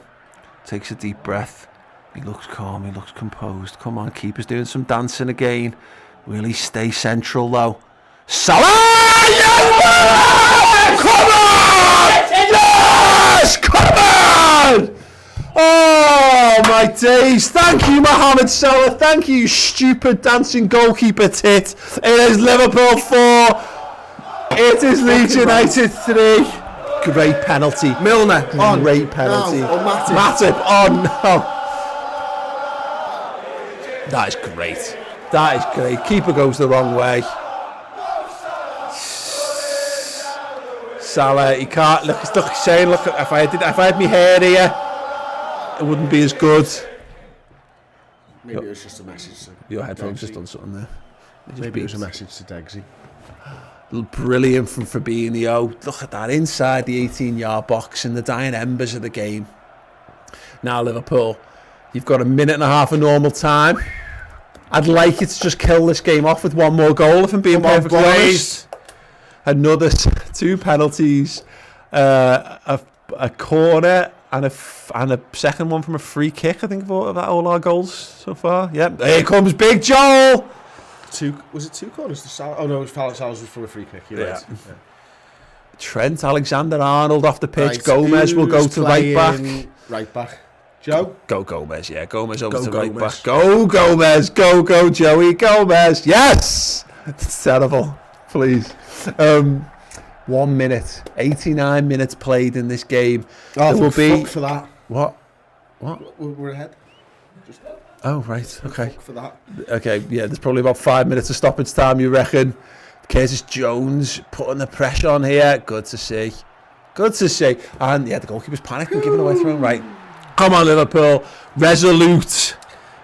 Takes a deep breath. He looks calm. He looks composed. Come on, keeper's doing some dancing again. Will he stay central though? Salah! Yes! Come on! Yes! Come on! Oh my days! Thank you, Mohamed Salah. Thank you, stupid dancing goalkeeper tit. It is Liverpool 4. It is Leeds United 3. Great penalty. Milner on. Great penalty. No, Matip. Oh no. That is great. That is great. Keeper goes the wrong way. Salah, he can't look. He's saying, "Look, if I had my hair here, it wouldn't be as good." Maybe it was just a message to Your headphones Degsy. just done something there. Maybe it was a message to Degsy. Brilliant from Fabinho. Look at that inside the 18-yard box in the dying embers of the game. Now Liverpool, you've got a minute and a half of normal time. I'd like it to just kill this game off with one more goal, if I'm being perfectly honest. Another 2 penalties, a corner, and a second one from a free kick. I think of all our goals so far. Yep. Here comes Big Joel. Was it 2 corners to Salah? Oh no, Salah's was from a free kick. You're right. Yeah. Trent Alexander-Arnold off the pitch. Right, Gomez will go to right back. Right back. Joe? Go Gomez, yeah. Gomez over Go to right Gomez. back. Go Gomez. Go Joey Gomez. Yes! It's terrible. Please. 1 minute. 89 minutes played in this game. Oh, there will be... for that. What? We're ahead. Oh, right. Okay. For that. Okay, yeah, there's probably about 5 minutes of stoppage time, you reckon? Curtis Jones putting the pressure on here. Good to see. Good to see. And, yeah, the goalkeeper's panicking, giving away throw. Right. Come on, Liverpool. Resolute.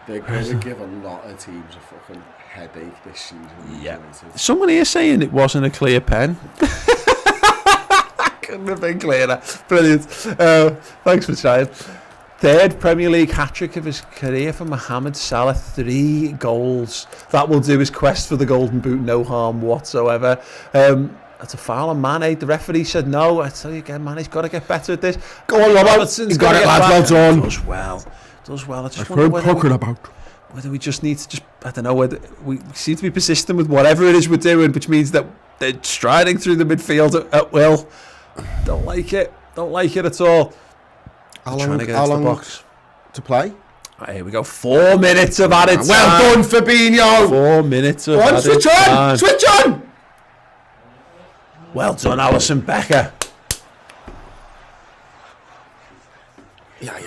They're going to give a lot of teams a fucking headache this season. Yeah. Someone here saying it wasn't a clear pen. Couldn't have been clearer. Brilliant. Thanks for trying. 3rd Premier League hat-trick of his career for Mohamed Salah. 3 goals. That will do his quest for the Golden Boot no harm whatsoever. That's a foul on Mane. The referee said no. I tell you again, Mane's got to get better at this. Go on, Robertson's He's got it, lads. Well done. Does well. I just wonder whether we just need to I don't know, whether we seem to be persistent with whatever it is we're doing, which means that they're striding through the midfield at will. Don't like it. Don't like it at all. How Trying long, to get how into the long box. to play? Right, here we go. 4 minutes of added time. Well done, Fabinho. 4 minutes of Go on, added switch on! time. Switch on! Well done, Alison Becker. Yeah.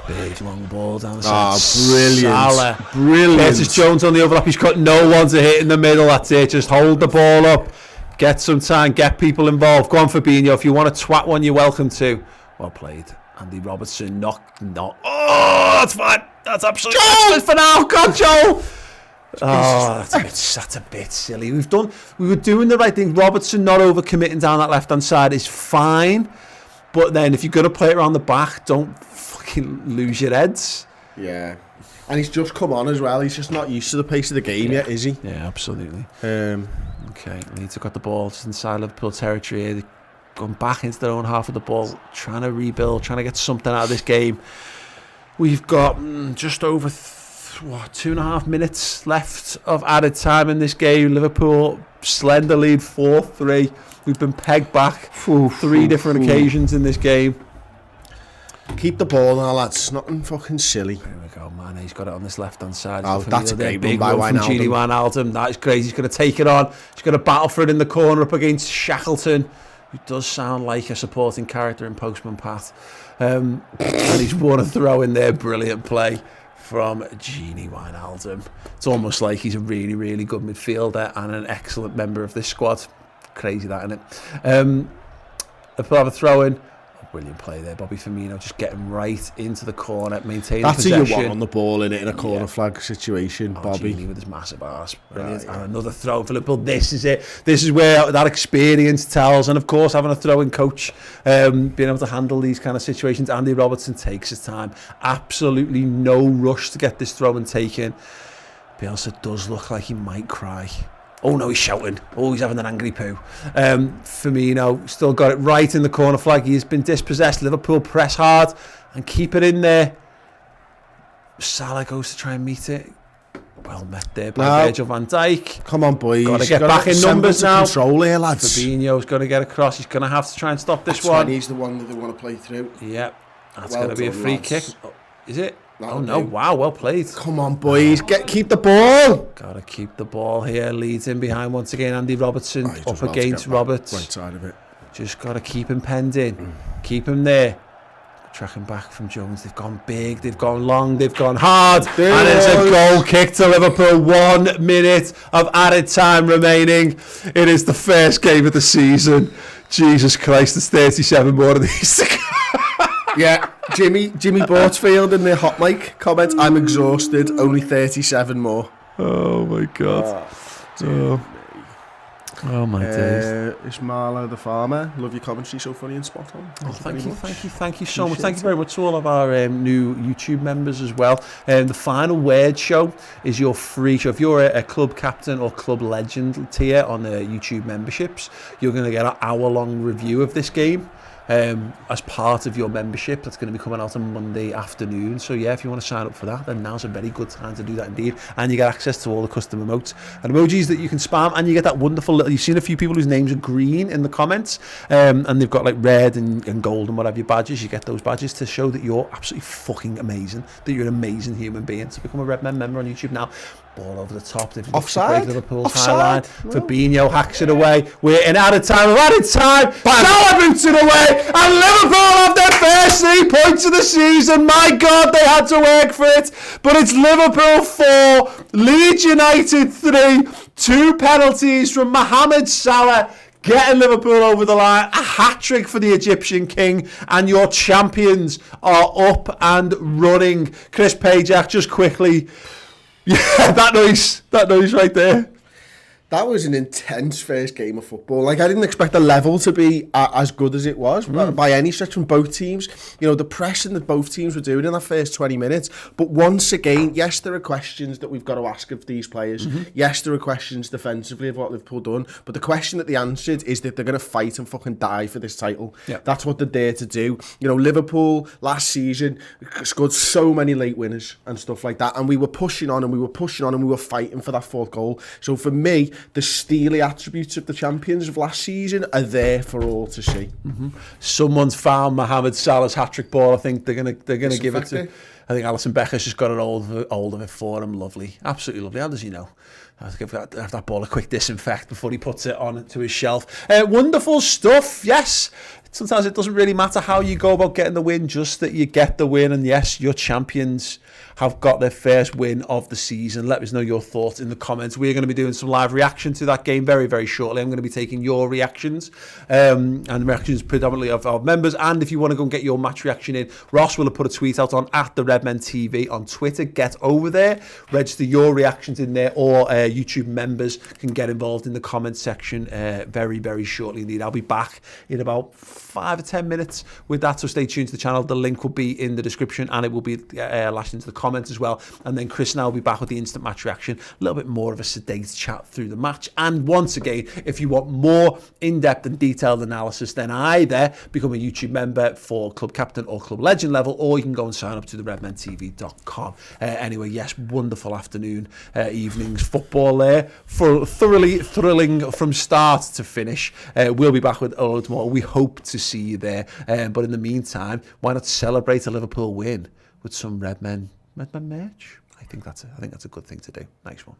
Big long ball down the side. Brilliant. Salah. Brilliant. Curtis Jones on the overlap. He's got no one to hit in the middle. That's it. Just hold the ball up. Get some time. Get people involved. Go on, Fabinho. If you want to twat one, you're welcome to. Well played. Andy Robertson. Not. Oh, that's fine. That's absolutely good for now. God, Joel. Oh, that's a bit silly. We were doing the right thing. Robertson not overcommitting down that left-hand side is fine. But then if you're going to play it around the back, don't fucking lose your heads. Yeah. And he's just come on as well. He's just not used to the pace of the game yet, is he? Yeah, absolutely. Okay. Leeds have got the ball just inside Liverpool territory here. They're going back into their own half of the ball, trying to rebuild, trying to get something out of this game. We've got just over 2.5 minutes left of added time in this game. Liverpool, slender lead, 4-3. We've been pegged back 3 different occasions in this game. Keep the ball now, lads. Nothing fucking silly. Here we go, man. He's got it on this left-hand side. Oh, that's a great big run by run from Gini Wijnaldum. That is crazy. He's going to take it on. He's going to battle for it in the corner up against Shackleton, who does sound like a supporting character in Postman Pat. And he's won a throw in there. Brilliant play from Gini Wijnaldum. It's almost like he's a really, really good midfielder and an excellent member of this squad. Crazy that, isn't it? Liverpool have a throw in. Brilliant play there, Bobby Firmino, just getting right into the corner, maintaining possession. That's who you want on the ball in a corner flag situation, Bobby. Gini with his massive arse. Brilliant. And another throw for Liverpool. This is it. This is where that experience tells. And of course, having a throwing coach, being able to handle these kind of situations. Andy Robertson takes his time. Absolutely no rush to get this throw and taken. Bielsa does look like he might cry. Oh no, he's shouting. Oh, he's having an angry poo. Firmino still got it right in the corner flag. He's been dispossessed. Liverpool press hard and keep it in there. Salah goes to try and meet it. Well met there by Virgil van Dijk. Come on, boys. Got to get back in numbers now. Control here, lads. Fabinho's going to get across. He's going to have to try and stop this one. He's the one that they want to play through. Yep. That's going to be a free kick. Oh, is it? That'll oh no! do. Wow, well played. Come on, boys. Keep the ball. Got to keep the ball here. Leeds in behind once again. Andy Robertson up against Roberts. Right side of it. Just got to keep him penned in. Keep him there. Tracking back from Jones. They've gone big. They've gone long. They've gone hard. And it's a goal kick to Liverpool. 1 minute of added time remaining. It is the first game of the season. Jesus Christ, there's 37 more of these to go. Yeah, Jimmy Bortfield in the hot mic comments, I'm exhausted, only 37 more. Oh my God. Oh my days. Ismaila the farmer, love your commentary, so funny and spot on. Thank you so much. Thank you very much to all of our new YouTube members as well. The Final Word show is your free show. If you're a club captain or club legend tier on the YouTube memberships, you're going to get an hour-long review of this game. As part of your membership. That's going to be coming out on Monday afternoon. So yeah, if you want to sign up for that, then now's a very good time to do that indeed. And you get access to all the custom emotes and emojis that you can spam, and you get that wonderful little, you've seen a few people whose names are green in the comments, and they've got like red and gold and whatever your badges. You get those badges to show that you're absolutely fucking amazing, that you're an amazing human being. So become a Red Men member on YouTube now. Ball over the top. They've offside. Liverpool's highline. Fabinho hacks it away. We're in added time. Salah boots it away. And Liverpool have their first 3 points of the season. My God, they had to work for it. But it's Liverpool 4, Leeds United 3. 2 penalties from Mohamed Salah, getting Liverpool over the line. A hat-trick for the Egyptian king. And your champions are up and running. Chris Pajak, just quickly. Yeah, that noise right there. That was an intense first game of football. Like, I didn't expect the level to be as good as it was by any stretch from both teams. You know, the pressing that both teams were doing in that first 20 minutes. But once again, yes, there are questions that we've got to ask of these players. Yes, there are questions defensively of what Liverpool done. But the question that they answered is that they're going to fight and fucking die for this title. Yeah. That's what they're there to do. You know, Liverpool last season scored so many late winners and stuff like that. And we were pushing on and we were pushing on and we were fighting for that fourth goal. So for me, the steely attributes of the champions of last season are there for all to see. Someone's found Mohamed Salah's hat-trick ball. I think they're gonna give it to. I think Alisson Becker's just got it hold of it for him. Lovely, absolutely lovely. How does he know? I have to give that ball a quick disinfect before he puts it on to his shelf. Wonderful stuff. Yes. Sometimes it doesn't really matter how you go about getting the win, just that you get the win. And yes, your champions have got their first win of the season. Let us know your thoughts in the comments. We're going to be doing some live reaction to that game very, very shortly. I'm going to be taking your reactions and reactions predominantly of our members. And if you want to go and get your match reaction in, Ross will have put a tweet out on @TheRedmenTV on Twitter. Get over there, register your reactions in there, or YouTube members can get involved in the comments section very, very shortly indeed. I'll be back in about 5 or 10 minutes with that, so stay tuned to the channel. The link will be in the description and it will be lashed into the comments as well. And then Chris and I will be back with the instant match reaction, a little bit more of a sedate chat through the match. And once again, if you want more in-depth and detailed analysis, then either become a YouTube member for Club Captain or Club Legend level, or you can go and sign up to the redmentv.com. Anyway, yes, wonderful afternoon, evenings football there, for thoroughly thrilling from start to finish. We'll be back with loads more. We hope to see you there. But in the meantime, why not celebrate a Liverpool win with some Redmen merch? I think that's a good thing to do. Nice one.